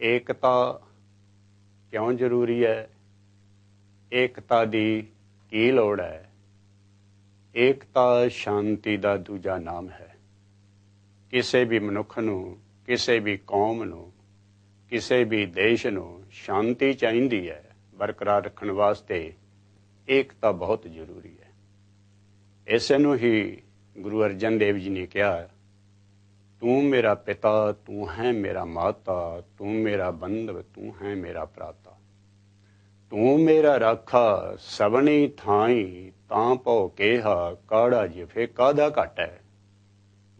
एकता क्यों जरूरी है, एकता दी की लोड़ है। एकता शांति का दूजा नाम है। किसी भी मनुख नूं, किसी भी कौम नूं, किसी भी देश नूं शांति चाहिदी है। बरकरार रखण वास्ते एकता बहुत जरूरी है। इस नूं ही गुरु अर्जन देव जी ने कहा, तू मेरा पिता, तू है मेरा माता, तू मेरा बंधव, तू है मेरा भ्राता। तू मेरा राखा सबनी थाई, तां भौ केहा काड़ा जिफे कादा घट है।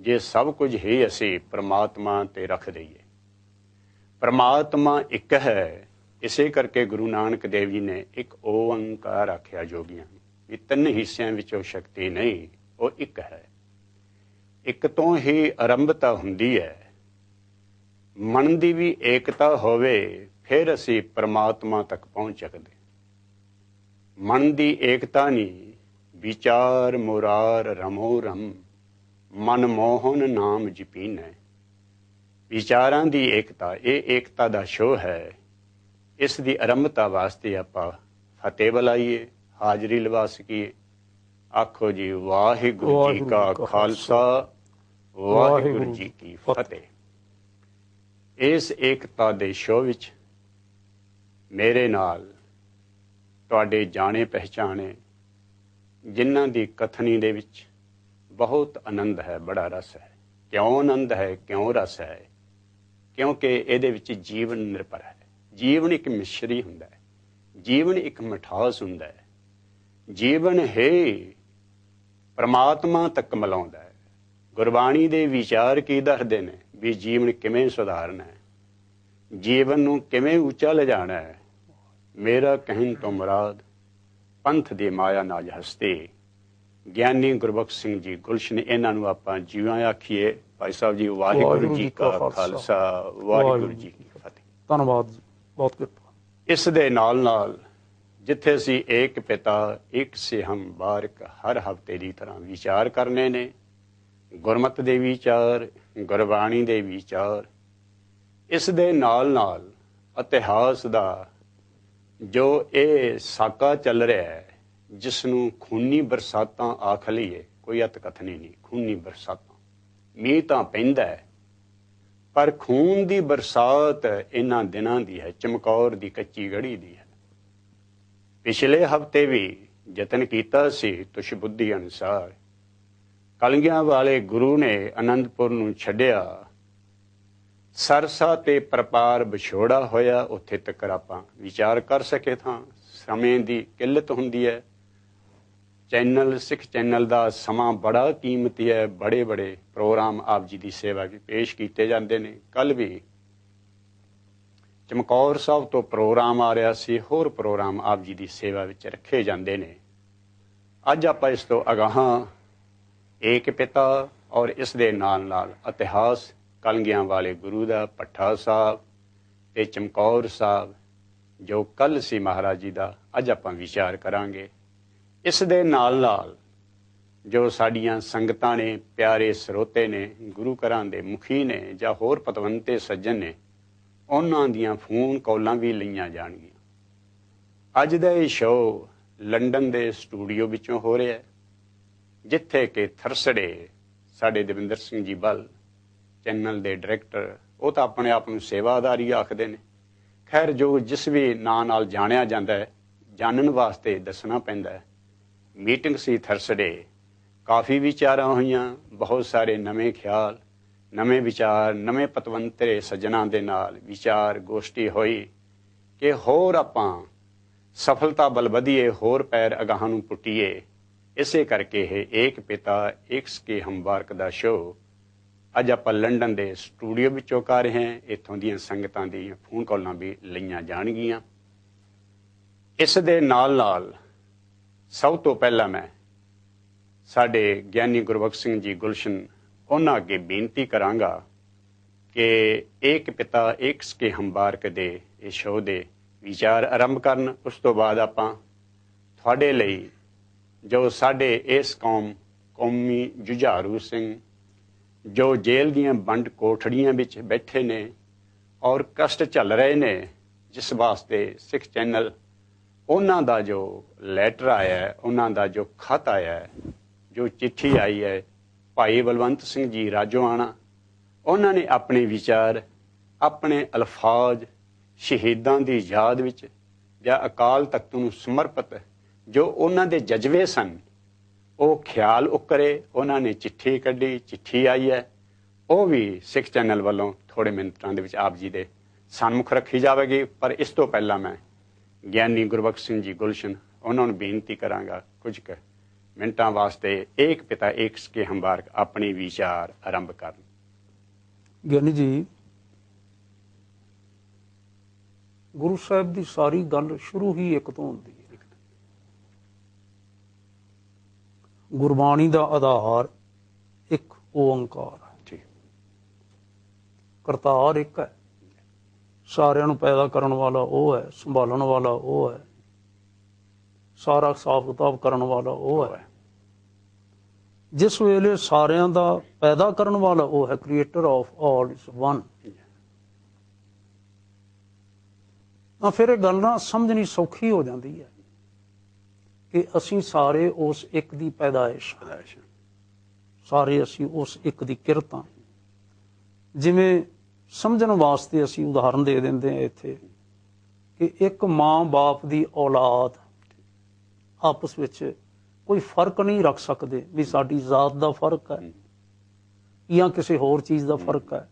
जे सब कुछ ही असी परमात्मा ते रख दईए। परमात्मा एक है, इसे करके गुरु नानक देव जी ने एक ओंकार आख्या जोगियां भी तीन हिस्सियां विचों शक्ति नहीं, वो एक है। एक तो ही आरंभता हुंदी है। मन दी भी एकता होवे फिर असी परमात्मा तक पहुंच सकते। मन दी एकता नहीं, विचार मुरार रमो रम, मन मोहन नाम जपीन है। विचारां दी एकता, ये एकता दा शो है। इस दी आरंभता वास्ते आपां फतेह बुलाइए, हाजरी लवा सकीए। आखो जी वाहिगुरु जी का खालसा, वाहिगुरु जी की फतेह। इस एकता दे शो विच मेरे नाल तुहाडे जाने पहचाने जिन्हां दी कथनी दे विच बहुत आनंद है, बड़ा रस है। क्यों आनंद है, क्यों रस है? क्योंकि इहदे विच जीवन निर्भर है। जीवन एक मिश्री हुंदा है, जीवन एक मिठास हुंदा है, जीवन ही परमात्मा तक मिलाउंदा है। गुरबाणी दे विचार की दसदे ने भी जीवन किवें सुधारना है, जीवन नूं किवें ऊंचा लिजाणा है। मेरा कहन तो मुराद पंथ दी माया नाज हस्ती। ਗਿਆਨੀ ਗੁਰਬਖਸ਼ ਸਿੰਘ जी गुलशन, इन्हां नूं आपां जीवां आखीए। भाई साहब जी वाहिगुरु जी का खालसा, वाहिगुरु जी की फतेह। ਧੰਨਵਾਦ, बहुत किरपा। इस दे नाल नाल जिथे असीं एक पिता एक से हम बारक हर हफ्ते की तरह विचार करने ने, गुरमत दे विचार, गुरबाणी दे विचार। इस दे नाल नाल इतिहास दा जो ये साका चल रहा है, जिसनों खूनी बरसातां आख लईए, कोई अतकथनी नहीं। खूनी बरसातां, मीह तां पैंदा है पर खून दी बरसात इन्हां दिनां दी है, चमकौर दी कच्ची गढ़ी दी है। पिछले हफ्ते भी यतन कीता सी तुश बुद्धि अनुसार। कलगियां वाले गुरु ने आनंदपुर नूं छड्डिया, सरसा ते प्रपार विछोड़ा होया। उत्थे तक आपां विचार कर सके थां। समय दी किल्लत हुंदी है। चैनल सिख चैनल का समा बड़ा कीमती है। बड़े बड़े प्रोग्राम आप जी की सेवा भी पेश किए जाते हैं। कल भी चमकौर साहब तो प्रोग्राम आ रहा सी, होर प्रोग्राम आप जी की सेवा में रखे जाते हैं। अज आप इस तो अगाह एक पिता और इस दे नाल नाल इतिहास कलगियां वाले गुरु का भट्ठा साहब ते चमकौर साहब जो कल सी महाराज जी का, अज आप विचार करांगे। इस दे नाल नाल जो साड़ियां संगतां ने, प्यारे सरोते ने, गुरु घरां दे मुखी ने जां होर पतवंते सज्जन ने, उन्हां दियां फोन कॉलां भी लईआं जाणगीआं। अज दा ये शो लंडन दे स्टूडियो विचों हो रहा है, जिथे कि थरसड़े साडे दविंदर सिंह जी बल चैनल दे डायरैक्टर, वो तो अपने आप नूं सेवादारी आखदे ने। खैर जो जिस भी नां नाल जाणिया जांदा है, जानन वास्ते दसना पैंदा है। मीटिंग सी थरसडे, काफ़ी विचारां होईयां, बहुत सारे नवें ख्याल, नवें विचार, नवें पतवंतरे सज्जनां दे नाल विचार गोष्ठी होई कि होर आपां सफलता बल वधीए, होर पैर अगाह नूं पुट्टीए। इसे करके है एक पिता एक सके हम बारक दा शो अज आप लंडन के स्टूडियो विचों कर रहे हैं। इत्थों दीयां संगतां दी फोन कॉलां भी लईआं जाणगीआं। इस दे नाल नाल सब तो पहला मैं साडे ज्ञानी गुरबख्श सिंह जी गुलशन उन्हां अगे बेनती करांगा कि एक पिता एक सके हम बारक दे इस शो दे विचार आरंभ करन। उस तो बाद आपां तुहाडे लई जो साडे इस कौमी जुझारू सिंह जो जेल दीयां बंड कोठड़ियां विच बैठे ने, ਔਰ ਕਸ਼ਟ ਝੱਲ ਰਹੇ ਨੇ, ਜਿਸ ਵਾਸਤੇ ਸਿੱਖ ਚੈਨਲ ਉਹਨਾਂ ਦਾ ਜੋ ਲੈਟਰ ਆਇਆ ਹੈ, ਉਹਨਾਂ ਦਾ ਜੋ ਖਤ ਆਇਆ ਹੈ, ਜੋ ਚਿੱਠੀ ਆਈ ਹੈ ਭਾਈ ਬਲਵੰਤ ਸਿੰਘ ਜੀ ਰਾਜੋਆਣਾ, ਉਹਨਾਂ ਨੇ ਆਪਣੇ ਵਿਚਾਰ, ਆਪਣੇ ਅਲਫਾਜ਼ ਸ਼ਹੀਦਾਂ ਦੀ ਯਾਦ ਵਿੱਚ ਜਾਂ ਅਕਾਲ ਤਖਤ ਨੂੰ ਸਮਰਪਿਤ ਜੋ ਉਹਨਾਂ ਦੇ ਜਜ਼ਬੇ ਸਨ, ਉਹ ਖਿਆਲ ਉਕਰੇ। ਉਹਨਾਂ ਨੇ ਚਿੱਠੀ ਕੱਢੀ, ਚਿੱਠੀ ਆਈ ਹੈ, ਉਹ ਵੀ ਸਿੱਖ ਚੈਨਲ ਵੱਲੋਂ ਥੋੜ੍ਹੇ ਮਿੰਟਾਂ ਦੇ ਵਿੱਚ ਆਪ ਜੀ ਦੇ ਸਨਮੁਖ ਰੱਖੀ ਜਾਵੇਗੀ। ਪਰ ਇਸ ਤੋਂ ਪਹਿਲਾਂ ਮੈਂ ਗਿਆਨੀ ਗੁਰਬਖਸ਼ ਸਿੰਘ ਜੀ ਗੁਲਸ਼ਨ, ਉਹਨਾਂ ਨੂੰ ਬੇਨਤੀ ਕਰਾਂਗਾ ਕੁਝ ਕੁ ਮਿੰਟਾਂ ਵਾਸਤੇ ਏਕ ਪਿਤਾ ਏਕ ਕੇ ਹੰਬਾਰਕ ਆਪਣੇ ਵਿਚਾਰ ਆਰੰਭ ਕਰਨ। ਗਿਆਨੀ ਜੀ, ਗੁਰੂ ਸਾਹਿਬ ਦੀ ਸਾਰੀ ਗੱਲ ਸ਼ੁਰੂ ਹੀ ਇੱਕ ਤੋਂ ਹੁੰਦੀ ਹੈ। ਗੁਰਬਾਣੀ ਦਾ ਆਧਾਰ ਇੱਕ ਓੰਕਾਰ ਹੈ, ਕਰਤਾਰ ਇੱਕ ਹੈ, ਸਾਰਿਆਂ ਨੂੰ ਪੈਦਾ ਕਰਨ ਵਾਲਾ ਉਹ ਹੈ, ਸੰਭਾਲਣ ਵਾਲਾ ਉਹ ਹੈ, ਸਾਰਾ ਹਿਸਾਬ ਕਿਤਾਬ ਕਰਨ ਵਾਲਾ ਉਹ ਹੈ। ਜਿਸ ਵੇਲੇ ਸਾਰਿਆਂ ਦਾ ਪੈਦਾ ਕਰਨ ਵਾਲਾ ਉਹ ਹੈ, creator of all is one, ਤਾਂ ਫਿਰ ਇਹ ਗੱਲ ਨਾ ਸਮਝਣੀ ਸੌਖੀ ਹੋ ਜਾਂਦੀ ਹੈ ਕਿ ਅਸੀਂ ਸਾਰੇ ਉਸ ਇੱਕ ਦੀ ਪੈਦਾਇਸ਼, ਸਾਰੇ ਅਸੀਂ ਉਸ ਇੱਕ ਦੀ ਕਿਰਤ ਹਾਂ। ਜਿਵੇਂ ਸਮਝਣ ਵਾਸਤੇ ਅਸੀਂ ਉਦਾਹਰਨ ਦੇ ਦਿੰਦੇ ਹਾਂ ਇੱਥੇ ਕਿ ਇੱਕ ਮਾਂ ਬਾਪ ਦੀ ਔਲਾਦ ਆਪਸ ਵਿੱਚ ਕੋਈ ਫਰਕ ਨਹੀਂ ਰੱਖ ਸਕਦੇ ਵੀ ਸਾਡੀ ਜ਼ਾਤ ਦਾ ਫਰਕ ਹੈ ਜਾਂ ਕਿਸੇ ਹੋਰ ਚੀਜ਼ ਦਾ ਫਰਕ ਹੈ।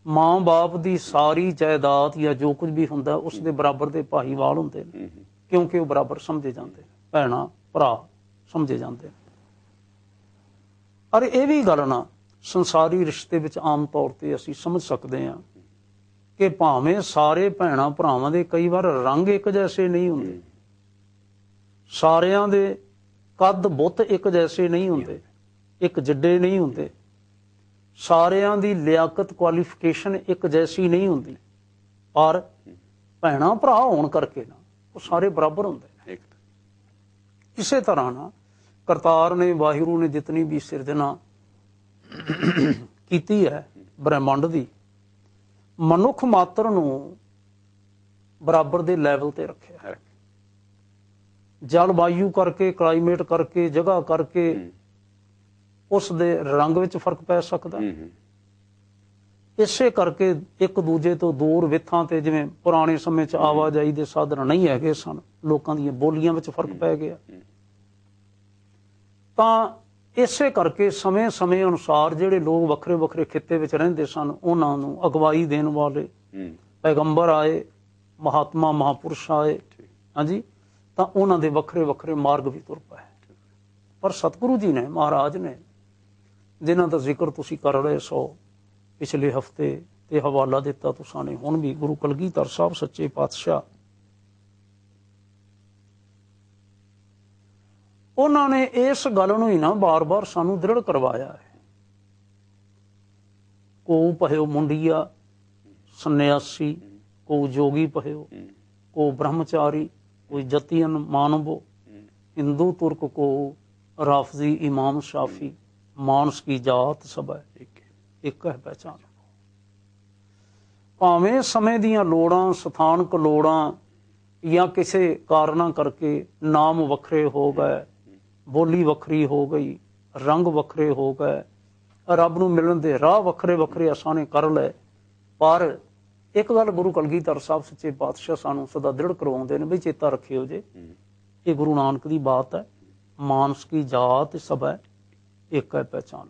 ਮਾਂ ਬਾਪ ਦੀ ਸਾਰੀ ਜਾਇਦਾਦ ਜਾਂ ਜੋ ਕੁਝ ਵੀ ਹੁੰਦਾ ਉਸ ਦੇ ਬਰਾਬਰ ਦੇ ਭਾਈਵਾਲ ਹੁੰਦੇ ਨੇ, ਕਿਉਂਕਿ ਉਹ ਬਰਾਬਰ ਸਮਝੇ ਜਾਂਦੇ ਨੇ, ਭੈਣਾਂ ਭਰਾ ਸਮਝੇ ਜਾਂਦੇ ਨੇ। ਔਰ ਇਹ ਵੀ ਗੱਲ ਨਾ ਸੰਸਾਰੀ ਰਿਸ਼ਤੇ ਵਿੱਚ ਆਮ ਤੌਰ ਤੇ ਅਸੀਂ ਸਮਝ ਸਕਦੇ ਹਾਂ ਕਿ ਭਾਵੇਂ ਸਾਰੇ ਭੈਣਾਂ ਭਰਾਵਾਂ ਦੇ ਕਈ ਵਾਰ ਰੰਗ ਇੱਕ ਜੈਸੇ ਨਹੀਂ ਹੁੰਦੇ, ਸਾਰਿਆਂ ਦੇ ਕੱਦ ਬੁੱਤ ਇੱਕ ਜੈਸੇ ਨਹੀਂ ਹੁੰਦੇ, ਇੱਕ ਜਿੱਡੇ ਨਹੀਂ ਹੁੰਦੇ, ਸਾਰਿਆਂ ਦੀ ਲਿਆਕਤ ਕੁਆਲੀਫਿਕੇਸ਼ਨ ਇੱਕ ਜੈਸੀ ਨਹੀਂ ਹੁੰਦੀ, ਪਰ ਭੈਣਾਂ ਭਰਾ ਹੋਣ ਕਰਕੇ ਨਾ ਉਹ ਸਾਰੇ ਬਰਾਬਰ ਹੁੰਦੇ ਨੇ। ਇਸੇ ਤਰ੍ਹਾਂ ਨਾ ਕਰਤਾਰ ਨੇ, ਵਾਹਿਗੁਰੂ ਨੇ ਜਿਤਨੀ ਵੀ ਸਿਰਜਣਾ ਕੀਤੀ ਹੈ ਬ੍ਰਹਿਮੰਡ ਦੀ, ਮਨੁੱਖ ਮਾਤਰ ਨੂੰ ਬਰਾਬਰ ਦੇ ਲੈਵਲ ਤੇ ਰੱਖਿਆ। ਜਲਵਾਯੂ ਕਰਕੇ, ਕਲਾਈਮੇਟ ਕਰਕੇ, ਜਗ੍ਹਾ ਕਰਕੇ ਉਸ ਦੇ ਰੰਗ ਵਿੱਚ ਫਰਕ ਪੈ ਸਕਦਾ। ਇਸੇ ਕਰਕੇ ਇੱਕ ਦੂਜੇ ਤੋਂ ਦੂਰ ਵਿੱਥਾਂ ਤੇ, ਜਿਵੇਂ ਪੁਰਾਣੇ ਸਮੇਂ 'ਚ ਆਵਾਜਾਈ ਦੇ ਸਾਧਨ ਨਹੀਂ ਹੈਗੇ ਸਨ, ਲੋਕਾਂ ਦੀਆਂ ਬੋਲੀਆਂ ਵਿੱਚ ਫਰਕ ਪੈ ਗਿਆ। ਤਾਂ ਇਸੇ ਕਰਕੇ ਸਮੇਂ ਅਨੁਸਾਰ ਜਿਹੜੇ ਲੋਕ ਵੱਖਰੇ ਵੱਖਰੇ ਖਿੱਤੇ ਵਿੱਚ ਰਹਿੰਦੇ ਸਨ, ਉਹਨਾਂ ਨੂੰ ਅਗਵਾਈ ਦੇਣ ਵਾਲੇ ਪੈਗੰਬਰ ਆਏ, ਮਹਾਤਮਾ ਮਹਾਪੁਰਸ਼ ਆਏ, ਹਾਂਜੀ, ਤਾਂ ਉਹਨਾਂ ਦੇ ਵੱਖਰੇ ਵੱਖਰੇ ਮਾਰਗ ਵੀ ਤੁਰ ਪਏ। ਪਰ ਸਤਿਗੁਰੂ ਜੀ ਨੇ, ਮਹਾਰਾਜ ਨੇ, ਜਿਨ੍ਹਾਂ ਦਾ ਜ਼ਿਕਰ ਤੁਸੀਂ ਕਰ ਰਹੇ ਸੋ ਪਿਛਲੇ ਹਫ਼ਤੇ ਤੇ ਹਵਾਲਾ ਦਿੱਤਾ ਤੁਸਾਂ ਨੇ, ਹੁਣ ਵੀ ਗੁਰੂ ਕਲਗੀਧਰ ਸਾਹਿਬ ਸੱਚੇ ਪਾਤਸ਼ਾਹ, ਉਹਨਾਂ ਨੇ ਇਸ ਗੱਲ ਨੂੰ ਹੀ ਨਾ ਬਾਰ-ਬਾਰ ਸਾਨੂੰ ਦ੍ਰਿੜ ਕਰਵਾਇਆ ਹੈ। ਕੋ ਭਇਓ ਮੁੰਡਿਆ ਸੰਨਿਆਸੀ, ਕੋ ਜੋਗੀ ਭਇਓ, ਕੋ ਬ੍ਰਹਮਚਾਰੀ, कोई जतियन मानवो, हिंदू तुर्क को राफजी इमाम शाफी, मानस की जात सब है एक है पहचान। भावें समय दियां लोड़ां, सथानक लोड़ां या किसी कारणा करके नाम वखरे हो गए, बोली वखरी हो गई, रंग वखरे हो गए, रब नूं मिलण दे राह वखरे वखरे असां ने कर लए। पर एक गल गुरु कलगीधर साहब सच्चे पातशाह सानू सदा दृढ़ करवाउंदे ने, बई चेता रखियो जे ये गुरु नानक की बात है, मानस की जात सब है एक है पहचान।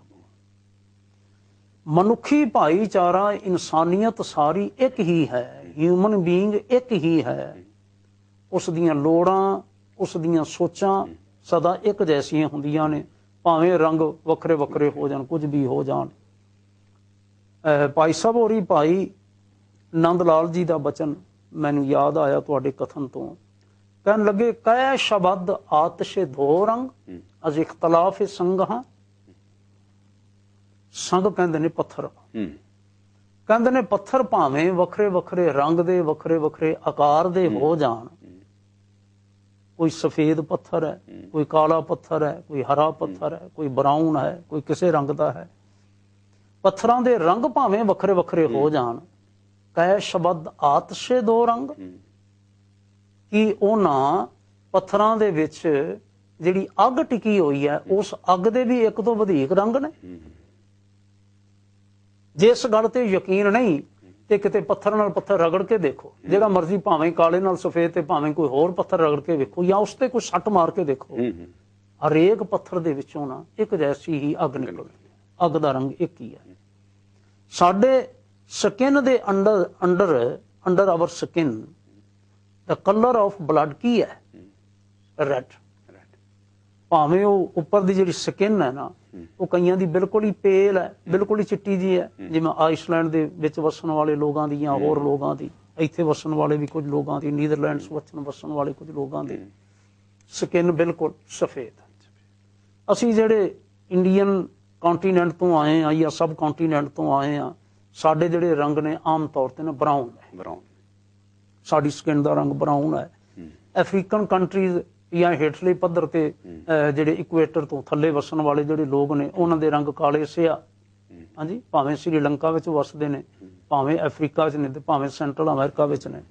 मनुखी भाईचारा, इंसानियत सारी एक ही है, ह्यूमन बीइंग एक ही है, उस दियां लोड़ां, उस दियां सोचां सदा एक जैसियां हुंदियां ने, भावें रंग वखरे वखरे हो जाण, कुछ भी हो जाण। भाई साहब होरी भाई नंद लाल जी का बचन मैनू याद आया तुहाडे कथन तो, कहन लगे कै शब्द आतिश धो रंग अज इख्तलाफ संगहां। संग कहंदे ने पत्थर, कहंदे ने पत्थर भावें वखरे वखरे रंग दे, वखरे वखरे आकार दे हो जाण, कोई सफेद पत्थर है, कोई काला पत्थर है, कोई हरा पत्थर है, कोई ब्राउन है, कोई किसी रंग का है, पत्थरां दे रंग भावें वखरे वखरे हो जाण, ਕੈ ਸ਼ਬਦ ਆਤਸ਼ੇ ਦੋ ਰੰਗ, ਕਿ ਉਹਨਾਂ ਪੱਥਰਾਂ ਦੇ ਵਿੱਚ ਜਿਹੜੀ ਅੱਗ ਟਿਕੀ ਹੋਈ ਹੈ ਉਸ ਅੱਗ ਦੇ ਵੀ ਇੱਕ ਤੋਂ ਵਧੇਕ ਰੰਗ ਨੇ। ਜੇ ਇਸ ਗੱਲ ਤੇ ਯਕੀਨ ਨਹੀਂ ਤੇ ਕਿਤੇ ਪੱਥਰ ਨਾਲ ਪੱਥਰ ਰਗੜ ਕੇ ਦੇਖੋ, ਜਿਹੜਾ ਮਰਜ਼ੀ ਭਾਵੇਂ ਕਾਲੇ ਨਾਲ ਸਫੇਦ ਤੇ ਭਾਵੇਂ ਕੋਈ ਹੋਰ ਪੱਥਰ ਰਗੜ ਕੇ ਵੇਖੋ, ਜਾਂ ਉਸ ਤੇ ਕੋਈ ਸੱਟ ਮਾਰ ਕੇ ਦੇਖੋ, ਹਰੇਕ ਪੱਥਰ ਦੇ ਵਿੱਚੋਂ ਨਾ ਇੱਕ ਜੈਸੀ ਹੀ ਅੱਗ ਨਿਕਲਦੀ। ਅੱਗ ਦਾ ਰੰਗ ਇੱਕ ਹੀ ਹੈ। ਸਾਡੇ ਸਕਿਨ ਦੇ ਅੰਡਰ ਆਵਰ ਸਕਿਨ ਦਾ ਕਲਰ ਆਫ ਬਲੱਡ ਕੀ ਹੈ? ਰੈਡ। ਭਾਵੇਂ ਉਹ ਉੱਪਰ ਦੀ ਜਿਹੜੀ ਸਕਿਨ ਹੈ ਨਾ ਉਹ ਕਈਆਂ ਦੀ ਬਿਲਕੁਲ ਹੀ ਪੇਲ ਹੈ, ਬਿਲਕੁਲ ਹੀ ਚਿੱਟੀ ਜੀ ਹੈ, ਜਿਵੇਂ ਆਈਸਲੈਂਡ ਦੇ ਵਿੱਚ ਵਸਣ ਵਾਲੇ ਲੋਕਾਂ ਦੀ ਜਾਂ ਹੋਰ ਲੋਕਾਂ ਦੀ, ਇੱਥੇ ਵਸਣ ਵਾਲੇ ਵੀ ਕੁਝ ਲੋਕਾਂ ਦੀ, ਨੀਦਰਲੈਂਡਸ ਵਸਣ ਵਾਲੇ ਕੁਝ ਲੋਕਾਂ ਦੀ ਸਕਿਨ ਬਿਲਕੁਲ ਸਫੇਦ। ਅਸੀਂ ਜਿਹੜੇ ਇੰਡੀਅਨ ਕੰਟੀਨੈਂਟ ਤੋਂ ਆਏ ਆ ਜਾਂ ਸਬ ਕੰਟੀਨੈਂਟ ਤੋਂ ਆਏ ਆ, ਸਾਡੇ ਜਿਹੜੇ ਰੰਗ ਨੇ ਆਮ ਤੌਰ ਤੇ ਨਾ ਬਰਾਊਨ ਹੈ। ਸਾਡੀ ਸਕਿਨ ਦਾ ਰੰਗ ਬਰਾਊਨ ਹੈ। ਅਫਰੀਕਨ ਕੰਟਰੀਜ਼ ਜਾਂ ਹੇਠਲੇ ਪੱਧਰ ਤੇ ਜਿਹੜੇ ਇਕੁਏਟਰ ਤੋਂ ਥੱਲੇ ਵਸਣ ਵਾਲੇ ਜਿਹੜੇ ਲੋਕ ਨੇ ਉਹਨਾਂ ਦੇ ਰੰਗ ਕਾਲੇ ਸਿਆ। ਹਾਂਜੀ, ਭਾਵੇਂ ਸ੍ਰੀਲੰਕਾ ਵਿੱਚ ਵਸਦੇ ਨੇ, ਭਾਵੇਂ ਅਫਰੀਕਾ 'ਚ ਨੇ ਤੇ ਭਾਵੇਂ ਸੈਂਟਰਲ ਅਮਰੀਕਾ ਵਿੱਚ ਨੇ।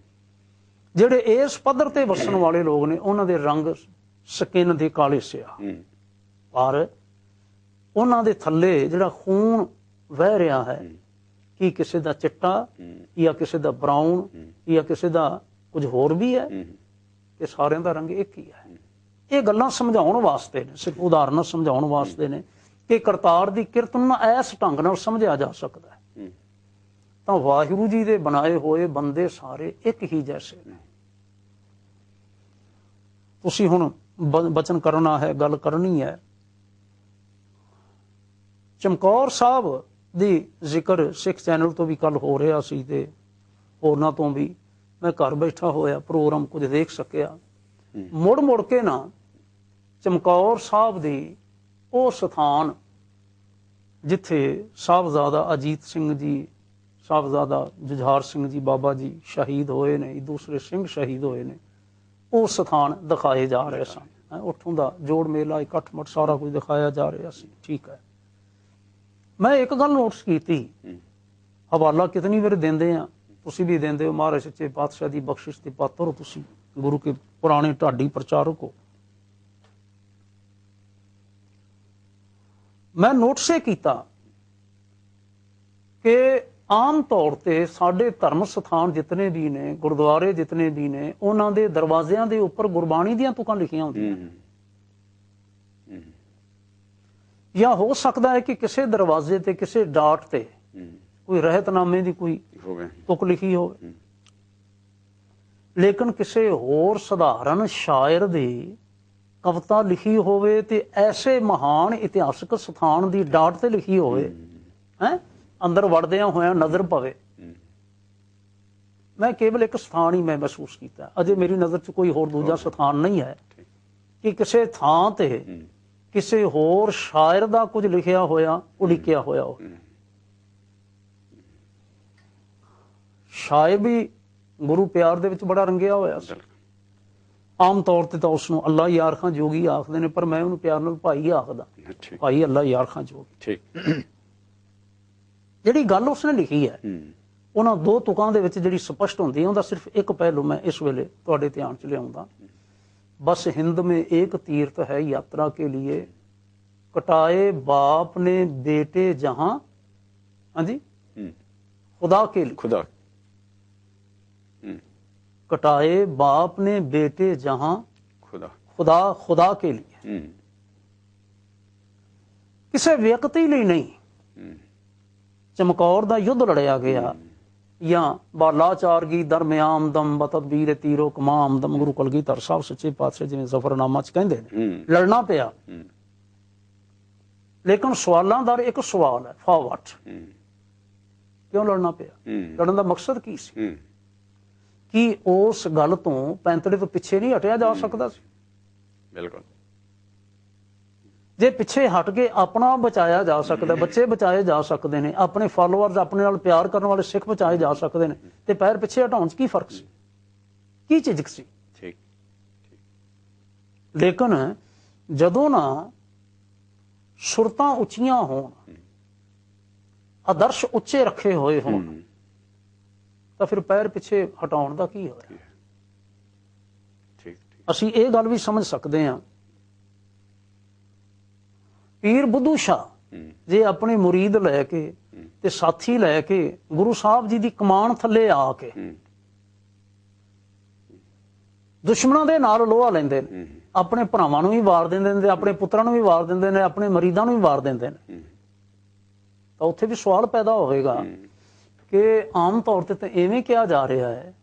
ਜਿਹੜੇ ਇਸ ਪੱਧਰ ਤੇ ਵਸਣ ਵਾਲੇ ਲੋਕ ਨੇ ਉਹਨਾਂ ਦੇ ਰੰਗ ਸਕਿਨ ਦੇ ਕਾਲੇ ਸਿਆ, ਪਰ ਉਹਨਾਂ ਦੇ ਥੱਲੇ ਜਿਹੜਾ ਖੂਨ ਵਹਿ ਰਿਹਾ ਹੈ, ਕੀ ਕਿਸੇ ਦਾ ਚਿੱਟਾ ਜਾਂ ਕਿਸੇ ਦਾ ਬਰਾਊਨ ਜਾਂ ਕਿਸੇ ਦਾ ਕੁਝ ਹੋਰ ਵੀ ਹੈ, ਇਹ ਸਾਰਿਆਂ ਦਾ ਰੰਗ ਇੱਕ ਹੀ ਹੈ। ਇਹ ਗੱਲਾਂ ਸਮਝਾਉਣ ਵਾਸਤੇ ਨੇ, ਸਿਰਫ ਉਦਾਹਰਨਾਂ ਸਮਝਾਉਣ ਵਾਸਤੇ ਨੇ ਕਿ ਕਰਤਾਰ ਦੀ ਕਿਰਤ ਨੂੰ ਇਸ ਢੰਗ ਨਾਲ ਸਮਝਿਆ ਜਾ ਸਕਦਾ ਹੈ। ਤਾਂ ਵਾਹਿਗੁਰੂ ਜੀ ਦੇ ਬਣਾਏ ਹੋਏ ਬੰਦੇ ਸਾਰੇ ਇੱਕ ਹੀ ਜੈਸੇ ਨੇ। ਤੁਸੀਂ ਹੁਣ ਬਚਨ ਕਰਨਾ ਹੈ, ਗੱਲ ਕਰਨੀ ਹੈ। ਚਮਕੌਰ ਸਾਹਿਬ ਦੀ ਜ਼ਿਕਰ ਸਿੱਖ ਚੈਨਲ ਤੋਂ ਵੀ ਕੱਲ ਹੋ ਰਿਹਾ ਸੀ ਤੇ ਹੋਰਨਾਂ ਤੋਂ ਵੀ। ਮੈਂ ਘਰ ਬੈਠਾ ਹੋਇਆ ਪ੍ਰੋਗਰਾਮ ਕੁਝ ਦੇਖ ਸਕਿਆ। ਮੁੜ ਕੇ ਨਾ ਚਮਕੌਰ ਸਾਹਿਬ ਦੀ ਉਹ ਸਥਾਨ ਜਿੱਥੇ ਸਾਹਿਬਜ਼ਾਦਾ ਅਜੀਤ ਸਿੰਘ ਜੀ, ਸਾਹਿਬਜ਼ਾਦਾ ਜੁਝਾਰ ਸਿੰਘ ਜੀ ਬਾਬਾ ਜੀ ਸ਼ਹੀਦ ਹੋਏ ਨੇ, ਦੂਸਰੇ ਸਿੰਘ ਸ਼ਹੀਦ ਹੋਏ ਨੇ, ਉਹ ਸਥਾਨ ਦਿਖਾਏ ਜਾ ਰਹੇ ਸਨ। ਉੱਥੋਂ ਦਾ ਜੋੜ ਮੇਲਾ, ਇਕੱਠ ਮੱਠ ਸਾਰਾ ਕੁਝ ਦਿਖਾਇਆ ਜਾ ਰਿਹਾ ਸੀ। ਠੀਕ ਹੈ। ਮੈਂ ਇੱਕ ਗੱਲ ਨੋਟਿਸ ਕੀਤੀ, ਹਵਾਲਾ ਕਿਤਨੀ ਵਾਰ ਦਿੰਦੇ ਆ, ਤੁਸੀਂ ਵੀ ਦਿੰਦੇ ਹੋ, ਮਹਾਰਾਜ ਸੱਚੇ ਪਾਤਸ਼ਾਹ ਦੀ ਬਖਸ਼ਿਸ਼ ਦੇ ਪਾਤਰ ਹੋ ਤੁਸੀਂ, ਗੁਰੂ ਕੇ ਪੁਰਾਣੇ ਢਾਡੀ ਪ੍ਰਚਾਰਕ ਹੋ। ਮੈਂ ਨੋਟਿਸ ਕੀਤਾ ਕਿ ਆਮ ਤੌਰ ਤੇ ਸਾਡੇ ਧਰਮ ਸਥਾਨ ਜਿਤਨੇ ਵੀ ਨੇ, ਗੁਰਦੁਆਰੇ ਜਿਤਨੇ ਵੀ ਨੇ, ਉਹਨਾਂ ਦੇ ਦਰਵਾਜ਼ਿਆਂ ਦੇ ਉੱਪਰ ਗੁਰਬਾਣੀ ਦੀਆਂ ਤੁਕਾਂ ਲਿਖੀਆਂ ਹੁੰਦੀਆਂ। ਜਾਂ ਹੋ ਸਕਦਾ ਹੈ ਕਿ ਕਿਸੇ ਦਰਵਾਜ਼ੇ ਤੇ, ਕਿਸੇ ਡਾਟ ਤੇ ਕੋਈ ਰਹਿਤਨਾਮੇ ਦੀ ਕੋਈ ਤੁਕ ਲਿਖੀ ਹੋਵੇ, ਲੇਕਿਨ ਕਿਸੇ ਹੋਰ ਸਧਾਰਨ ਸ਼ਾਇਰ ਦੀ ਕਵਿਤਾ ਲਿਖੀ ਹੋਵੇ ਤੇ ਐਸੇ ਮਹਾਨ ਇਤਿਹਾਸਕ ਸਥਾਨ ਦੀ ਡਾਟ ਤੇ ਲਿਖੀ ਹੋਵੇ, ਅੰਦਰ ਵੜਦਿਆਂ ਹੋਇਆਂ ਨਜ਼ਰ ਪਵੇ। ਮੈਂ ਕੇਵਲ ਇੱਕ ਸਥਾਨ ਹੀ ਮੈਂ ਮਹਿਸੂਸ ਕੀਤਾ, ਅਜੇ ਮੇਰੀ ਨਜ਼ਰ 'ਚ ਕੋਈ ਹੋਰ ਦੂਜਾ ਸਥਾਨ ਨਹੀਂ ਹੈ ਕਿ ਕਿਸੇ ਥਾਂ ਤੇ ਕਿਸੇ ਹੋਰ ਸ਼ਾਇਰ ਦਾ ਕੁਝ ਲਿਖਿਆ ਹੋਇਆ, ਉਡੀਕਿਆ ਹੋਇਆ ਹੋਵੇ। ਸ਼ਾਇਰ ਵੀ ਗੁਰੂ ਪਿਆਰ ਦੇ ਵਿੱਚ ਬੜਾ ਰੰਗਿਆ ਹੋਇਆ ਸੀ। ਆਮ ਤੌਰ ਤੇ ਤਾਂ ਉਸਨੂੰ ਅੱਲਾ ਯਾਰ ਖਾਂ ਜੋਗੀ ਆਖਦੇ ਨੇ, ਪਰ ਮੈਂ ਉਹਨੂੰ ਪਿਆਰ ਨਾਲ ਭਾਈ ਆਖਦਾ, ਭਾਈ ਅੱਲਾ ਯਾਰ ਖਾਂ ਜੋਗੀ। ਜਿਹੜੀ ਗੱਲ ਉਸਨੇ ਲਿਖੀ ਹੈ ਉਹਨਾਂ ਦੋ ਤੁਕਾਂ ਦੇ ਵਿੱਚ ਜਿਹੜੀ ਸਪਸ਼ਟ ਹੁੰਦੀ ਹੈ, ਉਹਦਾ ਸਿਰਫ ਇੱਕ ਪਹਿਲੂ ਮੈਂ ਇਸ ਵੇਲੇ ਤੁਹਾਡੇ ਧਿਆਨ 'ਚ ਲਿਆਉਂਦਾ। बस हिंद में एक तीर्थ है यात्रा के लिए, कटाए बाप ने बेटे जहां, हाँ जी, खुदा के लिए, खुदा, कटाए बाप ने बेटे जहां, खुदा, खुदा, खुदा के लिए, किसी व्यक्ति लिए नहीं। चमकौर दा युद्ध लड़िया गया ਜਾਂ ਬਾਲਾਚਾਰਗੀ ਦਰਮਿਆਮ ਦਮ ਬਤਦਬੀਰ ਤੀਰੋ ਕਮਾਮ ਦਮ, ਗੁਰੂ ਕਲਗੀਧਰ ਸਾਹਿਬ ਸੱਚੇ ਪਾਤਸ਼ਾਹ ਜਿਵੇਂ ਜ਼ਫਰਨਾਮਾ 'ਚ ਕਹਿੰਦੇ ਨੇ, ਲੜਨਾ ਪਿਆ। ਲੇਕਿਨ ਸਵਾਲਾਂ ਦਾ ਇੱਕ ਸਵਾਲ ਹੈ, ਫॉर व्हाट, ਕਿਉਂ ਲੜਨਾ ਪਿਆ? ਲੜਨ ਦਾ ਮਕਸਦ ਕੀ ਸੀ? ਕੀ ਉਸ ਗੱਲ ਤੋਂ ਪੈਂਤੜੇ ਤੋਂ ਪਿੱਛੇ ਨਹੀਂ ਹਟਿਆ ਜਾ ਸਕਦਾ ਸੀ? ਬਿਲਕੁਲ। ਜੇ ਪਿੱਛੇ ਹਟ ਕੇ ਆਪਣਾ ਬਚਾਇਆ ਜਾ ਸਕਦਾ, ਬੱਚੇ ਬਚਾਏ ਜਾ ਸਕਦੇ ਨੇ, ਆਪਣੇ ਫਾਲੋਅਰਸ, ਆਪਣੇ ਨਾਲ ਪਿਆਰ ਕਰਨ ਵਾਲੇ ਸਿੱਖ ਬਚਾਏ ਜਾ ਸਕਦੇ ਨੇ, ਤੇ ਪੈਰ ਪਿੱਛੇ ਹਟਾਉਣ 'ਚ ਕੀ ਫਰਕ ਸੀ? ਕੀ ਝਿਜਕ ਸੀ? ਲੇਕਿਨ ਜਦੋਂ ਨਾ ਸੁਰਤਾਂ ਉੱਚੀਆਂ ਹੋਣ, ਆਦਰਸ਼ ਉੱਚੇ ਰੱਖੇ ਹੋਏ ਹੋਣ, ਤਾਂ ਫਿਰ ਪੈਰ ਪਿੱਛੇ ਹਟਾਉਣ ਦਾ ਕੀ ਹੋਇਆ? ਠੀਕ। ਅਸੀਂ ਇਹ ਗੱਲ ਵੀ ਸਮਝ ਸਕਦੇ ਹਾਂ, ਪੀਰ ਬੁੱਧੂ ਸ਼ਾਹ ਜੇ ਆਪਣੇ ਮੁਰੀਦ ਲੈ ਕੇ ਤੇ ਸਾਥੀ ਲੈ ਕੇ ਗੁਰੂ ਸਾਹਿਬ ਜੀ ਦੀ ਕਮਾਨ ਥੱਲੇ ਆ ਕੇ ਦੁਸ਼ਮਣਾਂ ਦੇ ਨਾਲ ਲੋਹਾ ਲੈਂਦੇ ਨੇ, ਆਪਣੇ ਭਰਾਵਾਂ ਨੂੰ ਵੀ ਵਾਰ ਦਿੰਦੇ ਨੇ, ਆਪਣੇ ਪੁੱਤਰਾਂ ਨੂੰ ਵੀ ਵਾਰ ਦਿੰਦੇ ਨੇ, ਆਪਣੇ ਮਰੀਦਾਂ ਨੂੰ ਵੀ ਵਾਰ ਦਿੰਦੇ ਨੇ, ਤਾਂ ਉੱਥੇ ਵੀ ਸਵਾਲ ਪੈਦਾ ਹੋਵੇਗਾ ਕਿ ਆਮ ਤੌਰ ਤੇ ਤਾਂ ਐਵੇਂ ਕਿਹਾ ਜਾ ਰਿਹਾ ਹੈ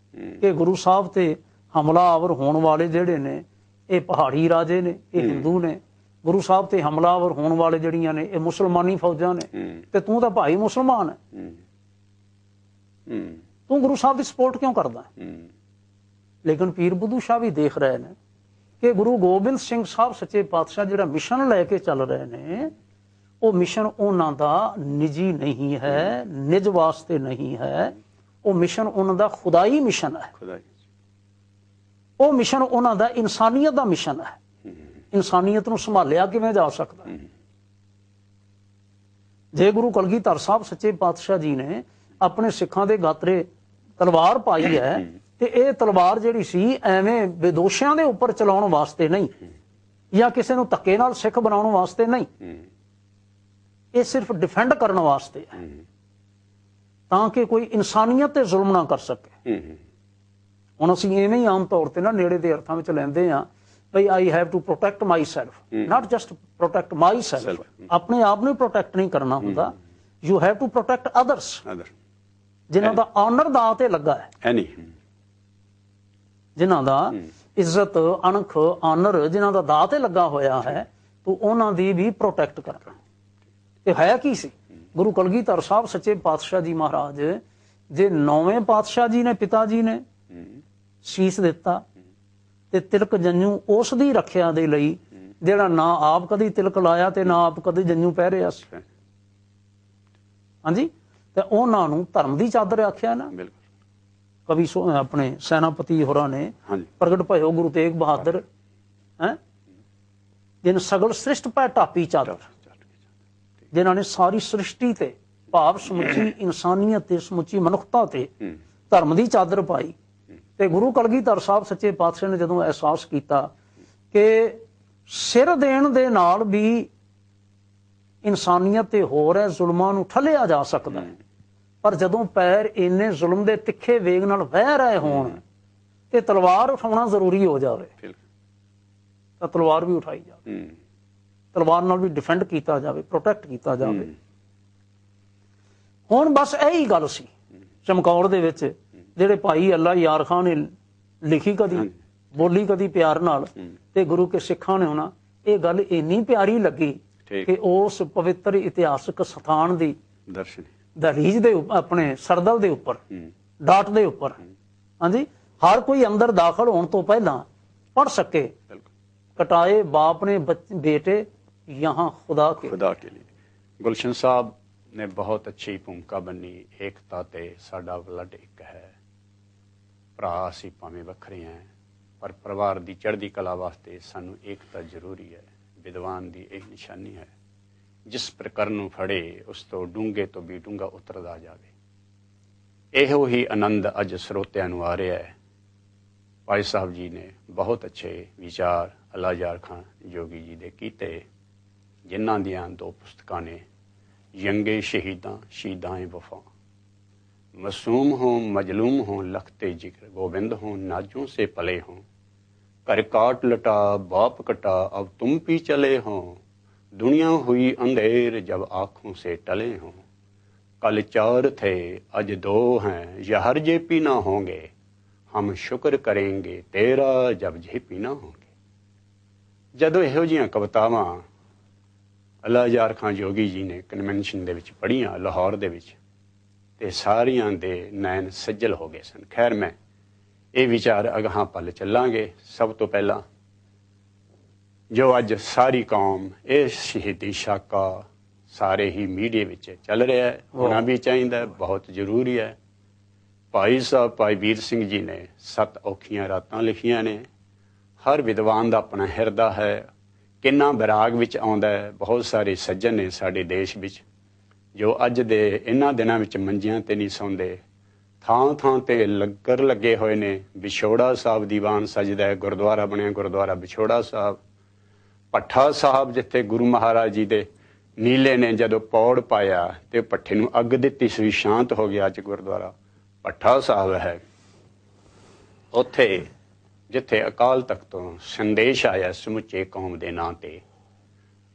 ਕਿ ਗੁਰੂ ਸਾਹਿਬ ਤੇ ਹਮਲਾਵਰ ਹੋਣ ਵਾਲੇ ਜਿਹੜੇ ਨੇ ਇਹ ਪਹਾੜੀ ਰਾਜੇ ਨੇ, ਇਹ ਹਿੰਦੂ ਨੇ, ਗੁਰੂ ਸਾਹਿਬ ਤੇ ਹਮਲਾਵਰ ਹੋਣ ਵਾਲੇ ਜਿਹੜੀਆਂ ਨੇ ਇਹ ਮੁਸਲਮਾਨੀ ਫੌਜਾਂ ਨੇ, ਤੇ ਤੂੰ ਤਾਂ ਭਾਈ ਮੁਸਲਮਾਨ ਹੈ, ਤੂੰ ਗੁਰੂ ਸਾਹਿਬ ਦੀ ਸਪੋਰਟ ਕਿਉਂ ਕਰਦਾ? ਲੇਕਿਨ ਪੀਰ ਬੁੱਧੂ ਸ਼ਾਹ ਵੀ ਦੇਖ ਰਹੇ ਨੇ ਕਿ ਗੁਰੂ ਗੋਬਿੰਦ ਸਿੰਘ ਸਾਹਿਬ ਸੱਚੇ ਪਾਤਸ਼ਾਹ ਜਿਹੜਾ ਮਿਸ਼ਨ ਲੈ ਕੇ ਚੱਲ ਰਹੇ ਨੇ, ਉਹ ਮਿਸ਼ਨ ਉਹਨਾਂ ਦਾ ਨਿੱਜੀ ਨਹੀਂ ਹੈ, ਨਿਜ ਵਾਸਤੇ ਨਹੀਂ ਹੈ, ਉਹ ਮਿਸ਼ਨ ਉਹਨਾਂ ਦਾ ਖੁਦਾਈ ਮਿਸ਼ਨ ਹੈ। ਉਹ ਮਿਸ਼ਨ ਉਹਨਾਂ ਦਾ ਇਨਸਾਨੀਅਤ ਦਾ ਮਿਸ਼ਨ ਹੈ। ਇਨਸਾਨੀਅਤ ਨੂੰ ਸੰਭਾਲਿਆ ਕਿਵੇਂ ਜਾ ਸਕਦਾ? ਜੇ ਗੁਰੂ ਕਲਗੀਧਰ ਸਾਹਿਬ ਸੱਚੇ ਪਾਤਸ਼ਾਹ ਜੀ ਨੇ ਆਪਣੇ ਸਿੱਖਾਂ ਦੇ ਗਾਤਰੇ ਤਲਵਾਰ ਪਾਈ ਹੈ, ਤੇ ਇਹ ਤਲਵਾਰ ਜਿਹੜੀ ਸੀ ਐਵੇਂ ਬੇਦੋਸ਼ਿਆਂ ਦੇ ਉੱਪਰ ਚਲਾਉਣ ਵਾਸਤੇ ਨਹੀਂ, ਜਾਂ ਕਿਸੇ ਨੂੰ ਧੱਕੇ ਨਾਲ ਸਿੱਖ ਬਣਾਉਣ ਵਾਸਤੇ ਨਹੀਂ, ਇਹ ਸਿਰਫ ਡਿਫੈਂਡ ਕਰਨ ਵਾਸਤੇ ਹੈ, ਤਾਂ ਕਿ ਕੋਈ ਇਨਸਾਨੀਅਤ ਤੇ ਜ਼ੁਲਮ ਨਾ ਕਰ ਸਕੇ। ਹੁਣ ਅਸੀਂ ਐਵੇਂ ਹੀ ਆਮ ਤੌਰ ਤੇ ਨਾ ਨੇੜੇ ਦੇ ਅਰਥਾਂ ਵਿੱਚ ਲੈਂਦੇ ਹਾਂ ਬਈ I have to protect myself, not just protect myself, ਆਪਣੇ ਆਪ ਨੂੰ ਪ੍ਰੋਟੈਕਟ ਨਹੀਂ ਕਰਨਾ ਹੁੰਦਾ, you have to protect others, ਜਿਨ੍ਹਾਂ ਦਾ ਆਨਰ ਦਾਅ ਤੇ ਲੱਗਾ ਹੈ, ਜਿਨ੍ਹਾਂ ਦਾ ਇੱਜ਼ਤ ਅਣਖ ਆਨਰ ਜਿਨ੍ਹਾਂ ਦਾ ਦਾਅ ਤੇ ਲੱਗਾ ਹੋਇਆ ਹੈ, ਤੂੰ ਉਹਨਾਂ ਦੀ ਵੀ ਪ੍ਰੋਟੈਕਟ ਕਰਨਾ। ਤੇ ਹੈ ਕੀ ਸੀ? ਗੁਰੂ ਕਲਗੀਧਰ ਸਾਹਿਬ ਸੱਚੇ ਪਾਤਸ਼ਾਹ ਜੀ ਮਹਾਰਾਜ ਜੇ 9ਵੇਂ ਪਾਤਸ਼ਾਹ ਜੀ ਨੇ, ਪਿਤਾ ਜੀ ਨੇ ਸੀਸ ਦਿੱਤਾ ਤੇ ਤਿਲਕ ਜੰਜੂ ਉਸ ਦੀ ਰੱਖਿਆ ਦੇ ਲਈ, ਜਿਹੜਾ ਨਾ ਆਪ ਕਦੀ ਤਿਲਕ ਲਾਇਆ ਤੇ ਨਾ ਆਪ ਕਦੀ ਜੰਜੂ ਪਹਿਰਿਆ ਸੀ, ਹਾਂਜੀ, ਤੇ ਉਹਨਾਂ ਨੂੰ ਧਰਮ ਦੀ ਚਾਦਰ ਆਖਿਆ ਨਾ। ਕਵੀ ਆਪਣੇ ਸੈਨਾਪਤੀ ਹੋਰਾਂ ਨੇ ਪ੍ਰਗਟ ਭਇਓ ਗੁਰੂ ਤੇਗ ਬਹਾਦਰ ਹੈ, ਜਿਨ ਸਗਲ ਸ੍ਰਿਸ਼ਟ ਪੈ ਢਾਪੀ ਚਾਦਰ, ਜਿਨ੍ਹਾਂ ਨੇ ਸਾਰੀ ਸ੍ਰਿਸ਼ਟੀ ਤੇ ਭਾਵ ਸਮੁੱਚੀ ਇਨਸਾਨੀਅਤ ਤੇ ਸਮੁੱਚੀ ਮਨੁੱਖਤਾ ਤੇ ਧਰਮ ਦੀ ਚਾਦਰ ਪਾਈ। ਤੇ ਗੁਰੂ ਕਲਗੀਧਰ ਸਾਹਿਬ ਸੱਚੇ ਪਾਤਸ਼ਾਹ ਨੇ ਜਦੋਂ ਅਹਿਸਾਸ ਕੀਤਾ ਕਿ ਸਿਰ ਦੇਣ ਦੇ ਨਾਲ ਵੀ ਇਨਸਾਨੀਅਤ ਤੇ ਹੋਰ ਹੈ ਜ਼ੁਲਮਾਂ ਨੂੰ ਠੱਲਿਆ ਜਾ ਸਕਦਾ ਹੈ, ਪਰ ਜਦੋਂ ਪੈਰ ਇੰਨੇ ਜ਼ੁਲਮ ਦੇ ਤਿੱਖੇ ਵੇਗ ਨਾਲ ਵਹਿ ਰਹੇ ਹੋਣ ਤੇ ਤਲਵਾਰ ਉਠਾਉਣਾ ਜ਼ਰੂਰੀ ਹੋ ਜਾਵੇ, ਤਾਂ ਤਲਵਾਰ ਵੀ ਉਠਾਈ ਜਾਵੇ, ਤਲਵਾਰ ਨਾਲ ਵੀ ਡਿਫੈਂਡ ਕੀਤਾ ਜਾਵੇ, ਪ੍ਰੋਟੈਕਟ ਕੀਤਾ ਜਾਵੇ। ਹੁਣ ਬਸ ਇਹੀ ਗੱਲ ਸੀ ਚਮਕੌਰ ਦੇ ਵਿੱਚ, ਜਿਹੜੇ ਭਾਈ ਅੱਲਾ ਯਾਰ ਖਾਨ ਨੇ ਲਿਖੀ ਕਦੀ, ਬੋਲੀ ਕਦੀ ਪਿਆਰ ਨਾਲ, ਤੇ ਗੁਰੂ ਕੇ ਸਿੱਖਾਂ ਨੇ ਹੋਣਾ ਇਹ ਗੱਲ ਇੰਨੀ ਪਿਆਰੀ ਲੱਗੀ ਕਿ ਉਸ ਪਵਿੱਤਰ ਇਤਿਹਾਸਕ ਸਥਾਨ ਦੀ ਦਹਲੀਜ਼ ਦੇ ਆਪਣੇ ਸਰਦਲ ਦੇ ਉੱਪਰ, ਡਾਟ ਦੇ ਉੱਪਰ, ਹਾਂਜੀ, ਹਰ ਕੋਈ ਅੰਦਰ ਦਾਖਲ ਹੋਣ ਤੋਂ ਪਹਿਲਾਂ ਪੜ੍ਹ ਸਕੇ, ਕਟਾਏ ਬਾਪ ਨੇ बेटे यहाँ खुदा के लिए। गुलशन साहब ने बहुत अच्छी भूमिका बनी। एकता ते साडा ब्लड एक है, भरा असीं भावें वखरे हैं पर परिवार की चढ़दी कला वास्ते सानू एकता जरूरी है। विद्वान की यही निशानी है, जिस प्रकर नूं फड़े उस तो डूंगे तो भी डूंगा उतरदा जावे। इहो ही आनंद अज ਸਰੋਤਿਆਂ ਨੂੰ आ रहा है। भाई साहब जी ने बहुत अच्छे विचार अल्लाह यार खान जोगी जी दे कीते, जिन्हां दियां 2 पुस्तकां ने यंगे शहीदां शहीदां वफा, मसूम हों मजलूम हों लखते जिक्र, गोविंद हों नाजों से पले हों, घर काट लटा बाप कटा अब तुम भी चले हों, दुनिया हुई अंधेर जब आँखों से टले हों, कल 4 थे आज 2 हैं यहर जे पी ना होंगे, हम शुक्र करेंगे तेरा जब झेपी ना होंगे। ਜਦੋਂ ਇਹੋ ਜਿਹੀਆਂ ਕਵਿਤਾਵਾਂ ਅੱਲਾ ਯਾਰ ਖਾਨ ਜੋਗੀ ਜੀ ਨੇ ਕਨਵੈਨਸ਼ਨ ਦੇ ਵਿੱਚ ਪੜ੍ਹੀਆਂ ਲਾਹੌਰ ਦੇ ਵਿੱਚ, ਤੇ ਸਾਰਿਆਂ ਦੇ ਨੈਣ ਸੱਜਲ ਹੋ ਗਏ ਸਨ। ਖੈਰ ਮੈਂ ਇਹ ਵਿਚਾਰ ਅਗਾਹਾਂ ਪਲ ਚੱਲਾਂਗੇ। ਸਭ ਤੋਂ ਪਹਿਲਾਂ ਜੋ ਅੱਜ ਸਾਰੀ ਕੌਮ ਇਹ ਸ਼ਹੀਦੀ ਸਾਕਾ ਸਾਰੇ ਹੀ ਮੀਡੀਆ ਵਿੱਚ ਚੱਲ ਰਿਹਾ ਹੈ, ਹੋਣਾ ਵੀ ਚਾਹੀਦਾ, ਬਹੁਤ ਜ਼ਰੂਰੀ ਹੈ। ਭਾਈ ਸਾਹਿਬ ਭਾਈ ਵੀਰ ਸਿੰਘ ਜੀ ਨੇ 7 ਔਖੀਆਂ ਰਾਤਾਂ ਲਿਖੀਆਂ ਨੇ। हर विद्वान का अपना हिरदा है, किन्ना बैराग विच आउंदा है। बहुत सारे सज्जन ने साडे देश विच जो अज दे इन्हां दिनां विच मंजियां ते नहीं सौंदे, ਥਾਂ ਥਾਂ ਤੇ ਲੰਗਰ ਲੱਗੇ ਹੋਏ ਨੇ। ਵਿਛੋੜਾ ਸਾਹਿਬ ਦੀਵਾਨ ਸਜਦਾ ਹੈ, ਗੁਰਦੁਆਰਾ ਬਣਿਆ ਗੁਰਦੁਆਰਾ ਵਿਛੋੜਾ ਸਾਹਿਬ। ਭੱਠਾ ਸਾਹਿਬ ਜਿੱਥੇ ਗੁਰੂ ਮਹਾਰਾਜ ਜੀ ਦੇ ਨੀਲੇ ਨੇ ਜਦੋਂ ਪੌੜ ਪਾਇਆ ਤੇ ਭੱਠੇ ਨੂੰ ਅੱਗ ਦਿੱਤੀ ਸੀ, ਸ਼ਾਂਤ ਹੋ ਗਿਆ। ਅੱਜ ਗੁਰਦੁਆਰਾ ਭੱਠਾ ਸਾਹਿਬ ਹੈ। ਉੱਥੇ ਜਿੱਥੇ ਅਕਾਲ ਤਖਤ ਤੋਂ ਸੰਦੇਸ਼ ਆਇਆ ਸਮੁੱਚੇ ਕੌਮ ਦੇ ਨਾਂ ਤੇ,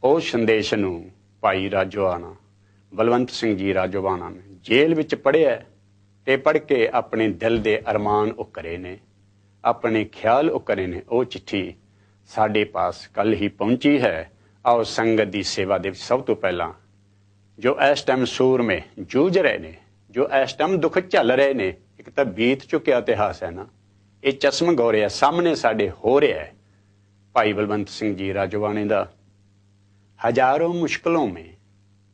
ਉਹ ਸੰਦੇਸ਼ ਨੂੰ ਭਾਈ ਰਾਜੋਆਣਾ ਬਲਵੰਤ ਸਿੰਘ ਜੀ ਰਾਜੋਆਣਾ ਨੇ ਜੇਲ੍ਹ ਵਿੱਚ ਪੜ੍ਹਿਆ ਤੇ ਪੜ੍ਹ ਕੇ ਆਪਣੇ ਦਿਲ ਦੇ ਅਰਮਾਨ ਉਕਰੇ ਨੇ, ਆਪਣੇ ਖਿਆਲ ਉਕਰੇ ਨੇ। ਉਹ ਚਿੱਠੀ ਸਾਡੇ ਪਾਸ ਕੱਲ ਹੀ ਪਹੁੰਚੀ ਹੈ। ਆਓ ਸੰਗਤ ਦੀ ਸੇਵਾ ਦੇ ਵਿੱਚ ਸਭ ਤੋਂ ਪਹਿਲਾਂ ਜੋ ਇਸ ਟਾਈਮ ਸੂਰਮੇ ਜੂਝ ਰਹੇ ਨੇ, ਜੋ ਇਸ ਟਾਈਮ ਦੁੱਖ ਝੱਲ ਰਹੇ ਨੇ, ਇੱਕ ਤਾਂ ਬੀਤ ਚੁੱਕਿਆ ਇਤਿਹਾਸ ਹੈ ਨਾ, ਇਹ ਚਸ਼ਮ ਹੋ ਰਿਹਾ ਸਾਹਮਣੇ ਸਾਡੇ ਹੋ ਰਿਹਾ ਹੈ। ਭਾਈ ਬਲਵੰਤ ਸਿੰਘ ਜੀ ਰਾਜੋਆਣੇ ਦਾ ਹਜ਼ਾਰੋਂ ਮੁਸ਼ਕਿਲੋਂ ਮੇਂ,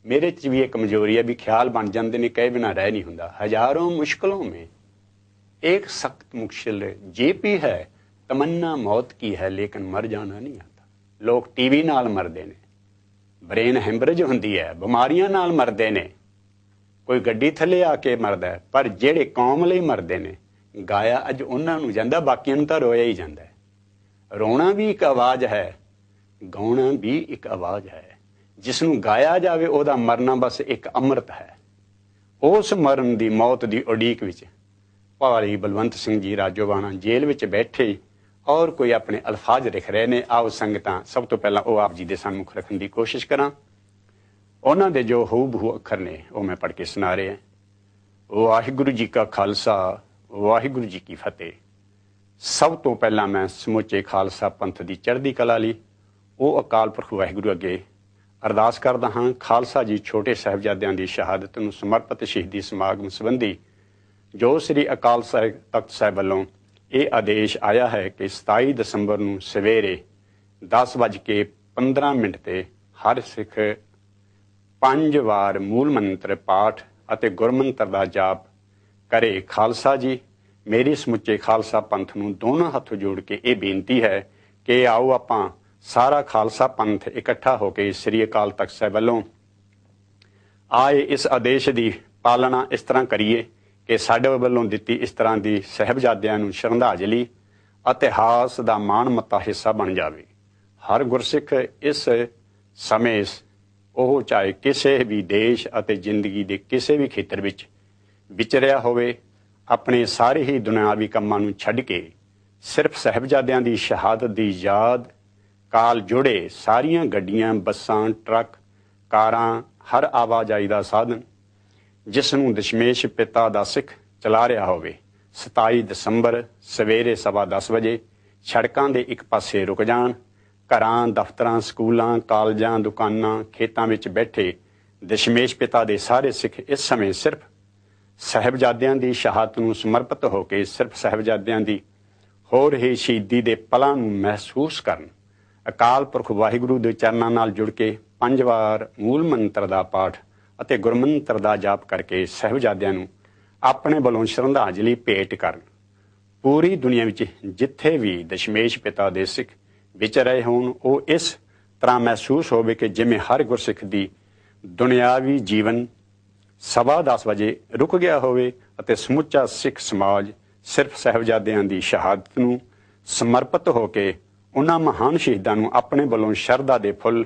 ਮੇਰੇ 'ਚ ਵੀ ਇਹ ਕਮਜ਼ੋਰੀ ਹੈ ਵੀ ਖਿਆਲ ਬਣ ਜਾਂਦੇ ਨੇ, ਕਹੇ ਬਿਨਾਂ ਰਹਿ ਨਹੀਂ ਹੁੰਦਾ। ਹਜ਼ਾरों मुश्किलों में एक सख्त मुश्किल जेपी है, तमन्ना मौत की है लेकिन मर जाना नहीं आता। लोग टीवी नाल मरदे ने, ब्रेन हैमरेज हुंदी है, बिमारियां नाल मरदे ने, कोई गड्डी थले आके मरदा है, पर जेड़े कौम लई मरदे ने गाया अज उन्हां नूं जांदा, बाकियां नूं तां रोया ही जांदा है। रोना भी एक आवाज़ है, गाउणा भी एक आवाज़ है। जिसनूं गाया जावे ਉਹਦਾ ਮਰਨਾ ਬਸ ਇੱਕ ਅੰਮ੍ਰਿਤ ਹੈ। ਉਸ ਮਰਨ ਦੀ ਮੌਤ ਦੀ ਉਡੀਕ ਵਿੱਚ ਭਾਈ ਬਲਵੰਤ ਸਿੰਘ ਜੀ ਰਾਜੋਆਣਾ ਜੇਲ੍ਹ ਵਿੱਚ ਬੈਠੇ ਔਰ ਕੋਈ ਆਪਣੇ ਅਲਫਾਜ਼ ਲਿਖ ਰਹੇ ਨੇ। ਆਓ ਸੰਗਤਾਂ ਸਭ ਤੋਂ ਪਹਿਲਾਂ ਉਹ ਆਪ ਜੀ ਦੇ ਸਨਮੁਖ ਰੱਖਣ ਦੀ ਕੋਸ਼ਿਸ਼ ਕਰਾਂ। ਉਹਨਾਂ ਦੇ ਜੋ ਹੂਬਹੂ ਅੱਖਰ ਨੇ ਉਹ ਮੈਂ ਪੜ੍ਹ ਕੇ ਸੁਣਾ ਰਿਹਾ। ਵਾਹਿਗੁਰੂ ਜੀ ਕਾ ਖਾਲਸਾ, ਵਾਹਿਗੁਰੂ ਜੀ ਕੀ ਫਤਿਹ। ਸਭ ਤੋਂ ਪਹਿਲਾਂ ਮੈਂ ਸਮੁੱਚੇ ਖਾਲਸਾ ਪੰਥ ਦੀ ਚੜ੍ਹਦੀ ਕਲਾ ਲਈ ਉਹ ਅਕਾਲ ਪੁਰਖ ਵਾਹਿਗੁਰੂ ਅੱਗੇ ਅਰਦਾਸ ਕਰਦਾ ਹਾਂ। ਖਾਲਸਾ ਜੀ ਛੋਟੇ ਸਾਹਿਬਜ਼ਾਦਿਆਂ ਦੀ ਸ਼ਹਾਦਤ ਨੂੰ ਸਮਰਪਿਤ ਸ਼ਹੀਦੀ ਸਮਾਗਮ ਸੰਬੰਧੀ ਜੋ ਸ੍ਰੀ ਅਕਾਲ ਤਖਤ ਸਾਹਿਬ ਵੱਲੋਂ ਇਹ ਆਦੇਸ਼ ਆਇਆ ਹੈ ਕਿ 27 ਦਸੰਬਰ ਨੂੰ ਸਵੇਰੇ 10:15 ਤੇ ਹਰ ਸਿੱਖ 5 ਵਾਰ ਮੂਲ ਮੰਤਰ ਪਾਠ ਅਤੇ ਗੁਰਮੰਤਰ ਦਾ ਜਾਪ ਕਰੇ। ਖਾਲਸਾ ਜੀ, ਮੇਰੀ ਸਮੁੱਚੇ ਖਾਲਸਾ ਪੰਥ ਨੂੰ ਦੋਨੋਂ ਹੱਥ ਜੋੜ ਕੇ ਇਹ ਬੇਨਤੀ ਹੈ ਕਿ ਆਓ ਆਪਾਂ ਸਾਰਾ ਖਾਲਸਾ ਪੰਥ ਇਕੱਠਾ ਹੋ ਕੇ ਸ੍ਰੀ ਅਕਾਲ ਤਖਤ ਸਾਹਿਬ ਵੱਲੋਂ ਆਏ ਇਸ ਆਦੇਸ਼ ਦੀ ਪਾਲਣਾ ਇਸ ਤਰ੍ਹਾਂ ਕਰੀਏ ਕਿ ਸਾਡੇ ਵੱਲੋਂ ਦਿੱਤੀ ਇਸ ਤਰ੍ਹਾਂ ਦੀ ਸਾਹਿਬਜ਼ਾਦਿਆਂ ਨੂੰ ਸ਼ਰਧਾਂਜਲੀ ਇਤਿਹਾਸ ਦਾ ਮਾਣਮੱਤਾ ਹਿੱਸਾ ਬਣ ਜਾਵੇ। ਹਰ ਗੁਰਸਿੱਖ ਇਸ ਸਮੇਂ ਉਹ ਚਾਹੇ ਕਿਸੇ ਵੀ ਦੇਸ਼ ਅਤੇ ਜ਼ਿੰਦਗੀ ਦੇ ਕਿਸੇ ਵੀ ਖੇਤਰ ਵਿੱਚ ਵਿਚਰਿਆ ਹੋਵੇ, ਆਪਣੇ ਸਾਰੇ ਹੀ ਦੁਨਿਆਵੀ ਕੰਮਾਂ ਨੂੰ ਛੱਡ ਕੇ ਸਿਰਫ ਸਾਹਿਬਜ਼ਾਦਿਆਂ ਦੀ ਸ਼ਹਾਦਤ ਦੀ ਯਾਦ ਕਾਲ ਜੁੜੇ ਸਾਰੀਆਂ ਗੱਡੀਆਂ, ਬੱਸਾਂ, ਟਰੱਕ, ਕਾਰਾਂ, ਹਰ ਆਵਾਜਾਈ ਦਾ ਸਾਧਨ ਜਿਸ ਨੂੰ ਦਸ਼ਮੇਸ਼ ਪਿਤਾ ਦਾ ਸਿੱਖ ਚਲਾ ਰਿਹਾ ਹੋਵੇ, 27 ਦਸੰਬਰ ਸਵੇਰੇ 10:15 ਵਜੇ ਸੜਕਾਂ ਦੇ ਇੱਕ ਪਾਸੇ ਰੁਕ ਜਾਣ। ਘਰਾਂ, ਦਫ਼ਤਰਾਂ, ਸਕੂਲਾਂ, ਕਾਲਜਾਂ, ਦੁਕਾਨਾਂ, ਖੇਤਾਂ ਵਿੱਚ ਬੈਠੇ ਦਸ਼ਮੇਸ਼ ਪਿਤਾ ਦੇ ਸਾਰੇ ਸਿੱਖ ਇਸ ਸਮੇਂ ਸਿਰਫ ਸਾਹਿਬਜ਼ਾਦਿਆਂ ਦੀ ਸ਼ਹਾਦਤ ਨੂੰ ਸਮਰਪਿਤ ਹੋ ਕੇ ਸਿਰਫ ਸਾਹਿਬਜ਼ਾਦਿਆਂ ਦੀ ਹੋ ਰਹੀ ਸ਼ਹੀਦੀ ਦੇ ਪਲਾਂ ਨੂੰ ਮਹਿਸੂਸ ਕਰਨ। ਅਕਾਲ ਪੁਰਖ ਵਾਹਿਗੁਰੂ ਦੇ ਚਰਨਾਂ ਨਾਲ ਜੁੜ ਕੇ 5 ਵਾਰ ਮੂਲ ਮੰਤਰ ਦਾ ਪਾਠ ਅਤੇ ਗੁਰਮੰਤਰ ਦਾ ਜਾਪ ਕਰਕੇ ਸਾਹਿਬਜ਼ਾਦਿਆਂ ਨੂੰ ਆਪਣੇ ਵੱਲੋਂ ਸ਼ਰਧਾਂਜਲੀ ਭੇਟ ਕਰਨ। ਪੂਰੀ ਦੁਨੀਆ ਵਿੱਚ ਜਿੱਥੇ ਵੀ ਦਸ਼ਮੇਸ਼ ਪਿਤਾ ਦੇ ਸਿੱਖ ਵਿਚ ਰਹੇ ਹੋਣ, ਉਹ ਇਸ ਤਰ੍ਹਾਂ ਮਹਿਸੂਸ ਹੋਵੇ ਕਿ ਜਿਵੇਂ ਹਰ ਗੁਰਸਿੱਖ ਦੀ ਦੁਨਿਆਵੀ ਜੀਵਨ 10:15 ਵਜੇ ਰੁਕ ਗਿਆ ਹੋਵੇ ਅਤੇ ਸਮੁੱਚਾ ਸਿੱਖ ਸਮਾਜ ਸਿਰਫ ਸਾਹਿਬਜ਼ਾਦਿਆਂ ਦੀ ਸ਼ਹਾਦਤ ਨੂੰ ਸਮਰਪਿਤ ਹੋ ਕੇ ਉਹਨਾਂ ਮਹਾਨ ਸ਼ਹੀਦਾਂ ਨੂੰ ਆਪਣੇ ਵੱਲੋਂ ਸ਼ਰਧਾ ਦੇ ਫੁੱਲ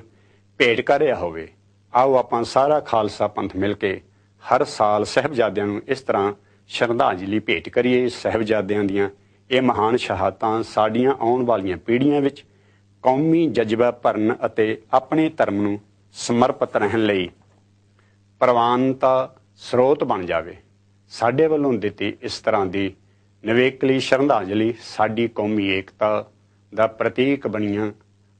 ਭੇਟ ਕਰ ਰਿਹਾ ਹੋਵੇ। ਆਓ ਆਪਾਂ ਸਾਰਾ ਖਾਲਸਾ ਪੰਥ ਮਿਲ ਕੇ ਹਰ ਸਾਲ ਸਾਹਿਬਜ਼ਾਦਿਆਂ ਨੂੰ ਇਸ ਤਰ੍ਹਾਂ ਸ਼ਰਧਾਂਜਲੀ ਭੇਟ ਕਰੀਏ। ਸਾਹਿਬਜ਼ਾਦਿਆਂ ਦੀਆਂ ਇਹ ਮਹਾਨ ਸ਼ਹਾਦਤਾਂ ਸਾਡੀਆਂ ਆਉਣ ਵਾਲੀਆਂ ਪੀੜ੍ਹੀਆਂ ਵਿੱਚ ਕੌਮੀ ਜਜ਼ਬਾ ਭਰਨ ਅਤੇ ਆਪਣੇ ਧਰਮ ਨੂੰ ਸਮਰਪਿਤ ਰਹਿਣ ਲਈ ਪ੍ਰਵਾਨਤਾ ਸਰੋਤ ਬਣ ਜਾਵੇ। ਸਾਡੇ ਵੱਲੋਂ ਦਿੱਤੀ ਇਸ ਤਰ੍ਹਾਂ ਦੀ ਨਿਵੇਕਲੀ ਸ਼ਰਧਾਂਜਲੀ ਸਾਡੀ ਕੌਮੀ ਏਕਤਾ ਦਾ ਪ੍ਰਤੀਕ ਬਣੀਆਂ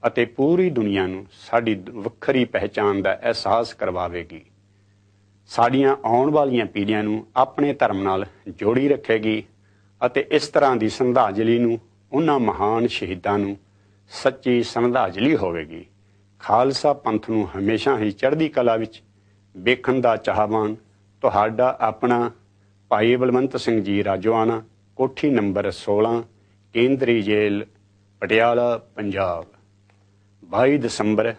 ਅਤੇ ਪੂਰੀ ਦੁਨੀਆ ਨੂੰ ਸਾਡੀ ਵੱਖਰੀ ਪਹਿਚਾਣ ਦਾ ਅਹਿਸਾਸ ਕਰਵਾਵੇਗੀ। ਸਾਡੀਆਂ ਆਉਣ ਵਾਲੀਆਂ ਪੀੜ੍ਹੀਆਂ ਨੂੰ ਆਪਣੇ ਧਰਮ ਨਾਲ ਜੋੜੀ ਰੱਖੇਗੀ ਅਤੇ ਇਸ ਤਰ੍ਹਾਂ ਦੀ ਸ਼ਰਧਾਂਜਲੀ ਨੂੰ ਉਹਨਾਂ ਮਹਾਨ ਸ਼ਹੀਦਾਂ ਨੂੰ ਸੱਚੀ ਸ਼ਰਧਾਂਜਲੀ ਹੋਵੇਗੀ। ਖਾਲਸਾ ਪੰਥ ਨੂੰ ਹਮੇਸ਼ਾ ਹੀ ਚੜ੍ਹਦੀ ਕਲਾ ਵਿੱਚ ਵੇਖਣ ਦਾ ਚਾਹਵਾਨ ਤੁਹਾਡਾ ਆਪਣਾ ਭਾਈ ਬਲਵੰਤ ਸਿੰਘ ਜੀ ਰਾਜੋਆਣਾ, ਕੋਠੀ ਨੰਬਰ 16, ਕੇਂਦਰੀ ਜੇਲ੍ਹ, ਪਟਿਆਲਾ, ਪੰਜਾਬ। 22 ਦਸੰਬਰ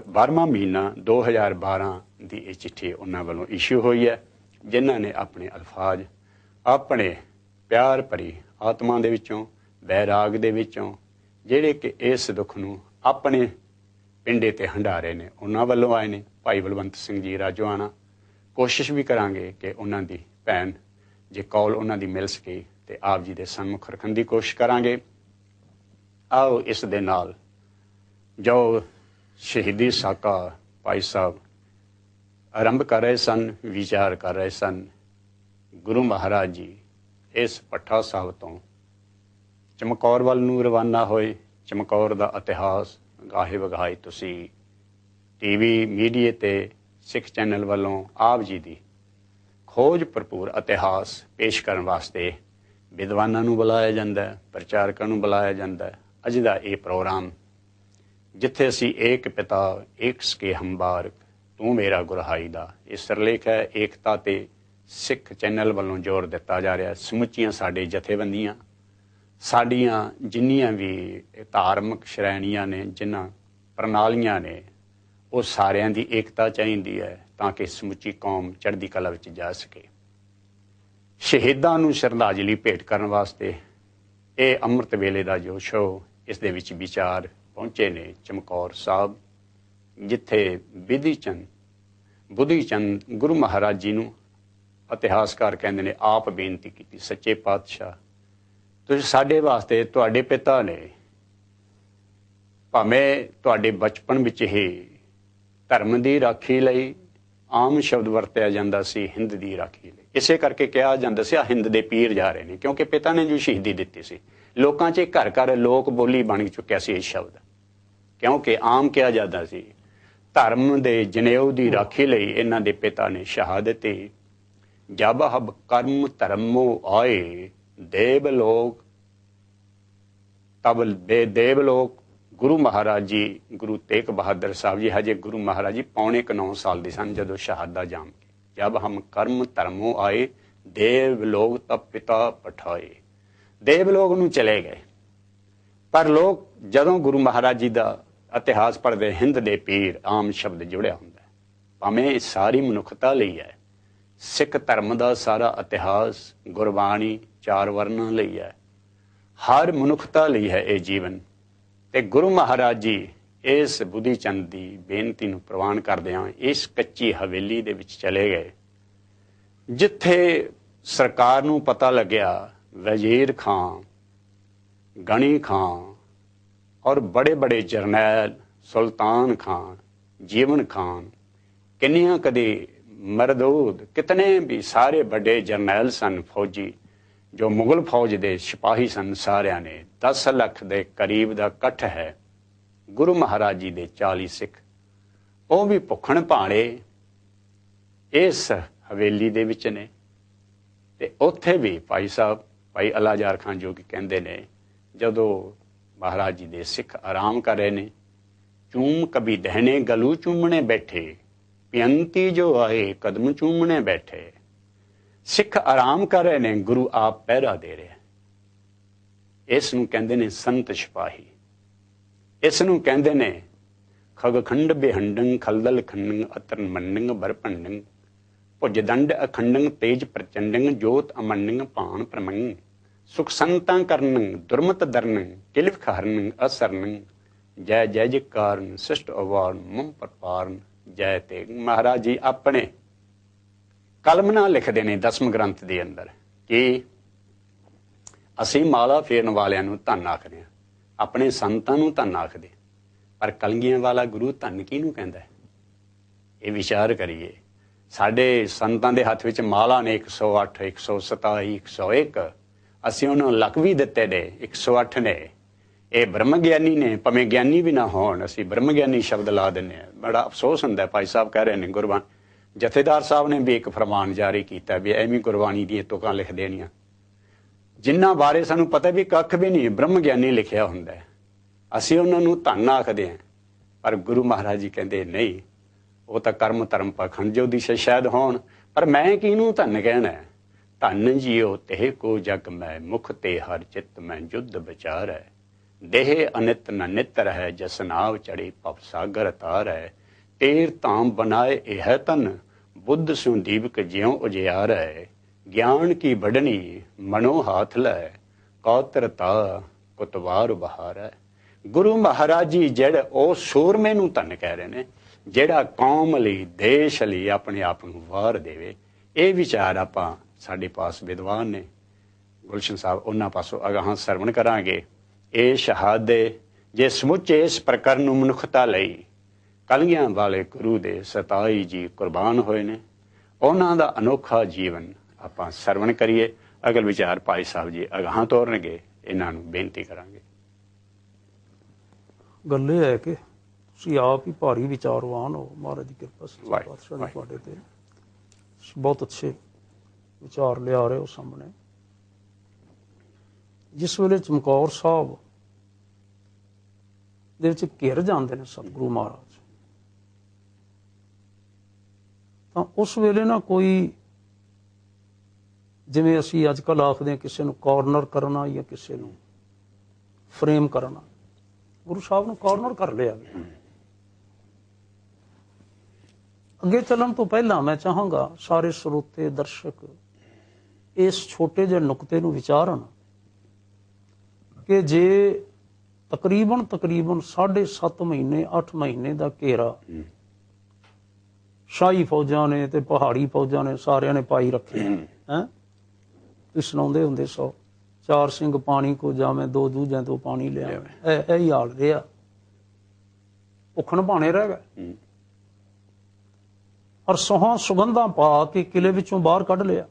12ਵਾਂ ਮਹੀਨਾ 2012 ਦੀ ਇਹ ਚਿੱਠੀ ਉਹਨਾਂ ਵੱਲੋਂ ਇਸ਼ੂ ਹੋਈ ਹੈ, ਜਿਨ੍ਹਾਂ ਨੇ ਆਪਣੇ ਅਲਫਾਜ਼ ਆਪਣੇ ਪਿਆਰ ਭਰੀ ਆਤਮਾ ਦੇ ਵਿੱਚੋਂ, ਬੈਰਾਗ ਦੇ ਵਿੱਚੋਂ, ਜਿਹੜੇ ਕਿ ਇਸ ਦੁੱਖ ਨੂੰ ਆਪਣੇ ਪਿੰਡੇ ਤੇ ਹੰਢਾਰੇ ਨੇ, ਉਹਨਾਂ ਵੱਲੋਂ ਆਏ ਨੇ। ਭਾਈ ਬਲਵੰਤ ਸਿੰਘ ਜੀ ਰਾਜੋਆਣਾ, ਕੋਸ਼ਿਸ਼ ਵੀ ਕਰਾਂਗੇ ਕਿ ਉਹਨਾਂ ਦੀ ਭੈਣ ਜੇ ਕੌਲ ਉਹਨਾਂ ਦੀ ਮਿਲ ਸਕੇ ਤੇ ਆਪ ਜੀ ਦੇ ਸਨਮੁਖ ਰੱਖਣ ਦੀ ਕੋਸ਼ਿਸ਼ ਕਰਾਂਗੇ। ਆਓ ਇਸ ਦੇ ਨਾਲ ਜੋ ਸ਼ਹੀਦੀ ਸਾਕਾ ਭਾਈ ਸਾਹਿਬ ਆਰੰਭ ਕਰ ਰਹੇ ਸਨ, ਵਿਚਾਰ ਕਰ ਰਹੇ ਸਨ, ਗੁਰੂ ਮਹਾਰਾਜ ਜੀ ਇਸ ਭੱਠਾ ਸਾਹਿਬ ਤੋਂ ਚਮਕੌਰ ਵੱਲ ਨੂੰ ਰਵਾਨਾ ਹੋਏ। ਚਮਕੌਰ ਦਾ ਇਤਿਹਾਸ ਗਾਹੇ ਵਗਾਹੇ ਤੁਸੀਂ ਟੀਵੀ ਮੀਡੀਆ ਤੇ ਸਿੱਖ ਚੈਨਲ ਵੱਲੋਂ ਆਪ ਜੀ ਦੀ ਖੋਜ ਭਰਪੂਰ ਇਤਿਹਾਸ ਪੇਸ਼ ਕਰਨ ਵਾਸਤੇ ਵਿਦਵਾਨਾਂ ਨੂੰ ਬੁਲਾਇਆ ਜਾਂਦਾ ਹੈ, ਪ੍ਰਚਾਰਕਾਂ ਨੂੰ ਬੁਲਾਇਆ ਜਾਂਦਾ ਹੈ। ਅੱਜ ਦਾ ਇਹ ਪ੍ਰੋਗਰਾਮ ਜਿੱਥੇ ਅਸੀਂ ਏਕ ਪਿਤਾ ਏਕ ਸਕੇ ਹਮਬਾਰਕ ਤੂੰ ਮੇਰਾ ਗੁਰਹਾਈ ਦਾ ਇਹ ਸਿਰਲੇਖ ਹੈ, ਏਕਤਾ ਤੇ ਸਿੱਖ ਚੈਨਲ ਵੱਲੋਂ ਜ਼ੋਰ ਦਿੱਤਾ ਜਾ ਰਿਹਾ। ਸਮੁੱਚੀਆਂ ਸਾਡੇ ਜਥੇਬੰਦੀਆਂ, ਸਾਡੀਆਂ ਜਿੰਨੀਆਂ ਵੀ ਧਾਰਮਿਕ ਸ਼੍ਰੇਣੀਆਂ ਨੇ, ਜਿਨ੍ਹਾਂ ਪ੍ਰਣਾਲੀਆਂ ਨੇ, ਉਹ ਸਾਰਿਆਂ ਦੀ ਏਕਤਾ ਚਾਹੀਦੀ ਹੈ ਤਾਂ ਕਿ ਸਮੁੱਚੀ ਕੌਮ ਚੜ੍ਹਦੀ ਕਲਾ ਵਿੱਚ ਜਾ ਸਕੇ। ਸ਼ਹੀਦਾਂ ਨੂੰ ਸ਼ਰਧਾਂਜਲੀ ਭੇਟ ਕਰਨ ਵਾਸਤੇ ਇਹ ਅੰਮ੍ਰਿਤ ਵੇਲੇ ਦਾ ਜੋ ਸ਼ੋਅ, ਇਸ ਦੇ ਵਿੱਚ ਵਿਚਾਰ ਪਹੁੰਚੇ ਨੇ ਚਮਕੌਰ ਸਾਹਿਬ, ਜਿੱਥੇ ਬੁੱਧੀ ਚੰਦ ਗੁਰੂ ਮਹਾਰਾਜ ਜੀ ਨੂੰ ਇਤਿਹਾਸਕਾਰ ਕਹਿੰਦੇ ਨੇ ਆਪ ਬੇਨਤੀ ਕੀਤੀ, ਸੱਚੇ ਪਾਤਸ਼ਾਹ ਤੁਸੀਂ ਸਾਡੇ ਵਾਸਤੇ, ਤੁਹਾਡੇ ਪਿਤਾ ਨੇ, ਭਾਵੇਂ ਤੁਹਾਡੇ ਬਚਪਨ ਵਿੱਚ ਹੀ ਧਰਮ ਦੀ ਰਾਖੀ ਲਈ ਆਮ ਸ਼ਬਦ ਵਰਤਿਆ ਜਾਂਦਾ ਸੀ, ਹਿੰਦ ਦੀ ਰਾਖੀ ਲਈ। ਇਸੇ ਕਰਕੇ ਕਿਹਾ ਜਾਂਦਾ ਸੀ ਆ ਹਿੰਦ ਦੇ ਪੀਰ ਜਾ ਰਹੇ ਨੇ, ਕਿਉਂਕਿ ਪਿਤਾ ਨੇ ਜੋ ਸ਼ਹੀਦੀ ਦਿੱਤੀ ਸੀ। ਲੋਕਾਂ 'ਚ ਘਰ ਘਰ ਲੋਕ ਬੋਲੀ ਬਣ ਚੁੱਕਿਆ ਸੀ ਇਹ ਸ਼ਬਦ, ਕਿਉਂਕਿ ਆਮ ਕਿਹਾ ਜਾਂਦਾ ਸੀ ਧਰਮ ਦੇ ਜਨੇਊ ਦੀ ਰਾਖੀ ਲਈ ਇਹਨਾਂ ਦੇ ਪਿਤਾ ਨੇ ਸ਼ਹਾਦਤ ਦਿੱਤੀ। ਜਬ ਹਬ ਕਰਮ ਧਰਮੋ ਆਏ ਦੇਵ ਲੋਕ, ਤਬ ਦੇਵ ਲੋਕ। ਗੁਰੂ ਮਹਾਰਾਜ ਜੀ, ਗੁਰੂ ਤੇਗ ਬਹਾਦਰ ਸਾਹਿਬ ਜੀ ਹਜੇ ਗੁਰੂ ਮਹਾਰਾਜ ਜੀ ਪੌਣੇ 9 ਸਾਲ ਦੇ ਸਨ ਜਦੋਂ ਸ਼ਹਾਦਾ ਜਾਮ ਕੇ। ਜਬ ਹਮ ਕਰਮ ਧਰਮੋਂ ਆਏ ਦੇਵ ਲੋਕ ਤਬ ਪਿਤਾ ਪਠਾਏ। ਦੇਵ ਲੋਕ ਨੂੰ ਚਲੇ ਗਏ, ਪਰ ਲੋਕ ਜਦੋਂ ਗੁਰੂ ਮਹਾਰਾਜ ਜੀ ਦਾ ਇਤਿਹਾਸ ਪੜ੍ਹਦੇ, ਹਿੰਦ ਦੇ ਪੀਰ ਆਮ ਸ਼ਬਦ ਜੁੜਿਆ ਹੁੰਦਾ। ਭਾਵੇਂ ਸਾਰੀ ਮਨੁੱਖਤਾ ਲਈ ਹੈ, ਸਿੱਖ ਧਰਮ ਦਾ ਸਾਰਾ ਇਤਿਹਾਸ ਗੁਰਬਾਣੀ 4 ਵਰਨਾਂ ਲਈ ਹੈ, ਹਰ ਮਨੁੱਖਤਾ ਲਈ ਹੈ ਇਹ ਜੀਵਨ। ਤੇ ਗੁਰੂ ਮਹਾਰਾਜ ਜੀ ਇਸ ਬੁੱਧੀ ਚੰਦ ਦੀ ਬੇਨਤੀ ਨੂੰ ਪ੍ਰਵਾਨ ਕਰਦਿਆਂ ਇਸ ਕੱਚੀ ਹਵੇਲੀ ਦੇ ਵਿੱਚ ਚਲੇ ਗਏ, ਜਿੱਥੇ ਸਰਕਾਰ ਨੂੰ ਪਤਾ ਲੱਗਿਆ ਵਜ਼ੀਰ ਖਾਂ, ਗਣੀ ਖਾਂ ਔਰ ਬੜੇ ਬੜੇ ਜਰਨੈਲ, ਸੁਲਤਾਨ ਖਾਂ, ਜੀਵਨ ਖਾਨ, ਕਿੰਨੀਆਂ ਕਦੇ ਮਰਦੂਦ, ਕਿਤਨੇ ਵੀ ਸਾਰੇ ਵੱਡੇ ਜਰਨੈਲ ਸਨ, ਫੌਜੀ ਜੋ ਮੁਗਲ ਫੌਜ ਦੇ ਸਿਪਾਹੀ ਸਨ, ਸਾਰਿਆਂ ਨੇ 10 ਲੱਖ ਦੇ ਕਰੀਬ ਦਾ ਇਕੱਠ ਹੈ। ਗੁਰੂ ਮਹਾਰਾਜ ਜੀ ਦੇ 40 ਸਿੱਖ, ਉਹ ਵੀ ਭੁੱਖਣ ਭਾਣੇ ਇਸ ਹਵੇਲੀ ਦੇ ਵਿੱਚ ਨੇ। ਤੇ ਉੱਥੇ ਵੀ ਭਾਈ ਸਾਹਿਬ, ਭਾਈ ਅਲਾਜ਼ਾਰ ਖਾਨ ਜੋ ਕਿ ਕਹਿੰਦੇ ਨੇ, ਜਦੋਂ ਮਹਾਰਾਜ ਜੀ ਦੇ ਸਿੱਖ ਆਰਾਮ ਕਰ ਰਹੇ ਨੇ, ਚੂਮ ਕਭੀ ਦਹਿਣੇ ਗਲੂ ਚੂਮਣੇ ਬੈਠੇ, ਪਿਅੰਤੀ ਜੋ ਆਏ ਕਦਮ ਚੂਮਣੇ ਬੈਠੇ। ਸਿੱਖ ਆਰਾਮ ਕਰ ਰਹੇ ਨੇ, ਗੁਰੂ ਆਪ ਪਹਿਰਾ ਦੇ ਰਿਹਾ। ਇਸ ਨੂੰ ਕਹਿੰਦੇ ਨੇ ਸੰਤ ਸਿਪਾਹੀ। ਇਸ ਨੂੰ ਕਹਿੰਦੇ ਨੇ ਖਗ ਖੰਡ ਬੇਹੰਡੰ ਖਲਦਲ ਖੰਡੰ ਅਤਰਨ ਮੰਡੰ ਬਰਪੰਡੰ ਭੁਜ ਦੰਡ ਅਖੰਡੰ ਤੇਜ ਪ੍ਰਚੰਡੰ ਜੋਤ ਅਮੰਡੰ ਭਾਨ ਪ੍ਰਮੰਗ ਸੁਖ ਸੰਤਾਂ ਕਰਨੰ ਦੁਰਮਤ ਦਰਨੰ ਕਿਲਵ ਹਰਨੰ ਅਸਰਨੰ ਜੈ ਜੈ ਜੈਕਾਰਨ ਸਿਸ਼ਟ ਅਵਾਰਨ ਮਮ ਪਰਪਾਰਨ ਜੈ ਤੇਗ। ਮਹਾਰਾਜ ਜੀ ਆਪਣੇ ਕਲਮ ਨਾਲ ਲਿਖਦੇ ਨੇ 10ਵੇਂ ਗ੍ਰੰਥ ਦੇ ਅੰਦਰ ਕਿ ਅਸੀਂ ਮਾਲਾ ਫੇਰਨ ਵਾਲਿਆਂ ਨੂੰ ਧੰਨ ਆਖਦੇ ਹਾਂ, ਆਪਣੇ ਸੰਤਾਂ ਨੂੰ ਧੰਨ ਆਖਦੇ, ਪਰ ਕਲਗੀਆਂ ਵਾਲਾ ਗੁਰੂ ਧੰਨ ਕਿਹਨੂੰ ਕਹਿੰਦਾ? ਇਹ ਵਿਚਾਰ ਕਰੀਏ। ਸਾਡੇ ਸੰਤਾਂ ਦੇ ਹੱਥ ਵਿੱਚ ਮਾਲਾ ਨੇ 108, 127, 101, ਅਸੀਂ ਉਹਨਾਂ ਨੂੰ ਲੱਕ ਵੀ ਦਿੱਤੇ ਨੇ 108 ਨੇ। ਇਹ ਬ੍ਰਹਮ ਗਿਆਨੀ ਨੇ, ਭਾਵੇਂ ਗਿਆਨੀ ਵੀ ਨਾ ਹੋਣ, ਅਸੀਂ ਬ੍ਰਹਮ ਗਿਆਨੀ ਸ਼ਬਦ ਲਾ ਦਿੰਦੇ ਹਾਂ। ਬੜਾ ਅਫਸੋਸ ਹੁੰਦਾ। ਭਾਈ ਸਾਹਿਬ ਕਹਿ ਰਹੇ ਨੇ, ਗੁਰਬਾਣੀ ਜਥੇਦਾਰ ਸਾਹਿਬ ਨੇ ਵੀ ਇੱਕ ਫਰਮਾਨ ਜਾਰੀ ਕੀਤਾ ਵੀ ਐਵੇਂ ਗੁਰਬਾਣੀ ਦੀਆਂ ਤੁਕਾਂ ਲਿਖ ਦੇਣੀਆਂ, ਜਿਨ੍ਹਾਂ ਬਾਰੇ ਸਾਨੂੰ ਪਤਾ ਵੀ ਕੱਖ ਵੀ ਨਹੀਂ, ਬ੍ਰਹਮ ਗਿਆਨੀ ਲਿਖਿਆ ਹੁੰਦਾ। ਅਸੀਂ ਉਹਨਾਂ ਨੂੰ ਧੰਨ ਆਖਦੇ ਹਾਂ, ਪਰ ਗੁਰੂ ਮਹਾਰਾਜ ਜੀ ਕਹਿੰਦੇ ਨਹੀਂ, ਉਹ ਤਾਂ ਕਰਮ ਧਰਮ ਪਾਖੰਡ ਜੋ ਦੀ ਸ਼ਾਇਦ ਹੋਣ, ਪਰ ਮੈਂ ਕਿਹਨੂੰ ਧੰਨ ਕਹਿਣਾ? ਧੰਨ ਜੀਓ ਤੇ ਕੋ ਜਗ ਮੈਂ ਮੁਖ ਤੇ ਹਰ ਚਿੱਤ ਮੈਂ ਜੁੱਧ ਵਿਚਾਰ ਹੈ। ਦੇਹ ਅਨਿਤ ਨ ਨਿਤ ਰਹਿ ਜਸਨਾਵ ਚੜੇ ਭਵ ਸਾਗਰ ਤਾਰ ਹੈ। ਤੇਰ ਧਾਮ ਬਣਾਏ ਇਹ ਹੈ ਤਨ ਬੁੱਧ ਸਿਉ ਦੀਪਕ ਜਿਉ ਉਜਿਆਰੈ ਗਿਆਨ ਕੀ ਬੜਨੀ ਮਨੋ ਹਾਥ ਲੈ ਕੌਤਰਤਾ ਕੁਤਵਾਰ ਬਹਾਰੈ। ਗੁਰੂ ਮਹਾਰਾਜ ਜੀ ਜਿਹੜੇ ਉਹ ਸੂਰਮੇ ਨੂੰ ਧਨ ਕਹਿ ਰਹੇ ਨੇ ਜਿਹੜਾ ਕੌਮ ਲਈ ਦੇਸ਼ ਲਈ ਆਪਣੇ ਆਪ ਨੂੰ ਵਾਰ ਦੇਵੇ। ਇਹ ਵਿਚਾਰ ਆਪਾਂ ਸਾਡੇ ਪਾਸ ਵਿਦਵਾਨ ਨੇ ਗੁਲਸ਼ਨ ਸਾਹਿਬ ਉਹਨਾਂ ਪਾਸੋਂ ਅਗਾਹਾਂ ਸਰਵਣ ਕਰਾਂਗੇ। ਇਹ ਸ਼ਹਾਦੇ ਜੇ ਸਮੁੱਚੇ ਇਸ ਪ੍ਰਕਰਨ ਨੂੰ ਮਨੁੱਖਤਾ ਲਈ ਕਲਗੀਆਂ ਵਾਲੇ ਗੁਰੂ ਦੇ 27 ਜੀ ਕੁਰਬਾਨ ਹੋਏ ਨੇ ਉਹਨਾਂ ਦਾ ਅਨੋਖਾ ਜੀਵਨ ਆਪਾਂ ਸਰਵਣ ਕਰੀਏ। ਅਗਲ ਵਿਚਾਰ ਭਾਈ ਸਾਹਿਬ ਜੀ ਅਗਾਹਾਂ ਤੋਰਨਗੇ ਇਹਨਾਂ ਨੂੰ ਬੇਨਤੀ ਕਰਾਂਗੇ। ਗੱਲ ਇਹ ਹੈ ਕਿ ਤੁਸੀਂ ਆਪ ਹੀ ਭਾਰੀ ਵਿਚਾਰਵਾਨ ਹੋ। ਮਹਾਰਾਜ ਦੀ ਕਿਰਪਾ ਸੱਚੇ ਪਾਤਸ਼ਾਹ ਦੀ ਤੁਹਾਡੇ ਤੇ ਬਹੁਤ ਅੱਛੇ ਵਿਚਾਰ ਲਿਆ ਰਹੇ ਹੋ ਸਾਹਮਣੇ। ਜਿਸ ਵੇਲੇ ਚਮਕੌਰ ਸਾਹਿਬ ਦੇ ਵਿੱਚ ਘਿਰ ਜਾਂਦੇ ਨੇ ਸਤਿਗੁਰੂ ਮਹਾਰਾਜ ਤਾਂ ਉਸ ਵੇਲੇ ਨਾ ਕੋਈ ਜਿਵੇਂ ਅਸੀਂ ਅੱਜ ਕੱਲ੍ਹ ਆਖਦੇ ਹਾਂ ਕਿਸੇ ਨੂੰ ਕਾਰਨਰ ਕਰਨਾ ਜਾਂ ਕਿਸੇ ਨੂੰ ਫਰੇਮ ਕਰਨਾ, ਗੁਰੂ ਸਾਹਿਬ ਨੂੰ ਕਾਰਨਰ ਕਰ ਲਿਆ ਗਿਆ। ਅੱਗੇ ਚੱਲਣ ਤੋਂ ਪਹਿਲਾਂ ਮੈਂ ਚਾਹਾਂਗਾ ਸਾਰੇ ਸਰੋਤੇ ਦਰਸ਼ਕ ਇਸ ਛੋਟੇ ਜਿਹੇ ਨੁਕਤੇ ਨੂੰ ਵਿਚਾਰਨ ਕਿ ਜੇ ਤਕਰੀਬਨ 7.5 ਮਹੀਨੇ 8 ਮਹੀਨੇ ਦਾ ਘੇਰਾ ਸ਼ਾਹੀ ਫੌਜਾਂ ਨੇ ਤੇ ਪਹਾੜੀ ਫੌਜਾਂ ਨੇ ਸਾਰਿਆਂ ਨੇ ਪਾਈ ਰੱਖੇ ਹੈ। ਤੁਸੀਂ ਸੁਣਾਉਂਦੇ ਹੁੰਦੇ 4 ਸਿੰਘ ਪਾਣੀ ਕੋ ਜਾਵੇਂ 2 ਜੂਝਾਂ ਤੋਂ ਪਾਣੀ ਲਿਆ। ਇਹ ਹੀ ਹਾਲ ਰਿਹਾ। ਭੁੱਖਣ ਭਾਣੇ ਰਹਿ ਗਏ ਔਰ ਸੋਹਾਂ ਸੁਗੰਧਾਂ ਪਾ ਕੇ ਕਿਲੇ ਵਿੱਚੋਂ ਬਾਹਰ ਕੱਢ ਲਿਆ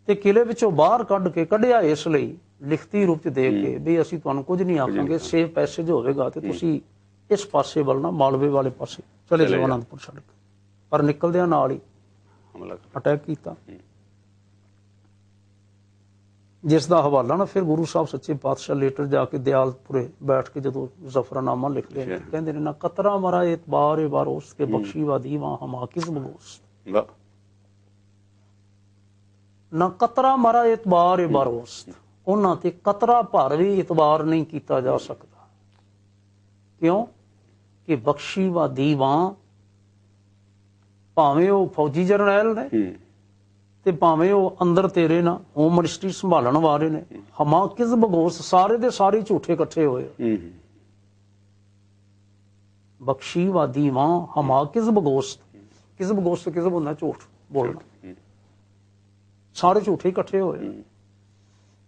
ਤੇ ਕਿਲੇ ਵਿੱਚੋਂ ਬਾਹਰ ਕੱਢ ਕੇ ਕੱਢਿਆ ਇਸ ਲਈ ਲਿਖਤੀ ਰੂਪ ਚ ਦੇ ਕੇ ਵੀ ਅਸੀਂ ਤੁਹਾਨੂੰ ਕੁਝ ਨਹੀਂ ਆਖਾਂਗੇ, ਸੇਫ ਪੈਸੇਜ ਹੋਵੇਗਾ ਤੇ ਤੁਸੀਂ ਇਸ ਪਾਸੇ ਵੱਲ ਨਾ ਮਾਲਵੇ ਵਾਲੇ ਪਾਸੇ ਚਲੇ ਜਾਓ ਅਨੰਦਪੁਰ ਛੱਡ ਕੇ। ਪਰ ਨਿਕਲਦਿਆਂ ਨਾਲ ਹੀ ਅਟੈਕ ਕੀਤਾ ਜਿਸ ਦਾ ਹਵਾਲਾ ਨਾ ਫਿਰ ਗੁਰੂ ਸਾਹਿਬ ਸੱਚੇ ਪਾਤਸ਼ਾਹ ਲੇਟਰ ਜਾ ਕੇ ਦਿਆਲਪੁਰੇ ਬੈਠ ਕੇ ਜਦੋਂ ਜ਼ਫਰਨਾਮਾ ਲਿਖਦੇ ਨੇ ਕਹਿੰਦੇ ਨੇ ਨਾ ਕਤਰਾ ਮਰਾ ਇਤਬਾਰ ਬਾਰੋਸ ਕੇ ਬਖਸ਼ੀਵਾ ਦੀਵਾ ਹਮਾ ਕਿਸ ਬਗੋਸ ਨਾ ਕਤਰਾ ਮਰਾ ਇਤਬਾਰ ਬਾਰੋਸ। ਉਹਨਾਂ ਤੇ ਕਤਰਾ ਭਰ ਵੀ ਇਤਬਾਰ ਨਹੀਂ ਕੀਤਾ ਜਾ ਸਕਦਾ। ਕਿਉਂ ਕਿ ਬਖਸ਼ੀਵਾ ਦੀਵਾ ਭਾਵੇਂ ਉਹ ਫੌਜੀ ਜਰਨੈਲ ਨੇ ਤੇ ਭਾਵੇਂ ਉਹ ਅੰਦਰ ਤੇਰੇ ਨਾ ਹੋਮ ਮਿਨਿਸਟਰੀ ਸੰਭਾਲਣ ਵਾਲੇ ਨੇ ਹਮਾ ਕਿਸ ਬਗੋਸ ਸਾਰੇ ਦੇ ਸਾਰੇ ਝੂਠੇ ਇਕੱਠੇ ਹੋਏ। ਬਖਸ਼ੀਵਾ ਦੀਵਾ ਹਮਾ ਕਿਸ ਬਗੋਸ ਤੇ ਕਿਸ ਹੁੰਦਾ ਝੂਠ ਬੋਲਣਾ। ਸਾਰੇ ਝੂਠੇ ਇਕੱਠੇ ਹੋਏ।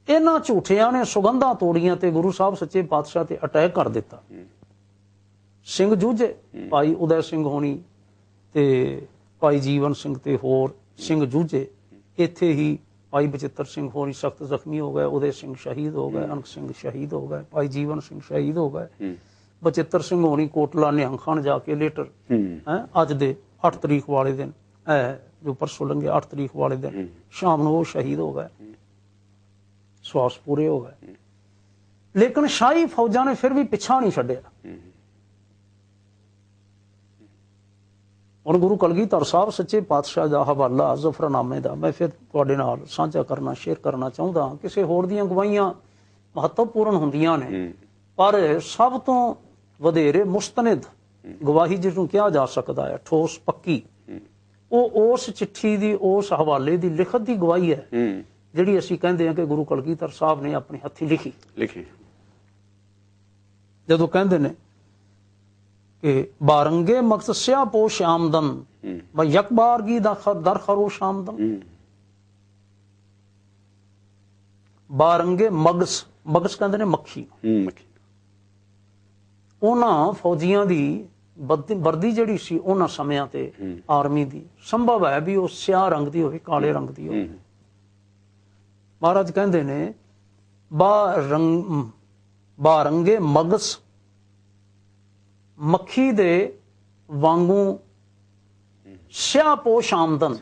ਇਹਨਾਂ ਝੂਠਿਆਂ ਨੇ ਸੁਗੰਧਾਂ ਤੋੜੀਆਂ ਤੇ ਗੁਰੂ ਸਾਹਿਬ ਸੱਚੇ ਪਾਤਸ਼ਾਹ ਤੇ ਅਟੈਕ ਕਰ ਦਿੱਤਾ। ਸਿੰਘ ਜੂਝੇ ਭਾਈ ਉਦੈ ਸਿੰਘ ਹੋਣੀ ਤੇ ਭਾਈ ਜੀਵਨ ਸਿੰਘ ਤੇ ਹੋਰ ਸਿੰਘ ਜੂਝੇ। ਇੱਥੇ ਹੀ ਭਾਈ ਬਚਿੱਤਰ ਸਿੰਘ ਹੋਣੀ ਸਖਤ ਜ਼ਖਮੀ ਹੋ ਗਏ, ਉਦੈ ਸਿੰਘ ਸ਼ਹੀਦ ਹੋ ਗਏ, ਅਨਕ ਸਿੰਘ ਸ਼ਹੀਦ ਹੋ ਗਏ, ਭਾਈ ਜੀਵਨ ਸਿੰਘ ਸ਼ਹੀਦ ਹੋ ਗਏ। ਬਚਿੱਤਰ ਸਿੰਘ ਹੋਣੀ ਕੋਟਲਾ ਨਿਹੰਗ ਖਾਨ ਜਾ ਕੇ ਲੇਟਰ ਅੱਜ ਦੇ 8 ਤਰੀਕ ਵਾਲੇ ਦਿਨ ਜੋ ਪਰਸੋਂ ਲੰਘੇ 8 ਤਰੀਕ ਵਾਲੇ ਦਿਨ ਸ਼ਾਮ ਨੂੰ ਉਹ ਸ਼ਹੀਦ ਹੋ ਗਏ, ਸਵਾਸ ਪੂਰੇ ਹੋ ਗਏ। ਲੇਕਿਨ ਸ਼ਾਹੀ ਫੌਜਾਂ ਨੇ ਫਿਰ ਵੀ ਪਿੱਛਾ ਨਹੀਂ ਛੱਡਿਆ। ਹੁਣ ਗੁਰੂ ਕਲਗੀਧਰ ਸਾਹਿਬ ਸੱਚੇ ਪਾਤਸ਼ਾਹ ਦਾ ਹਵਾਲਾ ਜ਼ਫਰਨਾਮੇ ਦਾ ਮੈਂ ਫਿਰ ਤੁਹਾਡੇ ਨਾਲ ਸਾਂਝਾ ਕਰਨਾ ਸ਼ੇਅਰ ਕਰਨਾ ਚਾਹੁੰਦਾ। ਕਿਸੇ ਹੋਰ ਦੀਆਂ ਗਵਾਹੀਆਂ ਮਹੱਤਵਪੂਰਨ ਹੁੰਦੀਆਂ ਨੇ ਪਰ ਸਭ ਤੋਂ ਵਧੇਰੇ ਮੁਸਤਨਦ ਗਵਾਹੀ ਜਿਹਨੂੰ ਕਿਹਾ ਜਾ ਸਕਦਾ ਹੈ ਠੋਸ ਪੱਕੀ ਉਹ ਉਸ ਚਿੱਠੀ ਦੀ ਉਸ ਹਵਾਲੇ ਦੀ ਲਿਖਤ ਦੀ ਗਵਾਹੀ ਹੈ ਜਿਹੜੀ ਅਸੀਂ ਕਹਿੰਦੇ ਹਾਂ ਕਿ ਗੁਰੂ ਕਲਗੀਧਰ ਸਾਹਿਬ ਨੇ ਆਪਣੇ ਹੱਥੀਂ ਲਿਖੀ। ਜਦੋਂ ਕਹਿੰਦੇ ਨੇ ਕਿ ਬਾਰੰਗੇ ਮਕਸਦ ਸਿਆ ਪੋਸ਼ ਆਮਦਨ ਬ ਯਕਬਾਰਗੀ ਦਾ ਦਰ ਖਰੋਸ਼ ਆਮਦਨ। ਬਾਰੰਗੇ ਮਗਸ ਕਹਿੰਦੇ ਨੇ ਮੱਖੀ। ਉਹਨਾਂ ਫੌਜੀਆਂ ਦੀ ਵਰਦੀ ਜਿਹੜੀ ਸੀ ਉਹਨਾਂ ਸਮਿਆਂ ਤੇ ਆਰਮੀ ਦੀ ਸੰਭਵ ਹੈ ਵੀ ਉਹ ਸਿਆਹ ਰੰਗ ਦੀ ਹੋਵੇ, ਕਾਲੇ ਰੰਗ ਦੀ ਹੋਵੇ। ਮਹਾਰਾਜ ਕਹਿੰਦੇ ਨੇ ਬਾਰੰਗੇ ਮਗਸ ਮੱਖੀ ਦੇ ਵਾਂਗੂ ਸਿਆਹ ਪੋਸ਼ ਆਮਦਨ।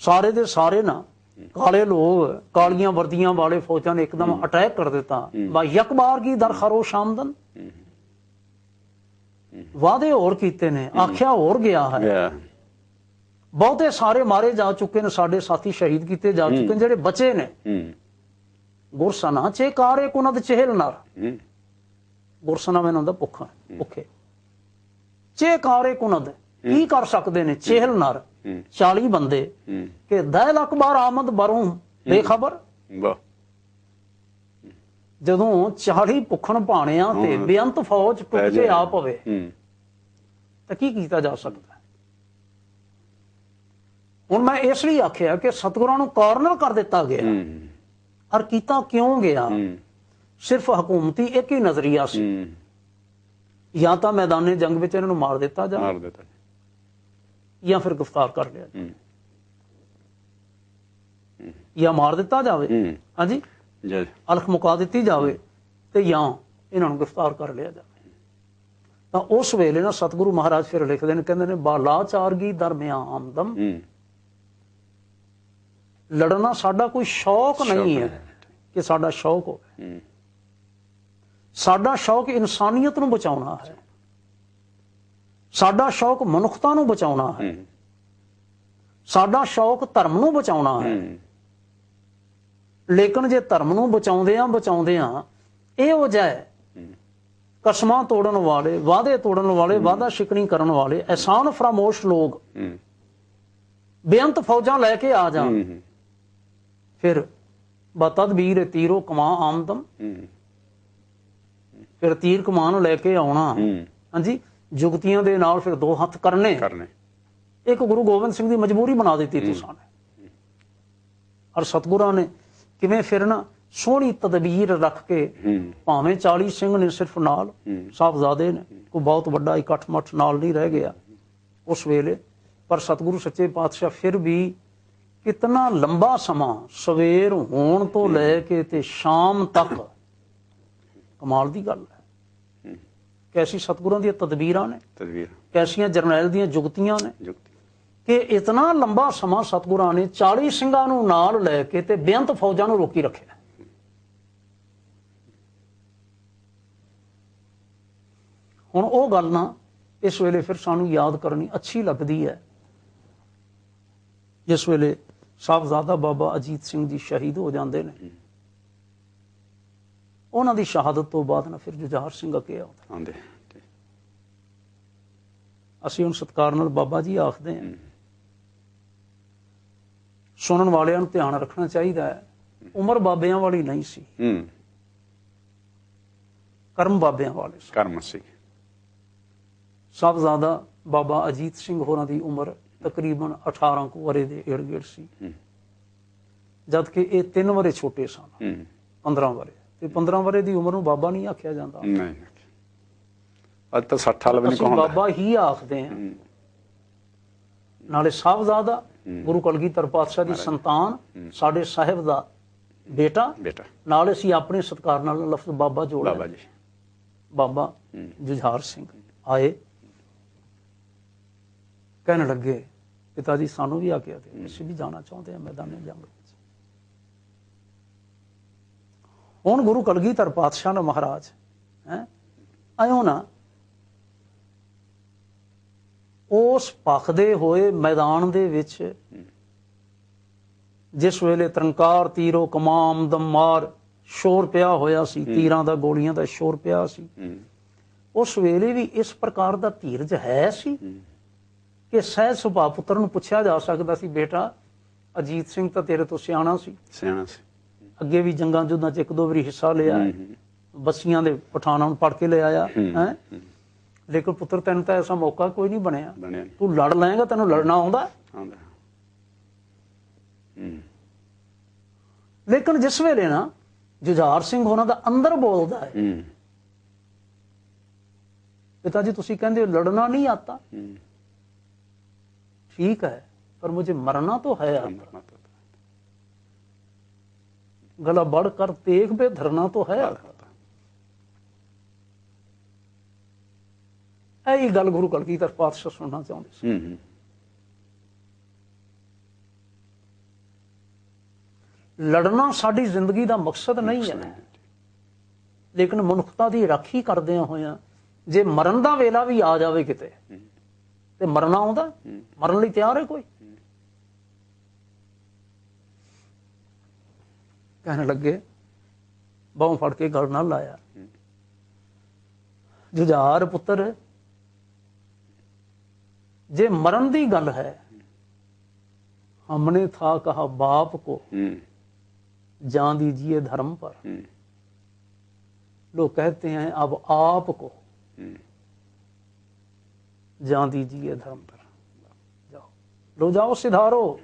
ਸਾਰੇ ਦੇ ਸਾਰੇ ਨਾ ਕਾਲੇ ਲੋਕ ਕਾਲੀਆਂ ਵਰਦੀਆਂ ਵਾਲੇ ਫੌਜਾਂ ਨੇ ਇੱਕਦਮ ਅਟੈਕ ਕਰ ਦਿੱਤਾ। ਯਕਬਾਰਗੀ ਦਰ ਖਰੋਸ਼ ਆਮਦਨ। ਵਾਅਦੇ ਹੋਰ ਕੀਤੇ ਨੇ, ਆਖਿਆ ਹੋਰ ਗਿਆ ਹੈ। ਬਹੁਤੇ ਸਾਰੇ ਮਾਰੇ ਜਾ ਚੁੱਕੇ ਨੇ, ਸਾਡੇ ਸਾਥੀ ਸ਼ਹੀਦ ਕੀਤੇ ਜਾ ਚੁੱਕੇ ਨੇ। ਜਿਹੜੇ ਬਚੇ ਨੇ ਗੁਰਸਨਾ ਚੇ ਕਾਰੇ ਕੁਨਦ ਚਹਿਲ ਨਰ। ਗੁਰਸਨਾ ਮੈਨੂੰ ਹੁੰਦਾ ਭੁੱਖੇ। ਚੇਕਾਰੇ ਕੁਨਦ ਕੀ ਕਰ ਸਕਦੇ ਨੇ ਚੇਹਲ ਨਰ 40 ਬੰਦੇ ਕਿ 10 ਲੱਖ ਬਾਰ ਆਮਦ ਬਰੋਂ ਬੇਖਬਰ। ਵਾਹ। ਜਦੋਂ 40 ਭੁੱਖਣ ਭਾਣਿਆਂ ਤੇ ਬੇਅੰਤ ਫੌਜ ਟੁੱਟੇ ਆ ਪਵੇ ਤਾਂ ਕੀ ਕੀਤਾ ਜਾ ਸਕਦਾ। ਹੁਣ ਮੈਂ ਇਸ ਲਈ ਆਖਿਆ ਕਿ ਸਤਿਗੁਰਾਂ ਨੂੰ ਕਾਰਨਰ ਕਰ ਦਿੱਤਾ ਗਿਆ। ਔਰ ਕੀਤਾ ਕਿਉਂ ਗਿਆ? ਸਿਰਫ ਹਕੂਮਤੀ ਇੱਕ ਹੀ ਨਜ਼ਰੀਆ ਸੀ, ਜਾਂ ਤਾਂ ਮੈਦਾਨੇ ਜੰਗ ਵਿੱਚ ਇਹਨਾਂ ਨੂੰ ਮਾਰ ਦਿੱਤਾ ਜਾਵੇ ਜਾਂ ਫਿਰ ਗ੍ਰਿਫਤਾਰ ਕਰ ਲਿਆ ਜਾਵੇ, ਜਾਂ ਮਾਰ ਦਿੱਤਾ ਜਾਵੇ, ਹਾਂਜੀ ਅਲਖ ਮੁਕਾ ਦਿੱਤੀ ਜਾਵੇ, ਤੇ ਜਾਂ ਇਹਨਾਂ ਨੂੰ ਗ੍ਰਿਫਤਾਰ ਕਰ ਲਿਆ ਜਾਵੇ। ਤਾਂ ਉਸ ਵੇਲੇ ਨਾ ਸਤਿਗੁਰੂ ਮਹਾਰਾਜ ਫਿਰ ਲਿਖਦੇ ਨੇ, ਕਹਿੰਦੇ ਨੇ ਬਾਲਾਚਾਰਗੀ ਦਰਮਿਆਨ ਆਮਦਮ, ਲੜਨਾ ਸਾਡਾ ਕੋਈ ਸ਼ੌਕ ਨਹੀਂ ਹੈ ਕਿ ਸਾਡਾ ਸ਼ੌਕ ਹੋਵੇ। ਸਾਡਾ ਸ਼ੌਕ ਇਨਸਾਨੀਅਤ ਨੂੰ ਬਚਾਉਣਾ ਹੈ, ਸਾਡਾ ਸ਼ੌਕ ਮਨੁੱਖਤਾ ਨੂੰ ਬਚਾਉਣਾ ਹੈ, ਸਾਡਾ ਸ਼ੌਕ ਧਰਮ ਨੂੰ ਬਚਾਉਣਾ ਹੈ। ਲੇਕਿਨ ਜੇ ਧਰਮ ਨੂੰ ਬਚਾਉਂਦਿਆਂ ਇਹੋ ਜਿਹੇ ਕਸਮਾਂ ਤੋੜਨ ਵਾਲੇ, ਵਾਅਦੇ ਤੋੜਨ ਵਾਲੇ, ਵਾਅਦਾ ਸ਼ਿਕਣੀ ਕਰਨ ਵਾਲੇ, ਅਹਿਸਾਨ ਫਰਾਮੋਸ਼ ਲੋਕ ਬੇਅੰਤ ਫੌਜਾਂ ਲੈ ਕੇ ਆ ਜਾਣ, ਫਿਰ ਬਤਦਬੀਰ ਤੀਰੋ ਕਮਾ ਆਮਦਮ, ਫਿਰ ਤੀਰ ਕਮਾਨ ਲੈ ਕੇ ਆਉਣਾ, ਹਾਂਜੀ, ਜੁਗਤੀਆਂ ਦੇ ਨਾਲ ਫਿਰ ਦੋ ਹੱਥ ਕਰਨੇ। ਇੱਕ ਗੁਰੂ ਗੋਬਿੰਦ ਸਿੰਘ ਦੀ ਮਜਬੂਰੀ ਬਣਾ ਦਿੱਤੀ ਤੁਸਾਂ ਨੇ। ਔਰ ਸਤਿਗੁਰਾਂ ਨੇ ਕਿਵੇਂ ਫਿਰ ਨਾ ਸੋਹਣੀ ਤਦਬੀਰ ਰੱਖ ਕੇ, ਭਾਵੇਂ 40 ਸਿੰਘ ਨੇ ਸਿਰਫ ਨਾਲ, ਸਾਹਿਬਜ਼ਾਦੇ ਨੇ, ਕੋਈ ਬਹੁਤ ਵੱਡਾ ਇਕੱਠ ਮੱਠ ਨਾਲ ਨਹੀਂ ਰਹਿ ਗਿਆ ਉਸ ਵੇਲੇ, ਪਰ ਸਤਿਗੁਰੂ ਸੱਚੇ ਪਾਤਸ਼ਾਹ ਫਿਰ ਵੀ ਕਿਤਨਾ ਲੰਬਾ ਸਮਾਂ ਸਵੇਰ ਹੋਣ ਤੋਂ ਲੈ ਕੇ ਤੇ ਸ਼ਾਮ ਤੱਕ, ਕਮਾਲ ਦੀ ਗੱਲ ਹੈ, ਕੈਸੀ ਸਤਿਗੁਰਾਂ ਦੀਆਂ ਤਦਬੀਰਾਂ ਨੇ, ਕੈਸੀਆਂ ਜਰਨੈਲ ਦੀਆਂ ਜੁਗਤੀਆਂ ਨੇ, ਕਿ ਇਤਨਾ ਲੰਬਾ ਸਮਾਂ ਸਤਿਗੁਰਾਂ ਨੇ 40 ਸਿੰਘਾਂ ਨੂੰ ਨਾਲ ਲੈ ਕੇ ਤੇ ਬੇਅੰਤ ਫੌਜਾਂ ਨੂੰ ਰੋਕੀ ਰੱਖਿਆ। ਹੁਣ ਉਹ ਗੱਲ ਨਾ ਇਸ ਵੇਲੇ ਫਿਰ ਸਾਨੂੰ ਯਾਦ ਕਰਨੀ ਅੱਛੀ ਲੱਗਦੀ ਹੈ, ਜਿਸ ਵੇਲੇ ਸਾਹਿਬਜ਼ਾਦਾ ਬਾਬਾ ਅਜੀਤ ਸਿੰਘ ਜੀ ਸ਼ਹੀਦ ਹੋ ਜਾਂਦੇ ਨੇ। ਉਹਨਾਂ ਦੀ ਸ਼ਹਾਦਤ ਤੋਂ ਬਾਅਦ ਨਾ ਫਿਰ ਜੁਝਾਰ ਸਿੰਘ ਅੱਗੇ ਆਉਂਦੇ। ਅਸੀਂ ਹੁਣ ਸਤਿਕਾਰ ਨਾਲ ਬਾਬਾ ਜੀ ਆਖਦੇ ਹਾਂ। ਸੁਣਨ ਵਾਲਿਆਂ ਨੂੰ ਧਿਆਨ ਰੱਖਣਾ ਚਾਹੀਦਾ ਹੈ, ਉਮਰ ਬਾਬਿਆਂ ਵਾਲੀ ਨਹੀਂ ਸੀ, ਕਰਮ ਬਾਬਿਆਂ ਵਾਲੇ ਸੀ। ਕਰਮ ਸੀ। ਸਾਹਿਬਜ਼ਾਦਾ ਬਾਬਾ ਅਜੀਤ ਸਿੰਘ ਹੋਰਾਂ ਦੀ ਉਮਰ ਤਕਰੀਬਨ 18 ਕੁ ਵਰੇ ਦੇ ਏੜ ਗੇੜ ਸੀ, ਜਦ ਕਿ ਇਹ 3 ਵਰੇ ਛੋਟੇ ਸਨ, 15 ਵਰੇ, ਤੇ 15 ਵਰੇ ਦੀ ਉਮਰ ਨੂੰ ਬਾਬਾ ਨਹੀਂ ਆਖਿਆ ਜਾਂਦਾ। ਅੱਜ ਤਾਂ 60 ਸਾਲ ਵੀ ਨਹੀਂ ਕਹਾਂਦੇ, ਬਾਬਾ ਹੀ ਆਖਦੇ ਆ। ਨਾਲੇ ਸਾਹਿਬਜ਼ਾਦਾ ਗੁਰੂ ਕਲਗੀਧਰ ਪਾਤਸ਼ਾਹ ਦੀ ਸੰਤਾਨ, ਸਾਡੇ ਸਾਹਿਬ ਦਾ ਬੇਟਾ, ਨਾਲ ਅਸੀਂ ਆਪਣੇ ਸਤਿਕਾਰ ਨਾਲ ਲਫ਼ਜ਼ ਬਾਬਾ ਜੋੜ ਲਿਆ। ਬਾਬਾ ਜੁਝਾਰ ਸਿੰਘ ਆਏ, ਕਹਿਣ ਲੱਗੇ ਪਿਤਾ ਜੀ ਸਾਨੂੰ ਵੀ ਆਗਿਆ ਦਿਓ, ਅਸੀਂ ਵੀ ਜਾਣਾ ਚਾਹੁੰਦੇ ਹਾਂ ਮੈਦਾਨੇ ਜੰਗ ਵਿੱਚ। ਹੁਣ ਗੁਰੂ ਕਲਗੀਧਰ ਪਾਤਸ਼ਾਹ ਨੇ ਮਹਾਰਾਜ ਆਇਓ ਨਾ, ਉਸ ਭਖਦੇ ਹੋਏ ਮੈਦਾਨ ਦੇ ਵਿੱਚ ਜਿਸ ਵੇਲੇ ਤਰੰਕਾਰ ਤੀਰੋ ਕਮਾਮ ਦਮਾਰ ਸ਼ੋਰ ਪਿਆ ਹੋਇਆ ਸੀ, ਤੀਰਾਂ ਦਾ, ਗੋਲੀਆਂ ਦਾ ਸ਼ੋਰ ਪਿਆ ਸੀ, ਉਸ ਵੇਲੇ ਵੀ ਇਸ ਪ੍ਰਕਾਰ ਦਾ ਧੀਰਜ ਹੈ ਸੀ ਕਿ ਸਹਿਜ ਸੁਭਾਅ ਪੁੱਤਰ ਨੂੰ ਪੁੱਛਿਆ ਜਾ ਸਕਦਾ ਸੀ, ਬੇਟਾ ਅਜੀਤ ਸਿੰਘ ਤਾਂ ਤੇਰੇ ਤੋਂ ਸਿਆਣਾ ਸੀ, ਅੱਗੇ ਵੀ ਜੰਗਾਂ ਜੁੱਦਾਂ ਚ 1-2 ਵਾਰੀ ਹਿੱਸਾ ਲਿਆ, ਬੱਸੀਆਂ ਦੇ ਪਠਾਨਾਂ ਨੂੰ ਪੜ ਕੇ ਲੈ ਆਇਆ ਹੈ, ਲੇਕਿਨ ਪੁੱਤਰ ਤੈਨੂੰ ਤਾਂ ਐਸਾ ਮੌਕਾ ਕੋਈ ਨਹੀਂ ਬਣਿਆ, ਤੂੰ ਲੜ ਲਏਗਾ, ਤੈਨੂੰ ਲੜਨਾ ਆਉਂਦਾ। ਲੇਕਿਨ ਜਿਸ ਵੇਲੇ ਨਾ ਜੁਝਾਰ ਸਿੰਘ ਹੋਰਾਂ ਦਾ ਅੰਦਰ ਬੋਲਦਾ ਹੈ, ਪਿਤਾ ਜੀ ਤੁਸੀਂ ਕਹਿੰਦੇ ਹੋ ਲੜਨਾ नहीं आता, ठीक है पर मुझे मरना तो है आता, गला बढ़ कर तेग पे धरना तो है आता। यही गल गुरु कलगीधर पातशाह सुनना चाहते सी। लड़ना साडी जिंदगी का मकसद नहीं है, लेकिन मनुखता की राखी करदे होया जे मरण का वेला भी आ जाए किते ते मरना आउंदा, मरन लई तैयार है कोई। कहने लगे बाहों फड़ के गल नाल लाया, जुझार पुत्र जे मरण की गल है, हमने था कहा बाप को जान दीजिए धर्म पर, लोग कहते हैं अब आप को जान दीजिए धर्म पर। जाओ लो, जाओ सिधारो,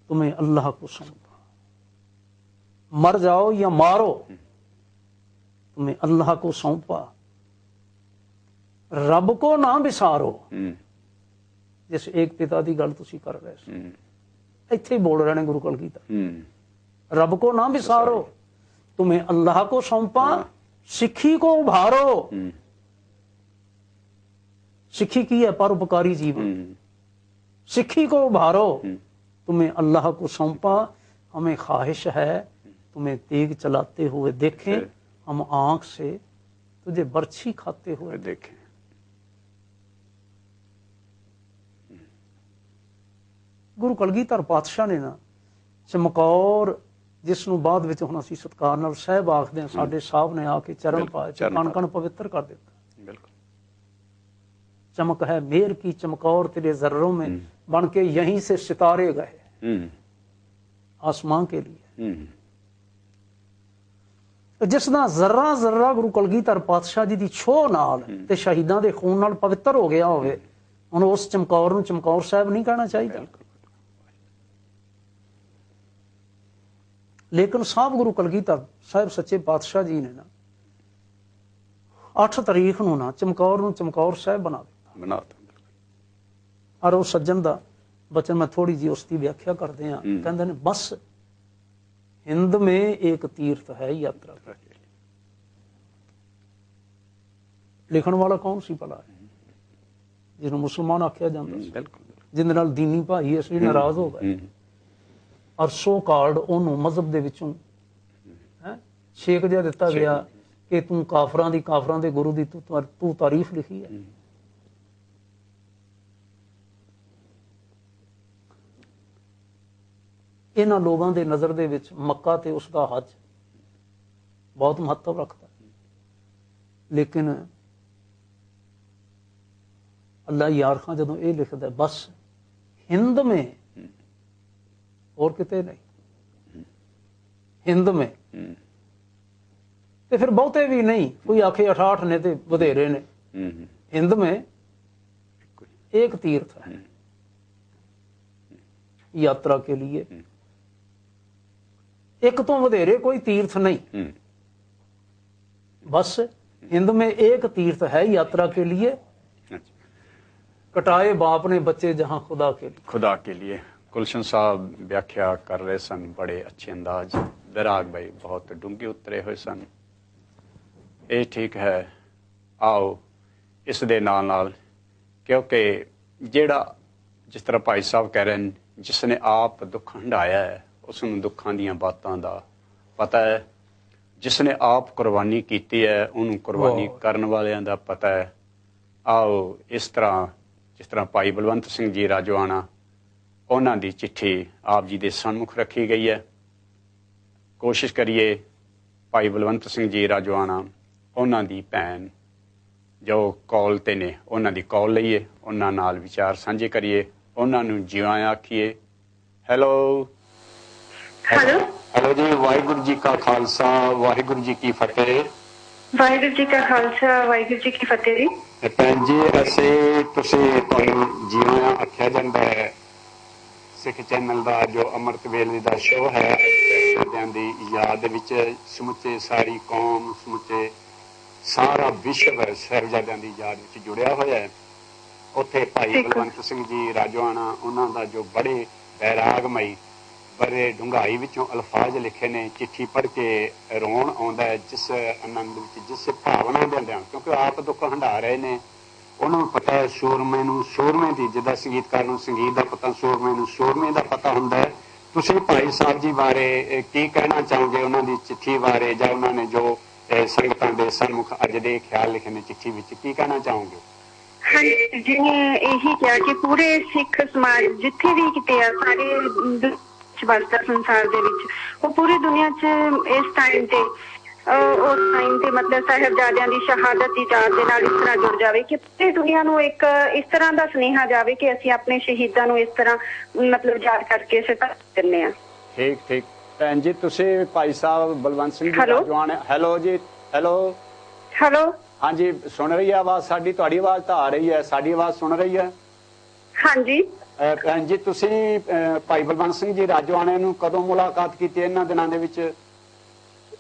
तुम्हें अल्लाह को सौंपा। मर जाओ या मारो, तुम्हें अल्लाह को सौंपा। रब को ना विसारो। जिस एक पिता की गल तुसी कर रहे थे, इत्थे ही बोल रहे हैं गुरु कलगीधर। रब को ना विसारो, तुम्हें अल्लाह को सौंपा। सिक्खी को उभारो। सिक्खी की है परोपकारी जीवन। सिक्खी को उभारो, तुम्हें अल्लाह को सौंपा। हमें ख्वाहिश है तुम्हें तेग चलाते हुए देखें, हम आंख से तुझे बर्छी खाते हुए देखें। गुरु कलगीधर पातशाह ने ना चमकौर, जिसनों बाद विच हुण असीं सत्कार नाल साहिब आखदे हां, साडे साहब ने आके चरण पाए, कण कण पवित्र कर दिता। बिल्कुल। चमक है मेहर की चमकौर तेरे जर्रों में, बन के यहीं से सितारे गए आसमां के लिए। जिसदा जर्रा जर्रा गुरु कलगीधर पातशाह जी दी छोह नाल ते शहीदां दे खून नाल पवित्र हो गया होवे, हुण उस चमकौर नूं चमकौर साहिब नहीं कहना चाहिए। लेकिन साहब गुरु कलगीधर साहिब सच्चे पातशाह जी ने ना 8 तारीख नूं ना चमकौर नूं चमकौर साहिब बना दिता। और उस सज्जन दा बचन मैं थोड़ी जी उसकी व्याख्या करते हैं। कहते हैं बस हिंद में एक तीर्थ है यात्रा। लिखण वाला कौन सी भला है, जिन्होंने मुसलमान आख्या जाता, जिंदे नाल दीनी भाई असली नाराज हो गए और सो कार्ड ओनू मजहब दे विचों छेक जिहा दिता गया कि तू काफरां दे गुरु दी तू तारीफ लिखी है। इन्हां लोगों के नज़र दे विच मक्का ते उसका हज बहुत महत्व रखता, लेकिन अल्लाह यार खां जदों ये लिखदा बस हिंद में, और किते नहीं, हिंद में, ते फिर बहुते भी नहीं, कोई आखे 68 ने ते वधेरे ने। हिंद में एक तीर्थ है यात्रा के लिए, एक तो वधेरे कोई तीर्थ नहीं, बस हिंद में एक तीर्थ है यात्रा के लिए। कटाए बाप ने बच्चे जहां खुदा के लिए। गुलशन साहब व्याख्या कर रहे सन बड़े अच्छे अंदाज, विराग भाई बहुत डूंगे उतरे हुए सन। ये ठीक है, आओ इस दे नाल नाल, क्योंकि जेड़ा जिस तरह भाई साहब कह रहे हैं, जिसने आप दुख हंडाया है उसनूं दुखां दीयां बातां दा पता है, जिसने आप कुर्बानी की है उन्होंने कुर्बानी करन वालियां दा पता है। आओ इस तरह जिस तरह भाई बलवंत सिंह जी राजोआणा, उन्हों की चिट्ठी आप जी के सन्मुख रखी गई है। कोशिश करिए भाई बलवंत सिंह जी राजोआणा, उन्हों की भैन जो कॉल ते ने, उन्हों की कॉल लईए, उन्होंने नाल विचार साझे करिए, उन्होंने जिवां आखिए। हेलो हेलो हेलो जी, वाहिगुरू जी का खालसा वाहिगुरू जी की फतेह। वाहिगुरू जी का खालसा वाहिगुरू जी की फतेह। भैन जी ऐसे तुहानूं जिवां आख्या जाता है, सिख चैनल का जो अमृत वेले का शो है, की याद विच समुचे सारी कौम, समुचे सारा विश्व साहिबजादियां की याद विच जुड़िया होया है। उत्थे भाई बलवंत सिंह जी राजोआणा, उन्हों का जो बड़े बैरागमई बड़े डूंघाई विचों अल्फाज लिखे ने, चिट्ठी पढ़ के रोण आउंदा है, जिस आनंद विच जिस भावना दिंदे, क्योंकि आप दुख हंडा रहे ने। उन्होंने पता है सूरमे नूं सूरमे की, जिदा संगीतकार नूं संगीत का पता, सूरमे नूं सूरमे का पता हुंदा है। तुसीं भाई साहब जी बारे की कहना चाहोगे, उन्होंने चिट्ठी बारे, जां उन्होंने जो संगतां दे सन्मुख अज दे ख्याल लिखे ने चिट्ठी विच, की कहना चाहोगे? हाँ जी, मैं यही कहा कि पूरे सिख समाज जिथे भी किते आ, सारे बसदा संसार दे विच, वो पूरी दुनिया च इस टाइम ते ਉਸ ਟਾਈਮ ਤੇ ਮਤਲਬ ਸਾਹਿਬਜ਼ਾਦਿਆਂ ਦੀ ਸ਼ਹਾਦਤ ਦੀ ਯਾਦ ਦੇ ਨਾਲ ਇਸ ਤਰ੍ਹਾਂ ਜੁੜ ਜਾਵੇ ਕਿ ਪੂਰੀ ਦੁਨੀਆ ਨੂੰ ਇੱਕ ਇਸ ਤਰ੍ਹਾਂ ਦਾ ਸੁਨੇਹਾ ਜਾਵੇ ਕਿ ਅਸੀਂ ਆਪਣੇ ਸ਼ਹੀਦਾਂ ਨੂੰ ਇਸ ਤਰ੍ਹਾਂ ਮਤਲਬ ਯਾਦ ਕਰਕੇ ਸ਼ਰਧਾਂਜਲੀ ਦਿੰਦੇ ਹਾਂ। ਠੀਕ ਠੀਕ ਭੈਣ ਜੀ, ਤੁਸੀਂ ਭਾਈ ਸਾਹਿਬ ਬਲਵੰਤ ਸਿੰਘ ਜੀ ਰਾਜਵਾਨ। ਹੈਲੋ ਜੀ, ਹੈਲੋ ਹੈਲੋ, ਹਾਂਜੀ ਸੁਣ ਰਹੀ ਹੈ ਆਵਾਜ਼ ਸਾਡੀ? ਤੁਹਾਡੀ ਆਵਾਜ਼ ਤਾਂ ਆ ਰਹੀ ਹੈ, ਸਾਡੀ ਆਵਾਜ਼ ਸੁਣ ਰਹੀ ਹੈ? ਹਾਂਜੀ ਭੈਣ ਜੀ, ਤੁਸੀਂ ਭਾਈ ਬਲਵੰਤ ਸਿੰਘ ਜੀ ਰਾਜਵਾਨੇ ਨੂੰ ਕਦੋਂ ਮੁਲਾਕਾਤ ਕੀਤੀ ਇਹਨਾਂ ਦਿਨਾਂ ਦੇ ਵਿੱਚ?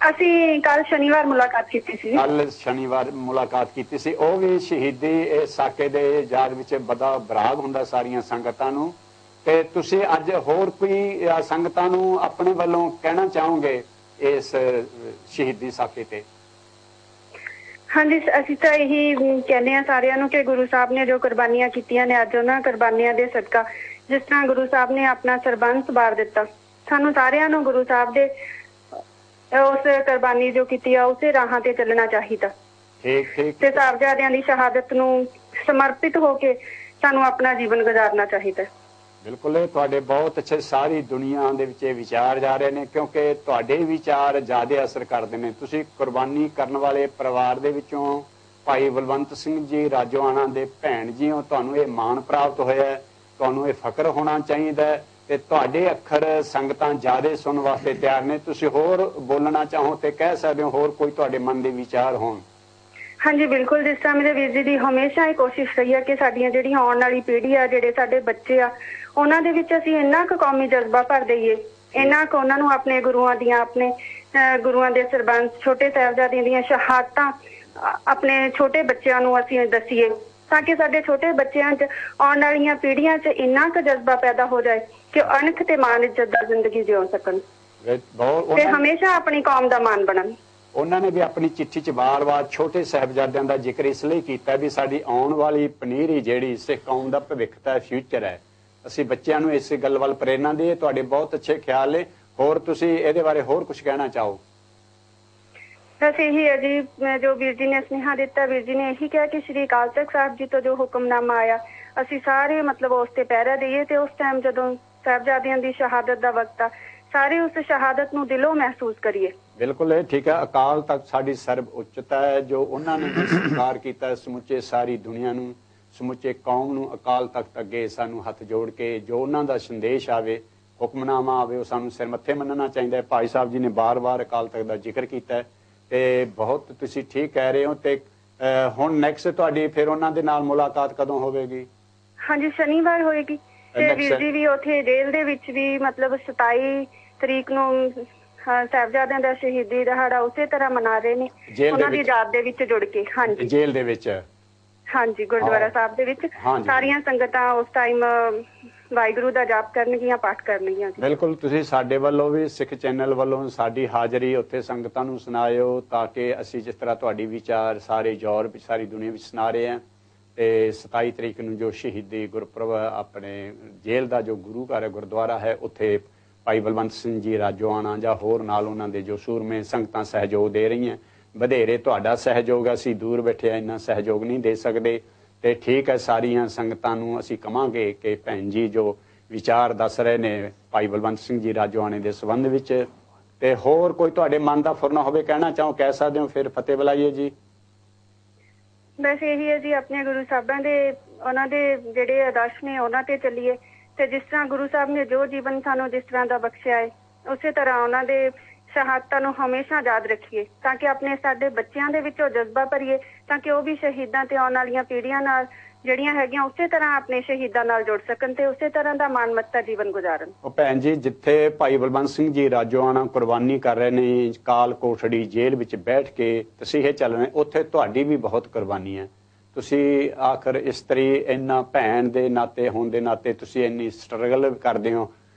ਅਸੀਂ ਕੱਲ ਸ਼ਨੀਵਾਰ ਮੁਲਾਕਾਤ ਕੀਤੀ ਸੀ। ਕੱਲ ਸ਼ਨੀਵਾਰ ਮੁਲਾਕਾਤ ਕੀਤੀ ਸੀ। ਉਹ ਵੀ ਸ਼ਹੀਦੀ ਸਾਕੇ ਦੇ ਯਾਦ ਵਿੱਚ ਬੜਾ ਬਰਾਗ ਹੁੰਦਾ ਸਾਰੀਆਂ ਸੰਗਤਾਂ ਨੂੰ। ਤੇ ਤੁਸੀਂ ਅੱਜ ਹੋਰ ਕੋਈ ਸੰਗਤਾਂ ਨੂੰ ਆਪਣੇ ਵੱਲੋਂ ਕਹਿਣਾ ਚਾਹੋਗੇ ਇਸ ਸ਼ਹੀਦੀ ਸਾਕੇ ਤੇ? ਹਾਂਜੀ, ਅਸੀਂ ਤਾਂ ਇਹੀ ਕਹਿੰਦੇ ਹਾਂ ਸਾਰਿਆਂ ਨੂੰ ਕਿ ਗੁਰੂ ਸਾਹਿਬ ਨੇ ਜੋ ਕੁਰਬਾਨੀਆਂ ਕੀਤੀਆਂ ਨੇ, ਅੱਜ ਉਹਨਾਂ ਕੁਰਬਾਨੀਆਂ ਦੇ ਸਦਕਾ ਜਿਸ ਤਰ੍ਹਾਂ ਗੁਰੂ ਸਾਹਿਬ ਨੇ ਆਪਣਾ ਸਰਬੰਸ ਵਾਰ ਦਿੱਤਾ, ਸਾਨੂੰ ਸਾਰਿਆਂ ਨੂੰ ਗੁਰੂ ਸਾਹਿਬ ਦੇ ਉਸ ਕੁਰਬਾਨੀ ਜੋ ਕੀਤੀ ਆ ਉਸੇ ਰਾਹਾਂ ਤੇ ਚੱਲਣਾ ਚਾਹੀਦਾ। ਠੀਕ ਠੀਕ। ਤੇ ਸਾਹਿਬਜ਼ਾਦਿਆਂ ਦੀ ਸ਼ਹਾਦਤ ਨੂੰ ਸਮਰਪਿਤ ਹੋ ਕੇ ਸਾਨੂੰ ਆਪਣਾ ਜੀਵਨ ਗੁਜ਼ਾਰਨਾ ਚਾਹੀਦਾ। ਬਿਲਕੁਲ, ਤੁਹਾਡੇ ਬਹੁਤ ਅੱਛੇ, ਸਾਰੀ ਦੁਨੀਆ ਦੇ ਵਿੱਚ ਇਹ ਵਿਚਾਰ ਜਾ ਰਹੇ ਨੇ ਕਿਉਂਕਿ ਤੁਹਾਡੇ ਵਿਚਾਰ ਜ਼ਿਆਦਾ ਅਸਰ ਕਰਦੇ ਨੇ। ਤੁਸੀਂ ਕੁਰਬਾਨੀ ਕਰਨ ਵਾਲੇ ਪਰਿਵਾਰ ਦੇ ਵਿੱਚੋਂ ਭਾਈ ਬਲਵੰਤ ਸਿੰਘ ਜੀ ਰਾਜੋਆਣਾ ਦੇ ਭੈਣ ਜੀ ਹੋ, ਤੁਹਾਨੂੰ ਇਹ ਮਾਣ ਪ੍ਰਾਪਤ ਹੋਇਆ, ਤੁਹਾਨੂੰ ਇਹ ਫਖਰ ਹੋਣਾ ਚਾਹੀਦਾ ਤੇ ਤੁਹਾਡੇ ਅੱਖਰ ਸੰਗਤਾਂ ਜ਼ਿਆਦਾ ਸੁਣਨ ਵਾਸਤੇ ਤਿਆਰ ਨੇ। ਤੁਸੀਂ ਹੋਰ ਬੋਲਣਾ ਚਾਹੋ ਤੇ ਕਹਿ ਸਕਦੇ ਹੋ, ਹੋਰ ਕੋਈ ਤੁਹਾਡੇ ਮਨ ਦੇ ਵਿਚਾਰ ਹੋਣ? ਹਾਂਜੀ ਬਿਲਕੁਲ, ਜਿਸ ਤਰ੍ਹਾਂ ਮੇਰੇ ਵੀਰ ਜੀ ਦੀ ਹਮੇਸ਼ਾ ਇਹ ਕੋਸ਼ਿਸ਼ ਰਹੀ ਹੈ ਕਿ ਸਾਡੀਆਂ ਜਿਹੜੀਆਂ ਆਉਣ ਵਾਲੀ ਪੀੜ੍ਹੀ ਆ, ਜਿਹੜੇ ਸਾਡੇ ਬੱਚੇ ਆ, ਉਹਨਾਂ ਦੇ ਵਿੱਚ ਅਸੀਂ ਇੰਨਾ ਕੁ ਕੌਮੀ ਜਜ਼ਬਾ ਭਰ ਦਈਏ, ਇੰਨਾ ਕੁ ਉਹਨਾਂ ਨੂੰ ਆਪਣੇ ਗੁਰੂਆਂ ਦੀਆਂ, ਆਪਣੇ ਗੁਰੂਆਂ ਦੇ ਸਰਬੰਸ, ਛੋਟੇ ਸਾਹਿਬਜ਼ਾਦਿਆਂ ਦੀਆਂ ਸ਼ਹਾਦਤਾਂ ਆਪਣੇ ਛੋਟੇ ਬੱਚਿਆਂ ਨੂੰ ਅਸੀਂ ਦੱਸੀਏ ਤਾਂ ਕਿ ਸਾਡੇ ਛੋਟੇ ਬੱਚਿਆਂ 'ਚ, ਆਉਣ ਵਾਲੀਆਂ ਪੀੜ੍ਹੀਆਂ 'ਚ ਇੰਨਾ ਕੁ ਜਜ਼ਬਾ ਪੈਦਾ ਹੋ ਜਾਏ ਕਿ ਉਹ ਅਣਖ ਤੇ ਮਾਣ ਇੱਜ਼ਤ ਦਾ ਜ਼ਿੰਦਗੀ ਜਿਉ ਸਕਣ ਤੇ ਹਮੇਸ਼ਾ ਆਪਣੀ ਕੌਮ ਦਾ ਮਾਣ ਬਣਨ। ਉਹਨਾਂ ਨੇ ਵੀ ਆਪਣੀ ਚਿੱਠੀ 'ਚ ਵਾਰ-ਵਾਰ ਛੋਟੇ ਸਾਹਿਬਜ਼ਾਦਿਆਂ ਦਾ ਜ਼ਿਕਰ ਇਸ ਲਈ ਕੀਤਾ ਵੀ ਸਾਡੀ ਆਉਣ ਵਾਲੀ ਪਨੀਰੀ ਜਿਹੜੀ ਸਿੱਖ ਕੌਮ ਦਾ ਭਵਿੱਖ ਹੈ, ਫਿਊਚਰ ਹੈ, ਅਸੀਂ ਬੱਚਿਆਂ ਨੂੰ ਇਸ ਗੱਲ ਵੱਲ ਪ੍ਰੇਰਨਾ ਦੇਈਏ। ਤੁਹਾਡੇ ਬਹੁਤ ਅੱਛੇ ਖਿਆਲ ਨੇ। ਹੋਰ ਤੁਸੀਂ ਇਹਦੇ ਬਾਰੇ ਹੋਰ ਕੁਝ ਕਹਿਣਾ ਚਾਹੋ? ਬਸ ਇਹੀ ਹੈ ਜੀ, ਜੋ ਵੀਰ ਜੀ ਨੇ ਸੁਨੇਹਾ ਦਿੱਤਾ, ਵੀਰ ਜੀ ਨੇ ਇਹੀ ਕਿਹਾ ਕਿ ਸ਼੍ਰੀ ਅਕਾਲ ਤਖਤ ਸਾਹਿਬ ਜੀ ਤੋਂ ਜੋ ਹੁਕਮਨਾਮਾ ਆਇਆ, ਅਸੀਂ ਸਾਰੇ ਮਤਲਬ ਉਸ ਤੇ ਪਹਿਰਾ ਦੇਈਏ ਤੇ ਉਸ ਟਾਈਮ ਜਦੋਂ ਸਾਹਿਬਜ਼ਾਦਿਆਂ ਦੀ ਸ਼ਹਾਦਤ ਦਾ ਵਕਤ ਆ, ਸਾਰੇ ਉਸ ਸ਼ਹਾਦਤ ਨੂੰ ਦਿਲੋਂ ਮਹਿਸੂਸ ਕਰੀਏ। ਬਿਲਕੁਲ ਇਹ ਠੀਕ ਹੈ। ਅਕਾਲ ਤਖਤ ਸਾਡੀ ਸਰਬ ਉੱਚਤਾ ਹੈ, ਜੋ ਉਹਨਾਂ ਨੇ ਵੀ ਸਤਿਕਾਰ ਕੀਤਾ ਸਮੁੱਚੇ ਸਾਰੀ ਦੁਨੀਆ ਨੂੰ, ਸਮੁੱਚੇ ਕੌਮ ਨੂੰ। ਅਕਾਲ ਤਖਤ ਅੱਗੇ ਸਾਨੂੰ ਹੱਥ ਜੋੜ ਕੇ ਜੋ ਉਹਨਾਂ ਦਾ ਸੰਦੇਸ਼ ਆਵੇ, ਹੁਕਮਨਾਮਾ ਆਵੇ, ਉਹ ਸਾਨੂੰ ਸਿਰ ਮੱਥੇ ਮੰਨਣਾ ਚਾਹੀਦਾ ਹੈ। ਭਾਈ ਸਾਹਿਬ ਜੀ ਨੇ ਬਾਰ-ਬਾਰ ਅਕਾਲ ਤਖਤ ਦਾ ਜ਼ਿਕਰ ਕੀਤਾ ਤੇ ਬਹੁਤ ਤੁਸੀਂ ਠੀਕ ਕਹਿ ਰਹੇ ਹੋ। ਤੇ ਹੁਣ ਨੈਕਸਟ ਤੁਹਾਡੀ ਫਿਰ ਉਹਨਾਂ ਦੇ ਨਾਲ ਮੁਲਾਕਾਤ ਕਦੋਂ ਹੋਵੇਗੀ? ਹਾਂਜੀ ਸ਼ਨੀਵਾਰ ਹੋਏਗੀ ਤੇ ਵੀਰ ਜੀ ਵੀ ਉੱਥੇ ਜੇਲ੍ਹ ਦੇ ਵਿੱਚ ਵੀ ਮਤਲਬ 27 ਤਰੀਕ ਨੂੰ ਸਾਹਿਬਜ਼ਾਦਿਆਂ ਦਾ ਸ਼ਹੀਦੀ ਦਿਹਾੜਾ ਉਸੇ ਤਰ੍ਹਾਂ ਮਨਾ ਰਹੇ ਨੇ, ਉਹਨਾਂ ਦੀ ਯਾਦ ਦੇ ਵਿੱਚ ਜੁੜ ਕੇ। ਹਾਂਜੀ ਜੇਲ੍ਹ ਦੇ ਵਿੱਚ, ਹਾਂਜੀ ਗੁਰਦੁਆਰਾ ਸਾਹਿਬ ਦੇ ਵਿੱਚ ਸਾਰੀਆਂ ਸੰਗਤਾਂ ਉਸ ਟਾਈਮ ਵਾਹਿਗੁਰੂ ਦਾ ਜਾਪ ਕਰਨਗੀਆਂ, ਪਾਠ ਕਰਨਗੀਆਂ। ਬਿਲਕੁਲ, ਤੁਸੀਂ ਸਾਡੇ ਵੱਲੋਂ ਵੀ, ਸਿੱਖ ਚੈਨਲ ਵੱਲੋਂ ਸਾਡੀ ਹਾਜ਼ਰੀ ਉੱਥੇ ਸੰਗਤਾਂ ਨੂੰ ਸੁਣਾਇਓ ਤਾਂ ਕਿ ਅਸੀਂ ਜਿਸ ਤਰ੍ਹਾਂ ਤੁਹਾਡੀ ਵਿਚਾਰ ਸਾਰੇ ਯੂਰਪ, ਸਾਰੀ ਦੁਨੀਆ ਵਿੱਚ ਸੁਣਾ ਰਹੇ ਹਾਂ। ਤੇ 27 ਤਰੀਕ ਨੂੰ ਜੋ ਸ਼ਹੀਦੀ ਗੁਰਪੁਰਬ ਆਪਣੇ ਜੇਲ੍ਹ ਦਾ ਜੋ ਗੁਰੂ ਘਰ ਹੈ, ਗੁਰਦੁਆਰਾ ਹੈ, ਉੱਥੇ ਭਾਈ ਬਲਵੰਤ ਸਿੰਘ ਜੀ ਰਾਜੋਆਣਾ ਜਾਂ ਹੋਰ ਨਾਲ ਉਹਨਾਂ ਦੇ ਜੋ ਸੂਰਮੇ ਸੰਗਤਾਂ ਸਹਿਯੋਗ ਦੇ ਰਹੀਆਂ। ਵਧੇਰੇ ਤੁਹਾਡਾ ਸਹਿਯੋਗ, ਅਸੀਂ ਦੂਰ ਬੈਠੇ ਇੰਨਾ ਸਹਿਯੋਗ ਨਹੀਂ ਦੇ ਸਕਦੇ। ਤੇ ਠੀਕ ਹੈ, ਸਾਰੀਆਂ ਸੰਗਤਾਂ ਨੂੰ ਅਸੀਂ ਕਹਾਂਗੇ ਕਿ ਭੈਣ ਜੀ ਜੋ ਵਿਚਾਰ ਦੱਸ ਰਹੇ ਨੇ ਭਾਈ ਬਲਵੰਤ ਸਿੰਘ ਜੀ ਰਾਜੋਆਣੇ ਦੇ ਸੰਬੰਧ ਵਿੱਚ, ਤੇ ਹੋਰ ਕੋਈ ਤੁਹਾਡੇ ਮਨ ਦਾ ਫੁਰਨਾ ਹੋਵੇ ਕਹਿਣਾ ਚਾਹੋ, ਕਹਿ ਸਕਦੇ ਹੋ। ਫਿਰ ਫਤਿਹ ਬੁਲਾਈਏ ਜੀ। ਬਸ ਇਹੀ ਹੈ ਜੀ, ਆਪਣੇ ਗੁਰੂ ਸਾਹਿਬਾਂ ਦੇ, ਉਹਨਾਂ ਦੇ ਜਿਹੜੇ ਆਦਰਸ਼ ਨੇ ਉਹਨਾਂ ਤੇ ਚੱਲੀਏ ਤੇ ਜਿਸ ਤਰ੍ਹਾਂ ਗੁਰੂ ਸਾਹਿਬ ਨੇ ਜੋ ਜੀਵਨ ਸਾਨੂੰ ਜਿਸ ਤਰ੍ਹਾਂ ਦਾ ਬਖਸ਼ਿਆ ਹੈ, ਉਸੇ ਤਰ੍ਹਾਂ ਉਹਨਾਂ ਦੇ ਸ਼ਹਾਦਤਾਂ ਨੂੰ ਹਮੇਸ਼ਾ ਯਾਦ ਰੱਖੀਏ ਤਾਂ ਕਿ ਆਪਣੇ ਸਾਡੇ ਬੱਚਿਆਂ ਦੇ ਵਿੱਚ ਉਹ ਜਜ਼ਬਾ ਭਰੀਏ ਤਾਂ ਕਿ ਉਹ ਵੀ ਸ਼ਹੀਦਾਂ ਤੇ ਆਉਣ ਵਾਲੀਆਂ ਪੀੜ੍ਹੀਆਂ ਨਾਲ ਜਿਹੜੀਆਂ ਹੈਗੀਆਂ ਉਸੇ ਤਰ੍ਹਾਂ ਆਪਣੇ ਸ਼ਹੀਦਾਂ ਨਾਲ ਜੁੜ ਸਕਣ ਤੇ ਉਸੇ ਤਰ੍ਹਾਂ ਦਾ ਮਾਣਮੱਤਾ ਜੀਵਨ ਗੁਜ਼ਾਰਨ। ਉਹ ਭੈਣ ਜੀ, ਜਿੱਥੇ ਭਾਈ ਬਲਵੰਤ ਸਿੰਘ ਜੀ ਰਾਜੋਆਣਾ ਕੁਰਬਾਨੀ ਕਰ ਰਹੇ ਨੇ, ਕਾਲ ਕੋਠੜੀ ਜੇਲ੍ਹ ਵਿੱਚ ਬੈਠ ਕੇ ਤਸੀਹੇ ਚੱਲ ਰਹੇ, ਉੱਥੇ ਤੁਹਾਡੀ ਵੀ ਬਹੁਤ ਕੁਰਬਾਨੀ ਹੈ। ਤੁਸੀਂ ਆਖਰ ਇਸਤਰੀ, ਇੰਨਾ ਭੈਣ ਦੇ ਨਾਤੇ ਹੋਣ ਦੇ ਨਾਤੇ ਤੁਸੀਂ ਇੰਨੀ ਸਟਰਗਲ ਕਰਦੇ ਹੋ।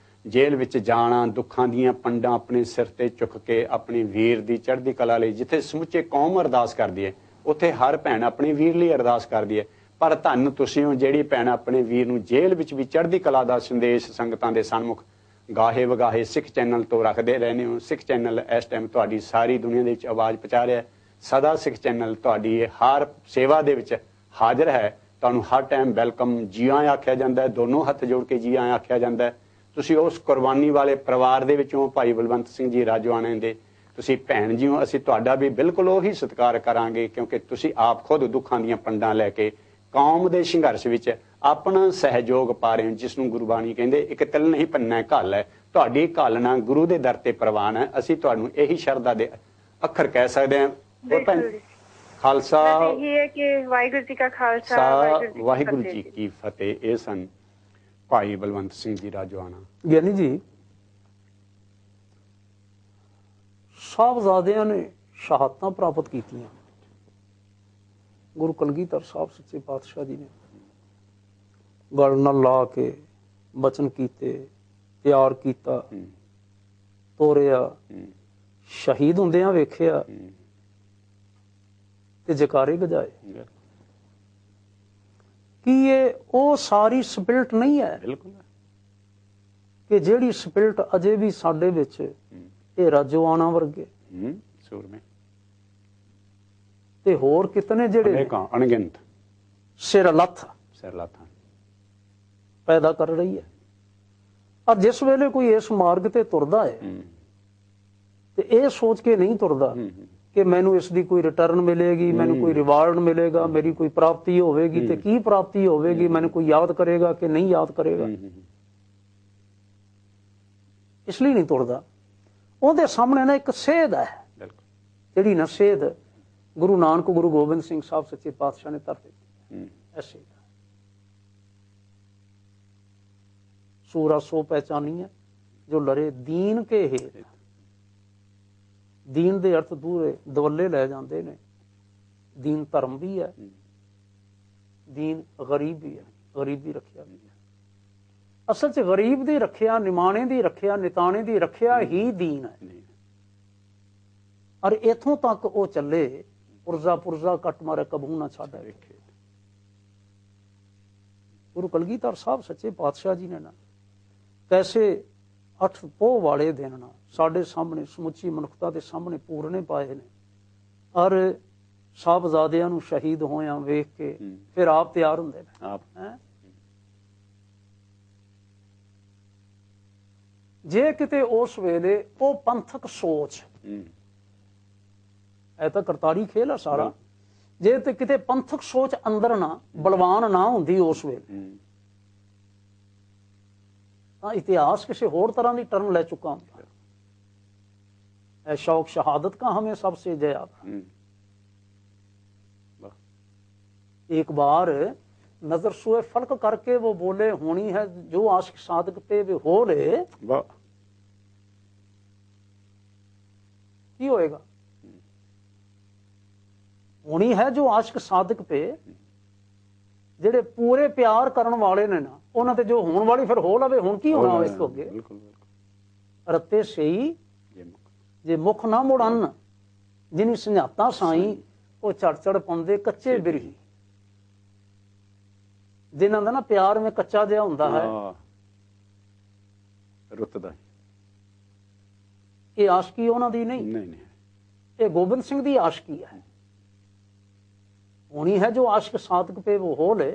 ਜੇਲ੍ਹ ਵਿੱਚ ਜਾਣਾ, ਦੁੱਖਾਂ ਦੀਆਂ ਪੰਡਾਂ ਆਪਣੇ ਸਿਰ ਤੇ ਚੁੱਕ ਕੇ ਆਪਣੀ ਵੀਰ ਦੀ ਚੜ੍ਹਦੀ ਕਲਾ ਲਈ, ਜਿੱਥੇ ਸਮੁੱਚੇ ਕੌਮ ਅਰਦਾਸ ਕਰਦੀ ਹੈ, ਉੱਥੇ ਹਰ ਭੈਣ ਆਪਣੇ ਵੀਰ ਲਈ ਅਰਦਾਸ ਕਰਦੀ ਹੈ। ਪਰ ਧੰਨ ਤੁਸੀਂ ਹੋ ਜਿਹੜੀ ਭੈਣ ਆਪਣੇ ਵੀਰ ਨੂੰ ਜੇਲ੍ਹ ਵਿੱਚ ਵੀ ਚੜ੍ਹਦੀ ਕਲਾ ਦਾ ਸੰਦੇਸ਼ ਸੰਗਤਾਂ ਦੇ ਸਨਮੁਖ ਗਾਹੇ ਵਗਾਹੇ ਸਿੱਖ ਚੈਨਲ ਤੋਂ ਰੱਖਦੇ ਰਹਿੰਦੇ ਹੋ। ਸਿੱਖ ਚੈਨਲ ਇਸ ਟਾਈਮ ਤੁਹਾਡੀ ਸਾਰੀ ਦੁਨੀਆ ਦੇ ਵਿੱਚ ਆਵਾਜ਼ ਪਹੁੰਚਾ ਰਿਹਾ। ਸਦਾ ਸਿੱਖ ਚੈਨਲ ਤੁਹਾਡੀ ਹਰ ਸੇਵਾ ਦੇ ਵਿੱਚ ਹਾਜ਼ਰ ਹੈ। ਤੁਹਾਨੂੰ ਹਰ ਟਾਈਮ ਵੈਲਕਮ, ਜੀ ਆਇਆਂ ਆਖਿਆ ਜਾਂਦਾ ਹੈ, ਦੋਨੋਂ ਹੱਥ ਜੋੜ ਕੇ ਜੀ ਆਇਆਂ ਆਖਿਆ ਜਾਂਦਾ ਹੈ। ਤੁਸੀਂ ਉਸ ਕੁਰਬਾਨੀ ਵਾਲੇ ਪਰਿਵਾਰ ਦੇ ਵਿੱਚੋਂ ਭਾਈ ਬਲਵੰਤ ਸਿੰਘ ਜੀ ਰਾਜੋਆਣੇ ਦੇ ਤੁਸੀਂ ਭੈਣ ਜੀ ਹੋ, ਅਸੀਂ ਤੁਹਾਡਾ ਵੀ ਬਿਲਕੁਲ ਉਹੀ ਸਤਿਕਾਰ ਕਰਾਂਗੇ, ਕਿਉਂਕਿ ਤੁਸੀਂ ਆਪ ਖੁਦ ਦੁੱਖਾਂ ਦੀਆਂ ਪੰਡਾਂ ਲੈ ਕੇ ਕੌਮ ਦੇ ਸੰਘਰਸ਼ ਵਿੱਚ ਆਪਣਾ ਸਹਿਯੋਗ ਪਾ ਰਹੇ ਹੋ, ਜਿਸ ਨੂੰ ਗੁਰਬਾਣੀ ਕਹਿੰਦੇ ਇੱਕ ਤਿਲ ਨਹੀਂ ਪੰਨਾ ਘੱਲ ਹੈ। ਤੁਹਾਡੀ ਘੱਲਣਾ ਗੁਰੂ ਦੇ ਦਰ ਤੇ ਪ੍ਰਵਾਨ ਹੈ। ਅਸੀਂ ਤੁਹਾਨੂੰ ਇਹੀ ਸ਼ਰਧਾ ਦੇ ਅੱਖਰ ਕਹਿ ਸਕਦੇ ਹਾਂ। ਖਾਲਸਾ ਵਾਹਿਗੁਰੂ ਜੀ ਕਾ ਖਾਲਸਾ, ਵਾਹਿਗੁਰੂ ਜੀ ਕੀ ਫਤਿਹ। ਇਹ ਸਨ ਭਾਈ ਬਲਵੰਤ ਸਿੰਘ ਜੀ ਰਾਜੋਆਣਾ। ਗਿਆਨੀ ਜੀ, ਸਾਹਿਬਜ਼ਾਦਿਆਂ ਨੇ ਸ਼ਹਾਦਤਾਂ ਪ੍ਰਾਪਤ ਕੀਤੀਆਂ। ਗੁਰੂ ਕਲਗੀਧਰ ਸਾਹਿਬ ਸੱਚੇ ਪਾਤਸ਼ਾਹ ਜੀ ਨੇ ਗਲ ਨਾਲ ਲਾ ਕੇ ਬਚਨ ਕੀਤੇ, ਤਿਆਰ ਕੀਤਾ, ਤੋਰਿਆ, ਸ਼ਹੀਦ ਹੁੰਦਿਆਂ ਵੇਖਿਆ ਤੇ ਜਕਾਰੇ ਗਜਾਏ। ਕੀ ਇਹ ਉਹ ਸਾਰੀ ਸਪਿਰਿਟ ਨਹੀਂ ਹੈ? ਬਿਲਕੁਲ। ਕਿ ਜਿਹੜੀ ਸਪਿਰਿਟ ਅਜੇ ਵੀ ਸਾਡੇ ਵਿੱਚ, ਇਹ ਰਾਜੋਆਣਾ ਵਰਗੇ ਸੂਰਮੇ ਤੇ ਹੋਰ ਕਿਤਨੇ ਜਿਹੜੇ ਅਣਗਿਣਤ ਸਿਰਲੱਥ ਪੈਦਾ ਕਰ ਰਹੀ ਹੈ। ਔਰ ਜਿਸ ਵੇਲੇ ਕੋਈ ਇਸ ਮਾਰਗ ਤੇ ਤੁਰਦਾ ਹੈ ਤੇ ਇਹ ਸੋਚ ਕੇ ਨਹੀਂ ਤੁਰਦਾ ਕਿ ਮੈਨੂੰ ਇਸ ਦੀ ਕੋਈ ਰਿਟਰਨ ਮਿਲੇਗੀ, ਮੈਨੂੰ ਕੋਈ ਰਿਵਾਰਡ ਮਿਲੇਗਾ, ਮੇਰੀ ਕੋਈ ਪ੍ਰਾਪਤੀ ਹੋਵੇਗੀ, ਤੇ ਕੀ ਪ੍ਰਾਪਤੀ ਹੋਵੇਗੀ, ਮੈਨੂੰ ਕੋਈ ਯਾਦ ਕਰੇਗਾ ਕਿ ਨਹੀਂ ਯਾਦ ਕਰੇਗਾ, ਇਸ ਲਈ ਨਹੀਂ ਤੁਰਦਾ। ਉਹਦੇ ਸਾਹਮਣੇ ਨਾ ਇੱਕ ਸੇਧ ਹੈ, ਜਿਹੜੀ ਨਾ ਸੇਧ ਗੁਰੂ ਨਾਨਕ ਗੁਰੂ ਗੋਬਿੰਦ ਸਿੰਘ ਸਾਹਿਬ ਸੱਚੇ ਪਾਤਸ਼ਾਹ ਨੇ ਧਰ ਦਿੱਤੀ। ਐਸੇ ਸੂਰਾ ਸੋ ਪਹਿਚਾਨੀਏ ਜੋ ਲੜੇ ਦੀਨ ਕੇ ਹੇਤ। ਦੀਨ ਦੇ ਅਰਥ ਦੂਰੇ ਦਵੱਲੇ ਲੈ ਜਾਂਦੇ ਨੇ। ਦੀਨ ਧਰਮ ਵੀ ਹੈ, ਦੀਨ ਗਰੀਬ ਵੀ ਹੈ, ਗਰੀਬੀ ਰੱਖਿਆ ਵੀ ਹੈ। ਅਸਲ 'ਚ ਗਰੀਬ ਦੀ ਰੱਖਿਆ, ਨਿਮਾਣੇ ਦੀ ਰੱਖਿਆ, ਨਿਤਾਣੇ ਦੀ ਰੱਖਿਆ ਹੀ ਦੀਨ ਹੈ। ਔਰ ਇਥੋਂ ਤੱਕ ਉਹ ਚੱਲੇ, ਪੁਰਜ਼ਾ ਕੱਟ ਮਾਰੇ ਕਬਹੂ ਨਾ ਛੱਡ ਵੇਖੇ। ਗੁਰੂ ਕਲਗੀਧਰ ਸਾਹਿਬ ਸੱਚੇ ਪਾਤਸ਼ਾਹ ਜੀ ਨੇ ਨਾ ਕੈਸੇ 8 ਪੋਹ ਵਾਲੇ ਦਿਨ ਨਾ ਸਾਡੇ ਸਾਹਮਣੇ, ਸਮੁੱਚੀ ਮਨੁੱਖਤਾ ਦੇ ਸਾਹਮਣੇ ਪੂਰਨੇ ਪਾਏ ਨੇ। ਔਰ ਸਾਹਿਬਜ਼ਾਦਿਆਂ ਨੂੰ ਸ਼ਹੀਦ ਹੋਇਆਂ ਵੇਖ ਕੇ ਫਿਰ ਆਪ ਤਿਆਰ ਹੁੰਦੇ ਨੇ। ਜੇ ਕਿਤੇ ਉਸ ਵੇਲੇ ਉਹ ਪੰਥਕ ਸੋਚ, ਇਹ ਤਾਂ ਕਰਤਾਰੀ ਖੇਲ ਆ ਸਾਰਾ, ਜੇ ਤੇ ਕਿਤੇ ਪੰਥਕ ਸੋਚ ਅੰਦਰ ਨਾ ਬਲਵਾਨ ਨਾ ਹੁੰਦੀ ਉਸ ਵੇਲੇ, ਤਾਂ ਇਤਿਹਾਸ ਕਿਸੇ ਹੋਰ ਤਰ੍ਹਾਂ ਦੀ ਟਰਨ ਲੈ ਚੁੱਕਾ ਹੁੰਦਾ। शौक शहादत का हमें सबसे जया। एक बार नजर सोए फलक करके वो बोले, होनी है जो आशिक साधक पे वे हो ले, की होएगा? होनी है जो आशिक साधक पे, ਜਿਹੜੇ ਪੂਰੇ ਪਿਆਰ ਕਰਨ ਵਾਲੇ ਨੇ ਨਾ, ਉਹਨਾਂ ਤੇ ਜੋ ਹੋਣ ਵਾਲੀ ਫਿਰ ਹੋ ਲਵੇ। ਹੁਣ ਕੀ ਹੋਣਾ ਇਸ ਤੋਂ ਅੱਗੇ? ਰੱਤੇ ਸਹੀ ਜੇ ਮੁਖ ਨਾ ਮੁੜਨ, ਜਿਨੀ ਸੰਝਾਤਾ ਸਾਈ ਉਹ ਚੜ ਪਾਉਂਦੇ ਕੱਚੇ ਬਿਰਹੀ। ਜਿਨ੍ਹਾਂ ਦਾ ਨਾ ਪਿਆਰ ਵਿੱਚ ਕੱਚਾ ਜਿਹਾ ਹੁੰਦਾ ਹੈ, ਰੁੱਤ ਦਾ, ਇਹ ਆਸ਼ਕੀ ਉਹਨਾਂ ਦੀ ਨਹੀਂ, ਇਹ ਗੋਬਿੰਦ ਸਿੰਘ ਦੀ ਆਸ਼ਕੀ ਹੈ। होनी है जो आशिक साधक पे वो हो ले,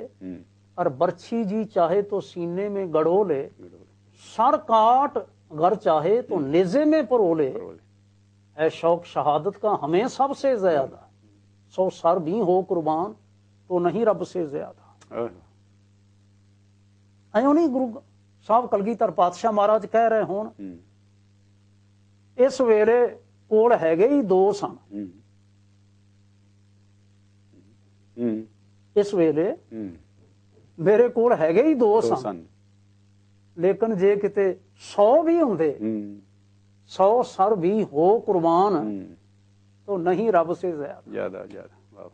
और बरछी जी चाहे तो सीने में गड़ो ले, सर काट घर चाहे तो नेजे में परो ले, है शौक शहादत का हमें सबसे ज्यादा, 100 सर भी हो कुर्बान तो नहीं रब से ज्यादा। ऐ नहीं गुरु साहब कलगीधर पातशाह महाराज कह रहे होन, इस वेले कोल हैगे ही 2 सन। इस वेले मेरे कोल हैगे ही 2 सन, लेकिन जे किते 100 भी होंदे, 100 सर भी हो कुर्बान तो नहीं रब से ज्यादा।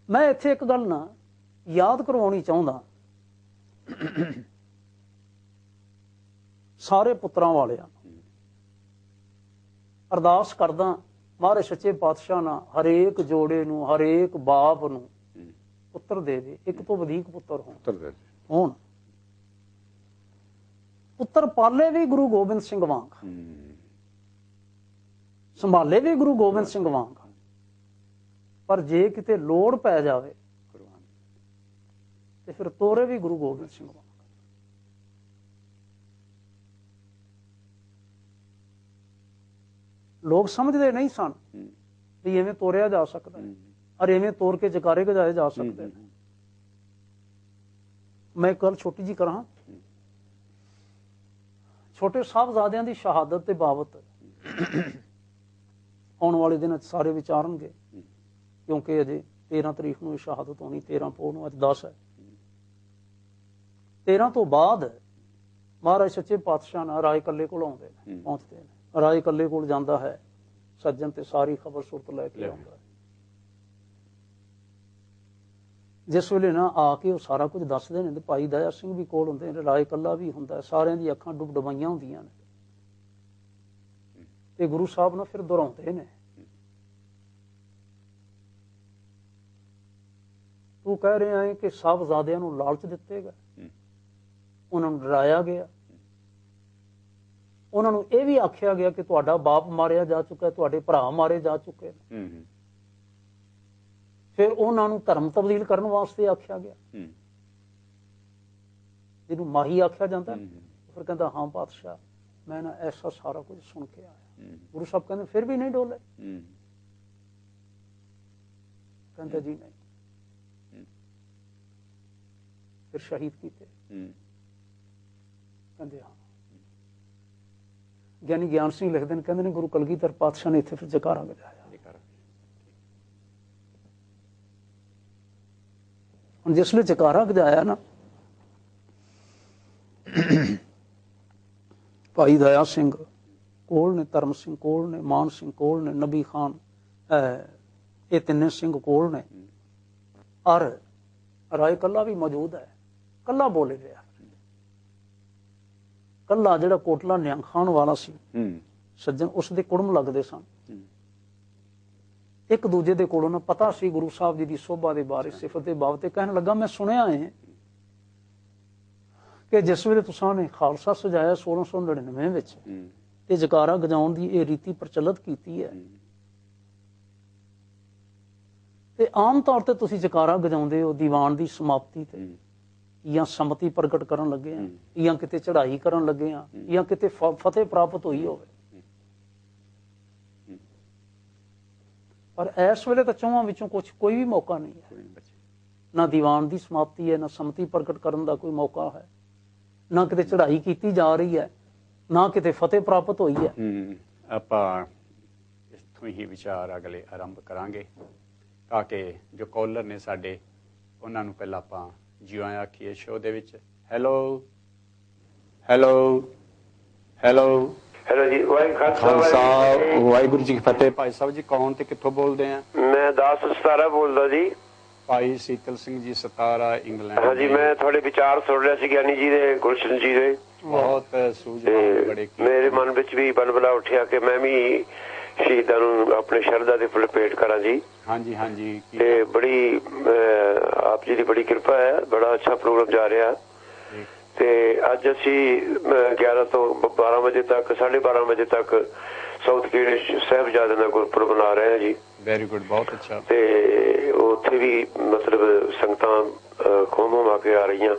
मैं इत्थे एक गल ना याद करवाउणी चाहुंदा, सारे पुत्रां वालियां अरदास करदा महाराज सच्चे पातशाह ना हरेक जोड़े नूं, हरेक बाप नूं पुत्र देवे, एक तो वधीक पुत्र होण। पुत्र पाले भी गुरु गोबिंद सिंह वांग, संभाले भी गुरु गोबिंद सिंह वांग, पर जे किते लोड़ पै जावे ते फिर तोरे भी गुरु गोबिंद सिंह वांग। ਲੋਕ ਸਮਝਦੇ ਨਹੀਂ ਸਨ ਵੀ ਐਵੇਂ ਤੋਰਿਆ ਜਾ ਸਕਦਾ ਔਰ ਐਵੇਂ ਤੋਰ ਕੇ ਜਕਾਰੇ ਗਜਾਏ ਜਾ ਸਕਦੇ ਨੇ। ਮੈਂ ਇੱਕ ਗੱਲ ਛੋਟੀ ਜੀ ਕਰਾਂ, ਛੋਟੇ ਸਾਹਿਬਜ਼ਾਦਿਆਂ ਦੀ ਸ਼ਹਾਦਤ ਤੇ ਬਾਬਤ ਆਉਣ ਵਾਲੇ ਦਿਨ ਸਾਰੇ ਵਿਚਾਰਨਗੇ, ਕਿਉਂਕਿ ਅਜੇ 13 ਤਰੀਕ ਨੂੰ ਸ਼ਹਾਦਤ ਹੋਣੀ, 13 ਪੋਹ ਨੂੰ, ਅੱਜ 10 ਹੈ। 13 ਤੋਂ ਬਾਅਦ ਮਹਾਰਾਜ ਸੱਚੇ ਪਾਤਸ਼ਾਹ ਨਾਲ ਰਾਏ ਕੱਲੇ ਕੋਲ ਆਉਂਦੇ ਨੇ, ਪਹੁੰਚਦੇ ਨੇ। ਰਾਏ ਕੱਲੇ ਕੋਲ ਜਾਂਦਾ ਹੈ ਸੱਜਣ ਤੇ ਸਾਰੀ ਖਬਰ ਸੁਰਤ ਲੈ ਕੇ ਆਉਂਦਾ। ਜਿਸ ਵੇਲੇ ਨਾ ਆ ਕੇ ਉਹ ਸਾਰਾ ਕੁਝ ਦੱਸਦੇ ਨੇ, ਤੇ ਭਾਈ ਦਇਆ ਸਿੰਘ ਵੀ ਕੋਲ ਹੁੰਦੇ ਨੇ, ਰਾਏ ਕੱਲਾ ਵੀ ਹੁੰਦਾ, ਸਾਰਿਆਂ ਦੀ ਅੱਖਾਂ ਡੁੱਬ ਡੁਬਾਈਆਂ ਹੁੰਦੀਆਂ ਨੇ, ਤੇ ਗੁਰੂ ਸਾਹਿਬ ਨਾਲ ਫਿਰ ਦੁਹਰਾਉਂਦੇ ਨੇ, ਤੂੰ ਕਹਿ ਰਿਹਾ ਹੈ ਕਿ ਸਾਹਿਬਜ਼ਾਦਿਆਂ ਨੂੰ ਲਾਲਚ ਦਿੱਤੇ ਗਏ, ਉਹਨਾਂ ਨੂੰ ਡਰਾਇਆ ਗਿਆ, ਉਹਨਾਂ ਨੂੰ ਇਹ ਵੀ ਆਖਿਆ ਗਿਆ ਕਿ ਤੁਹਾਡਾ ਬਾਪ ਮਾਰਿਆ ਜਾ ਚੁੱਕਾ, ਤੁਹਾਡੇ ਭਰਾ ਮਾਰੇ ਜਾ ਚੁੱਕੇ ਨੇ। ਫਿਰ ਉਹਨਾਂ ਨੂੰ ਧਰਮ ਤਬਦੀਲ ਕਰਨ ਵਾਸਤੇ ਆਖਿਆ ਗਿਆ, ਜਿਹਨੂੰ ਮਾਹੀ ਆਖਿਆ ਜਾਂਦਾ। ਫਿਰ ਕਹਿੰਦਾ ਹਾਂ ਪਾਤਸ਼ਾਹ, ਮੈਂ ਨਾ ਐਸਾ ਸਾਰਾ ਕੁਝ ਸੁਣ ਕੇ ਆਇਆ। ਗੁਰੂ ਸਾਹਿਬ ਕਹਿੰਦੇ ਫਿਰ ਵੀ ਨਹੀਂ ਡੋਲੇ? ਕਹਿੰਦਾ ਜੀ ਨਹੀਂ। ਫਿਰ ਸ਼ਹੀਦ ਕੀਤੇ? ਕਹਿੰਦੇ ਹਾਂ। ਗਿਆਨੀ ਗਿਆਨ ਸਿੰਘ ਲਿਖਦੇ ਨੇ, ਕਹਿੰਦੇ ਨੇ ਗੁਰੂ ਕਲਗੀਧਰ ਪਾਤਸ਼ਾਹ ਨੇ ਇੱਥੇ ਫਿਰ ਜਕਾਰਾ ਗਜਾਇਆ। ਹੁਣ ਜਿਸ ਵੇਲੇ ਜਕਾਰਾ ਗਜਾਇਆ ਨਾ, ਭਾਈ ਦਇਆ ਸਿੰਘ ਕੋਲ ਨੇ, ਧਰਮ ਸਿੰਘ ਕੋਲ ਨੇ, ਮਾਨ ਸਿੰਘ ਕੋਲ ਨੇ, ਨਬੀ ਖਾਨ, ਇਹ ਤਿੰਨੇ ਸਿੰਘ ਕੋਲ ਨੇ, ਔਰ ਰਾਏ ਕੱਲਾ ਵੀ ਮੌਜੂਦ ਹੈ। ਕੱਲਾ ਬੋਲੇ ਰਿਹਾ, ਕੱਲਾ ਜਿਹੜਾ ਕੋਟਲਾ ਨਿਹੰਗ ਖਾਨ ਵਾਲਾ ਸੀ ਸੱਜਣ, ਉਸਦੇ ਕੁੜਮ ਲੱਗਦੇ ਸਨ। ਇੱਕ ਦੂਜੇ ਦੇ ਕੋਲੋਂ ਨਾ ਪਤਾ ਸੀ ਗੁਰੂ ਸਾਹਿਬ ਜੀ ਦੀ ਸੋਭਾ ਦੇ ਬਾਰੇ, ਸਿਫਤ ਦੇ ਬਾਬਤ। ਕਹਿਣ ਲੱਗਾ, ਮੈਂ ਸੁਣਿਆ ਹੈ ਕਿ ਜਿਸ ਵੇਲੇ ਤੁਸਾਂ ਨੇ ਖਾਲਸਾ ਸਜਾਇਆ 1699 ਵਿੱਚ, ਤੇ ਜਕਾਰਾ ਗਜਾਉਣ ਦੀ ਇਹ ਰੀਤੀ ਪ੍ਰਚਲਿਤ ਕੀਤੀ ਹੈ, ਤੇ ਆਮ ਤੌਰ ਤੇ ਤੁਸੀਂ ਜਕਾਰਾ ਗਜਾਉਂਦੇ ਹੋ ਦੀਵਾਨ ਦੀ ਸਮਾਪਤੀ ਤੇ, ਜਾਂ ਸੰਮਤੀ ਪ੍ਰਗਟ ਕਰਨ ਲੱਗੇ ਆ, ਜਾਂ ਕਿਤੇ ਚੜ੍ਹਾਈ ਕਰਨ ਲੱਗੇ ਆ, ਜਾਂ ਕਿਤੇ ਫਤਿਹ ਪ੍ਰਾਪਤ ਹੋਈ ਹੋਵੇ। ਪਰ ਇਸ ਵੇਲੇ ਤਾਂ ਚੌਹਾਂ ਵਿੱਚੋਂ ਕੋਈ ਵੀ ਮੌਕਾ ਨਹੀਂ ਹੈ। ਨਾ ਦੀਵਾਨ ਦੀ ਸਮਾਪਤੀ ਹੈ, ਨਾ ਸੰਮਤੀ ਪ੍ਰਗਟ ਕਰਨ ਦਾ ਕੋਈ ਮੌਕਾ ਹੈ, ਨਾ ਕਿਤੇ ਚੜ੍ਹਾਈ ਕੀਤੀ ਜਾ ਰਹੀ ਹੈ, ਨਾ ਕਿਤੇ ਫਤਿਹ ਪ੍ਰਾਪਤ ਹੋਈ ਹੈ। ਆਪਾਂ ਇੱਥੋਂ ਹੀ ਵਿਚਾਰ ਅਗਲੇ ਆਰੰਭ ਕਰਾਂਗੇ, ਤਾਂ ਕਿ ਜੋ ਕਾਲਰ ਨੇ ਸਾਡੇ, ਉਹਨਾਂ ਨੂੰ ਪਹਿਲਾਂ ਆਪਾਂ ਜਿਉਂ ਆਖੀਏ ਸ਼ੋਅ ਦੇ ਵਿੱਚ। ਹੈਲੋ ਹੈਲੋ ਹੈਲੋ ਹੈਲੋ ਜੀ, ਵਾਹਿਗੁਰੂ ਜੀ ਕੀ ਫਤਿਹ। ਭਾਈ ਸਾਹਿਬ ਜੀ ਕੌਣ ਤੇ ਕਿੱਥੋਂ ਬੋਲਦੇ ਆ? ਮੈਂ ਦਾਸ ਸਤਾਰਾ ਬੋਲਦਾ ਜੀ। ਭਾਈ ਸੀਤਲ ਸਿੰਘ ਜੀ ਸਤਾਰਾ, ਇੰਗਲੈਂਡ। ਹਾਂਜੀ, ਮੈਂ ਤੁਹਾਡੇ ਵਿਚਾਰ ਸੁਣ ਰਿਹਾ ਸੀ ਗਿਆਨੀ ਜੀ ਦੇ, ਗੁਲਸ਼ਨ ਜੀ ਦੇ। ਬਹੁਤ ਸੂਝਵਾਨ, ਬੜੇ ਮੇਰੇ ਮਨ ਵਿੱਚ ਵੀ ਬਲਬਲਾ ਉੱਠਿਆ ਕਿ ਮੈਂ ਵੀ ਸ਼ਹੀਦਾਂ ਨੂੰ ਆਪਣੇ ਸ਼ਰਧਾ ਦੇ ਫੁੱਲ ਭੇਟ ਕਰਾਂ ਜੀ। ਹਾਂਜੀ ਹਾਂਜੀ, ਤੇ ਬੜੀ ਆਪ ਜੀ ਦੀ ਬੜੀ ਕਿਰਪਾ ਹੈ, ਬੜਾ ਅੱਛਾ ਪ੍ਰੋਗਰਾਮ ਜਾ ਰਿਹਾ। ਤੇ ਅੱਜ ਅਸੀਂ 11 ਤੋਂ 12 ਵਜੇ ਤੱਕ, 12:30 ਵਜੇ ਤੱਕ ਸਾਊਥ ਖੇੜੇ ਸਾਹਿਬਜ਼ਾਦਿਆਂ ਦਾ ਗੁਰਪੁਰਬ ਮਨਾ ਰਹੇ ਹਾਂ ਜੀ। ਵੈਰੀ ਗੁੱਡ, ਬਹੁਤ ਅੱਛਾ। ਤੇ ਉੱਥੇ ਵੀ ਮਤਲਬ ਸੰਗਤਾਂ ਖੂਬ ਆ ਕੇ ਆ ਰਹੀਆਂ,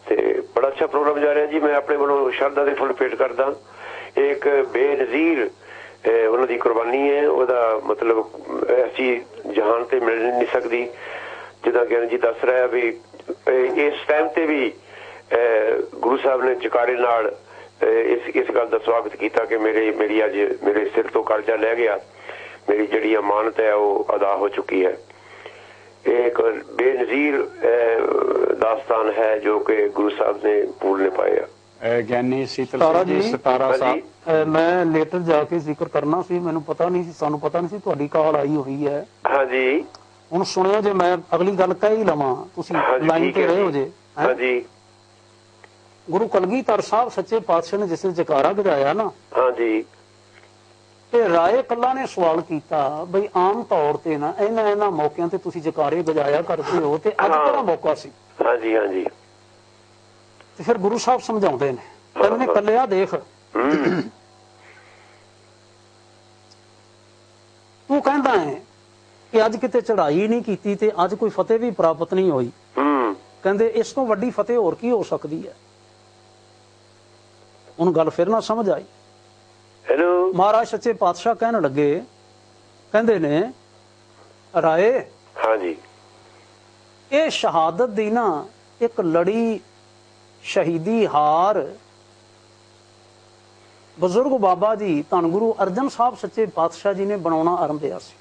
ਤੇ ਬੜਾ ਅੱਛਾ ਪ੍ਰੋਗਰਾਮ ਜਾ ਰਿਹਾ ਜੀ। ਮੈਂ ਆਪਣੇ ਵੱਲੋਂ ਸ਼ਰਧਾ ਦੇ ਫੁੱਲ ਭੇਟ ਕਰਦਾ। ਇੱਕ ਬੇਨਜ਼ੀਰ ਉਹਨਾਂ ਦੀ ਕੁਰਬਾਨੀ ਹੈ, ਉਹਦਾ ਮਤਲਬ ਐਸੀ ਜਹਾਨ ਤੇ ਮਿਲ ਨਹੀਂ ਸਕਦੀ। ਜਿੱਦਾਂ ਗਿਆਨੀ ਜੀ ਦੱਸ ਰਿਹਾ ਵੀ ਇਸ ਟਾਈਮ ਤੇ ਵੀ ਗੁਰੂ ਸਾਹਿਬ ਨੇ ਜਕਾਰੇ ਨਾਲ ਇਸ ਗੱਲ ਦਾ ਸਵਾਗਤ ਕੀਤਾ ਕਿ ਮੇਰੀ ਅੱਜ ਮੇਰੇ ਸਿਰ ਤੋਂ ਕਰਜ਼ਾ ਲੈ ਗਿਆ, ਮੇਰੀ ਜਿਹੜੀ ਅਮਾਨਤ ਹੈ ਉਹ ਅਦਾ ਹੋ ਚੁੱਕੀ ਹੈ। ਇਹ ਇੱਕ ਬੇਨਜ਼ੀਰ ਦਾਸਤਾਨ ਹੈ ਜੋ ਕਿ ਗੁਰੂ ਸਾਹਿਬ ਨੇ ਪੂਰਨੇ ਪਾਇਆ। ਗਿਆਨੀ ਸੀਤਲ ਜੀ ਸਤਾਰਾ ਸਾਹਿਬ, ਮੈਂ ਲੇਟਰ ਜਾ ਕੇ ਜ਼ਿਕਰ ਕਰਨਾ ਸੀ, ਮੈਨੂੰ ਪਤਾ ਨਹੀਂ ਸੀ, ਸਾਨੂੰ ਪਤਾ ਨਹੀਂ ਸੀ ਤੁਹਾਡੀ ਕਾਲ ਆਈ ਹੋਈ ਹੈ। ਹਾਂਜੀ, ਹੁਣ ਸੁਣਿਓ ਜੇ, ਮੈਂ ਅਗਲੀ ਗੱਲ ਕਹਿ ਹੀ ਲਵਾਂ, ਤੁਸੀਂ ਲਾਈਨ ਤੇ ਰਹੇ ਹੋ ਜੇ। ਹਾਂਜੀ, ਗੁਰੂ ਕਲਗੀਧਰ ਸਾਹਿਬ ਸੱਚੇ ਪਾਤਸ਼ਾਹ ਨੇ ਜਿਸ ਜਕਾਰਾ ਗਜਾਇਆ ਨਾ, ਹਾਂਜੀ, ਤੇ ਰਾਏ ਕੱਲਾ ਨੇ ਸਵਾਲ ਕੀਤਾ ਬਈ ਆਮ ਤੌਰ ਤੇ ਨਾ ਇਹਨਾਂ ਮੌਕਿਆਂ ਤੇ ਤੁਸੀਂ ਜਕਾਰੇ ਗਜਾਇਆ ਕਰਦੇ ਹੋ, ਤੇ ਅੱਜ ਕਿਹੜਾ ਮੌਕਾ ਸੀ? ਹਾਂਜੀ ਹਾਂਜੀ। ਤੇ ਫਿਰ ਗੁਰੂ ਸਾਹਿਬ ਸਮਝਾਉਂਦੇ ਨੇ, ਕਹਿੰਦੇ ਨੇ ਕੱਲਿਆ ਦੇਖ, ਤੂੰ ਕਹਿੰਦਾ ਹੈ ਕਿ ਅੱਜ ਕਿਤੇ ਚੜ੍ਹਾਈ ਨਹੀਂ ਕੀਤੀ ਤੇ ਅੱਜ ਕੋਈ ਫਤਿਹ ਵੀ ਪ੍ਰਾਪਤ ਨਹੀਂ ਹੋਈ। ਕਹਿੰਦੇ ਇਸ ਤੋਂ ਵੱਡੀ ਫਤਿਹ ਹੋਰ ਕੀ ਹੋ ਸਕਦੀ ਹੈ? ਹੁਣ ਗੱਲ ਫਿਰ ਨਾ ਸਮਝ ਆਈ। ਹੈਲੋ ਮਹਾਰਾਜ ਸੱਚੇ ਪਾਤਸ਼ਾਹ ਕਹਿਣ ਲੱਗੇ, ਕਹਿੰਦੇ ਨੇ ਰਾਏ, ਹਾਂਜੀ, ਇਹ ਸ਼ਹਾਦਤ ਦੀ ਨਾ ਇੱਕ ਲੜੀ ਸ਼ਹੀਦੀ ਹਾਰ ਬਜ਼ੁਰਗ ਬਾਬਾ ਜੀ ਧੰਨ ਗੁਰੂ ਅਰਜਨ ਸਾਹਿਬ ਸੱਚੇ ਪਾਤਸ਼ਾਹ ਜੀ ਨੇ ਬਣਾਉਣਾ ਆਰੰਭਿਆ ਸੀ।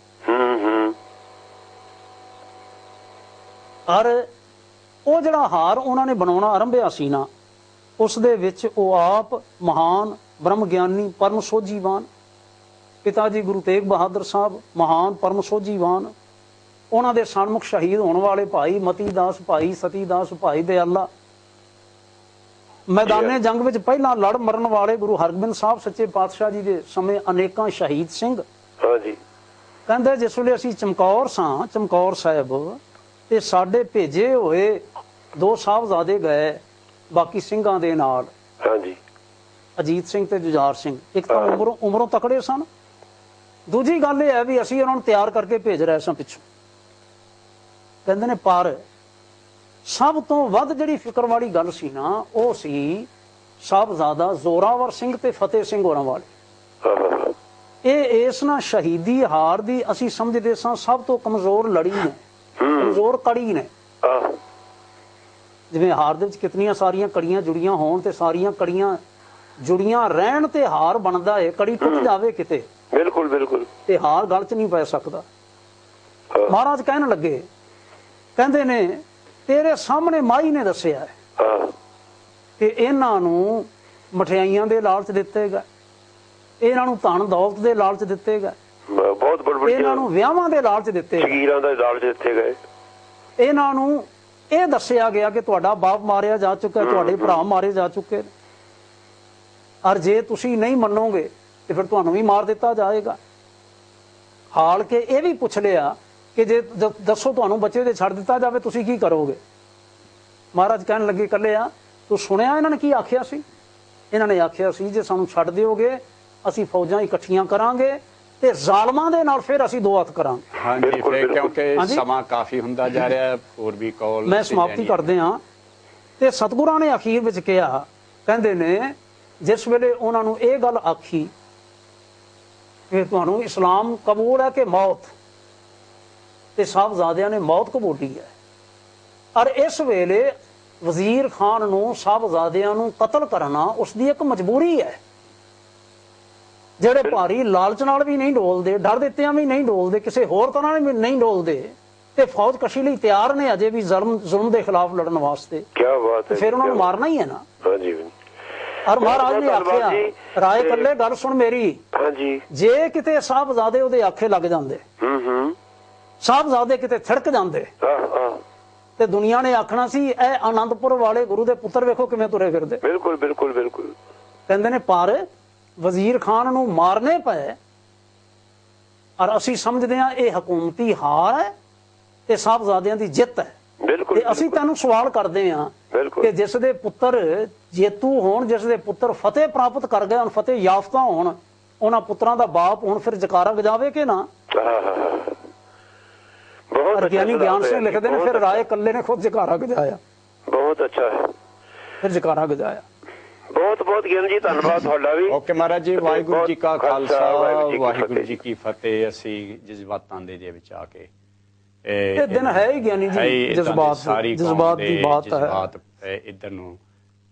ਔਰ ਉਹ ਜਿਹੜਾ ਹਾਰ ਉਹਨਾਂ ਨੇ ਬਣਾਉਣਾ ਆਰੰਭਿਆ ਸੀ ਨਾ, ਉਸ ਦੇ ਵਿੱਚ ਉਹ ਆਪ ਮਹਾਨ ਬ੍ਰਹਮ ਗਿਆਨੀ ਪਰਮ ਸੋਝੀਵਾਨ ਪਿਤਾ ਜੀ ਗੁਰੂ ਤੇਗ ਬਹਾਦਰ ਸਾਹਿਬ, ਮਹਾਨ ਪਰਮ ਸੋਝੀਵਾਨ, ਉਹਨਾਂ ਦੇ ਸਨਮੁਖ ਸ਼ਹੀਦ ਹੋਣ ਵਾਲੇ ਭਾਈ ਮਤੀ ਦਾਸ, ਭਾਈ ਸਤੀ ਦਾਸ, ਭਾਈ ਦਿਆਲਾ, ਮੈਦਾਨੇ ਜੰਗ ਵਿੱਚ ਪਹਿਲਾਂ ਲੜ ਮਰਨ ਵਾਲੇ ਗੁਰੂ ਹਰਗੋਬਿੰਦ ਸਾਹਿਬ ਸੱਚੇ ਪਾਤਸ਼ਾਹ ਜੀ ਦੇ ਸਮੇਂ ਅਨੇਕਾਂ ਸ਼ਹੀਦ ਸਿੰਘ। ਹਾਂਜੀ, ਕਹਿੰਦੇ ਜਿਸ ਵੇਲੇ ਅਸੀਂ ਚਮਕੌਰ ਸਾਂ, ਚਮਕੌਰ ਸਾਹਿਬ, ਤੇ ਸਾਡੇ ਭੇਜੇ ਹੋਏ 2 ਸਾਹਿਬਜ਼ਾਦੇ ਗਏ ਬਾਕੀ ਸਿੰਘਾਂ ਦੇ ਨਾਲ। ਹਾਂਜੀ, ਅਜੀਤ ਸਿੰਘ ਤੇ ਜੁਝਾਰ ਸਿੰਘ। ਇੱਕ ਤਾਂ ਉਮਰੋਂ ਤਕੜੇ ਸਨ, ਦੂਜੀ ਗੱਲ ਇਹ ਹੈ ਵੀ ਅਸੀਂ ਉਹਨਾਂ ਨੂੰ ਤਿਆਰ ਕਰਕੇ ਭੇਜ ਰਹੇ ਸਾਂ ਪਿੱਛੋਂ। ਕਹਿੰਦੇ ਨੇ ਪਰ ਸਭ ਤੋਂ ਵੱਧ ਜਿਹੜੀ ਫਿਕਰ ਵਾਲੀ ਗੱਲ ਸੀ ਨਾ, ਉਹ ਸੀ ਸਾਹਿਬਜ਼ਾਦਾ ਜ਼ੋਰਾਵਰ ਸਿੰਘ ਤੇ ਫਤਿਹ ਸਿੰਘ ਹੋਰਾਂ ਵਾਲੇ। ਇਹ ਇਸ ਨਾ ਸ਼ਹੀਦੀ ਹਾਰ ਦੀ ਅਸੀਂ ਸਮਝਦੇ ਸਾਂ ਸਭ ਤੋਂ ਕਮਜ਼ੋਰ ਲੜੀ ਨੇ, ਕਮਜ਼ੋਰ ਕੜੀ ਨੇ। ਜਿਵੇਂ ਹਾਰ ਦੇ ਵਿੱਚ ਕਿਤਨੀਆਂ ਸਾਰੀਆਂ ਕੜੀਆਂ ਜੁੜੀਆਂ ਹੋਣ ਤੇ ਸਾਰੀਆਂ ਕੜੀਆਂ ਜੁੜੀਆਂ ਰਹਿਣ ਤੇ ਹਾਰ ਬਣਦਾ ਹੈ, ਕੜੀ ਟੁੱਟ ਜਾਵੇ ਕਿਤੇ, ਬਿਲਕੁਲ ਬਿਲਕੁਲ, ਤੇ ਹਾਰ ਗਲ 'ਚ ਨਹੀਂ ਪੈ ਸਕਦਾ। ਮਹਾਰਾਜ ਕਹਿਣ ਲੱਗੇ, ਕਹਿੰਦੇ ਨੇ ਤੇਰੇ ਸਾਹਮਣੇ ਮਾਈ ਨੇ ਦੱਸਿਆ ਹੈ ਕਿ ਇਹਨਾਂ ਨੂੰ ਮਠਿਆਈਆਂ ਦੇ ਲਾਲਚ ਦਿੱਤੇ ਗਏ, ਇਹਨਾਂ ਨੂੰ ਧਨ ਦੌਲਤ ਦੇ ਲਾਲਚ ਦਿੱਤੇ ਗਏ, ਬਹੁਤ ਬੜੇ, ਇਹਨਾਂ ਨੂੰ ਵਿਆਹਾਂ ਦੇ ਲਾਲਚ ਦਿੱਤੇ ਗਏ, ਜ਼ਗੀਰਾਂ ਦੇ ਲਾਲਚ ਦਿੱਤੇ ਗਏ, ਇਹਨਾਂ ਨੂੰ ਇਹ ਦੱਸਿਆ ਗਿਆ ਕਿ ਤੁਹਾਡਾ ਬਾਪ ਮਾਰਿਆ ਜਾ ਚੁੱਕਾ, ਤੁਹਾਡੇ ਭਰਾ ਮਾਰੇ ਜਾ ਚੁੱਕੇ, ਔਰ ਜੇ ਤੁਸੀਂ ਨਹੀਂ ਮੰਨੋਗੇ ਤੇ ਫਿਰ ਤੁਹਾਨੂੰ ਵੀ ਮਾਰ ਦਿੱਤਾ ਜਾਏਗਾ। ਹਾਲ ਕੇ ਇਹ ਵੀ ਪੁੱਛ ਲਿਆ ਕਿ ਜੇ ਦੱਸੋ ਤੁਹਾਨੂੰ ਬੱਚੇ ਦੇ ਛੱਡ ਦਿੱਤਾ ਜਾਵੇ ਤੁਸੀਂ ਕੀ ਕਰੋਗੇ। ਮਹਾਰਾਜ ਕਹਿਣ ਲੱਗੇ, ਕੱਲਿਆ ਤੂੰ ਸੁਣਿਆ ਇਹਨਾਂ ਨੇ ਕੀ ਆਖਿਆ ਸੀ? ਇਹਨਾਂ ਨੇ ਆਖਿਆ ਸੀ ਜੇ ਸਾਨੂੰ ਛੱਡ ਦਿਓਗੇ ਅਸੀਂ ਫੌਜਾਂ ਇਕੱਠੀਆਂ ਕਰਾਂਗੇ ਤੇ ਜ਼ਾਲਮਾਂ ਦੇ ਨਾਲ ਫਿਰ ਅਸੀਂ 2 ਹੱਥ ਕਰਾਂਗੇ। ਹਾਂਜੀ, ਫਿਰ ਕਿਉਂਕਿ ਸਮਾਂ ਕਾਫੀ ਹੁੰਦਾ ਜਾ ਰਿਹਾ, ਹੋਰ ਵੀ ਕਾਲ ਮੈਂ ਸਮਾਪਤੀ ਕਰਦੇ ਹਾਂ। ਤੇ ਸਤਿਗੁਰਾਂ ਨੇ ਅਖੀਰ ਵਿੱਚ ਕਿਹਾ, ਕਹਿੰਦੇ ਨੇ ਜਿਸ ਵੇਲੇ ਉਹਨਾਂ ਨੂੰ ਇਹ ਗੱਲ ਆਖੀ ਕਿ ਤੁਹਾਨੂੰ ਇਸਲਾਮ ਕਬੂਲ ਹੈ ਕਿ ਮੌਤ, ਤੇ ਸਾਹਿਬਜ਼ਾਦਿਆਂ ਨੇ ਮੌਤ ਕਬੂਲੀ ਹੈ। ਔਰ ਇਸ ਵੇਲੇ ਵਜ਼ੀਰ ਖਾਨ ਨੂੰ ਸਾਹਿਬਜ਼ਾਦਿਆਂ ਨੂੰ ਕਤਲ ਕਰਨਾ ਉਸ ਦੀ ਇੱਕ ਮਜਬੂਰੀ ਹੈ। ਜਿਹੜੇ ਭਾਰੀ ਲਾਲਚ ਨਾਲ ਵੀ ਨਹੀਂ ਡੋਲਦੇ, ਡਰ ਦਿੱਤਿਆਂ ਵੀ ਨਹੀਂ ਡੋਲਦੇ, ਕਿਸੇ ਹੋਰ ਤਰ੍ਹਾਂ ਵੀ ਨਹੀਂ ਡੋਲਦੇ, ਤੇ ਫੌਜ ਕਸ਼ੀ ਲਈ ਤਿਆਰ ਨੇ ਅਜੇ ਵੀ ਜ਼ੁਲਮ ਦੇ ਖਿਲਾਫ ਲੜਨ ਵਾਸਤੇ। ਕੀ ਬਾਤ ਹੈ, ਫਿਰ ਉਹਨਾਂ ਨੂੰ ਮਾਰਨਾ ਹੀ ਹੈ ਨਾ। ਹਾਂਜੀ, ਔਰ ਮਹਾਰਾਜ ਨੇ ਆਖਿਆ, ਰਾਏ ਕੱਲੇ ਗੱਲ ਸੁਣ ਮੇਰੀ, ਹਾਂਜੀ, ਜੇ ਕਿਤੇ ਸਾਹਿਬਜ਼ਾਦੇ ਉਹਦੇ ਆਖੇ ਲੱਗ ਜਾਂਦੇ, ਸਾਹਿਬਜ਼ਾਦੇ ਕਿਤੇ ਥੜਕ ਜਾਂਦੇ, ਤੇ ਦੁਨੀਆ ਨੇ ਆਖਣਾ ਸੀ ਇਹ ਆਨੰਦਪੁਰ ਵਾਲੇ ਗੁਰੂ ਦੇ ਪੁੱਤਰ ਵੇਖੋ ਕਿਵੇਂ ਤੁਰੇ ਫਿਰਦੇ। ਬਿਲਕੁਲ ਬਿਲਕੁਲ ਬਿਲਕੁਲ। ਕਹਿੰਦੇ ਨੇ ਪਰ ਵਜ਼ੀਰ ਖਾਨ ਨੂੰ ਮਾਰਨੇ ਪਏ, ਔਰ ਅਸੀਂ ਸਮਝਦੇ ਹਾਂ ਇਹ ਹਕੂਮਤੀ ਹਾਰ ਹੈ ਤੇ ਸਾਹਿਬਜ਼ਾਦਿਆਂ ਦੀ ਜਿੱਤ ਹੈ। ਤੇ ਅਸੀਂ ਤੈਨੂੰ ਸਵਾਲ ਕਰਦੇ ਹਾਂ ਕਿ ਜਿਸ ਦੇ ਪੁੱਤਰ ਜੇਤੂ ਹੋਣ, ਜਿਸ ਦੇ ਪੁੱਤਰ ਫਤਿਹ ਪ੍ਰਾਪਤ ਕਰ ਗਏ, ਹੁਣ ਫਤਿਹ ਯਾਫਤਾ ਹੋਣ, ਉਹਨਾਂ ਪੁੱਤਰਾਂ ਦਾ ਬਾਪ ਹੁਣ ਫਿਰ ਜਕਾਰਾ ਗਜਾਵੇ ਕਿ ਨਾ? ਗਿਆਨੀ ਗਿਆਨ ਸਿੰਘ ਲਿਖਦੇ ਨੇ ਫਿਰ ਰਾਏ ਕੱਲੇ ਨੇ ਖੁਦ ਜਕਾਰਾ ਗਜਾਇਆ। ਬਹੁਤ ਅੱਛਾ ਹੈ, ਫਿਰ ਜਕਾਰਾ ਗਜਾਇਆ। ਬਹੁਤ ਬਹੁਤ ਗਿਆਨ ਜੀ, ਧੰਨਵਾਦ ਤੁਹਾਡਾ ਵੀ। ਓਕੇ ਮਹਾਰਾਜ ਜੀ, ਵਾਹਿਗੁਰੂ ਜੀ ਕਾ ਖਾਲਸਾ, ਵਾਹਿਗੁਰੂ ਜੀ ਕੀ ਫਤਿਹ। ਅਸੀਂ ਜਜ਼ਬਾਤਾਂ ਦੇ ਵਿੱਚ ਆ ਕੇ, ਇਹ ਦਿਨ ਹੈ ਹੀ ਗਿਆਨੀ ਜੀ, ਜਜ਼ਬਾਤ ਦੀ ਬਾਤ ਹੈ। ਇੱਧਰ ਨੂੰ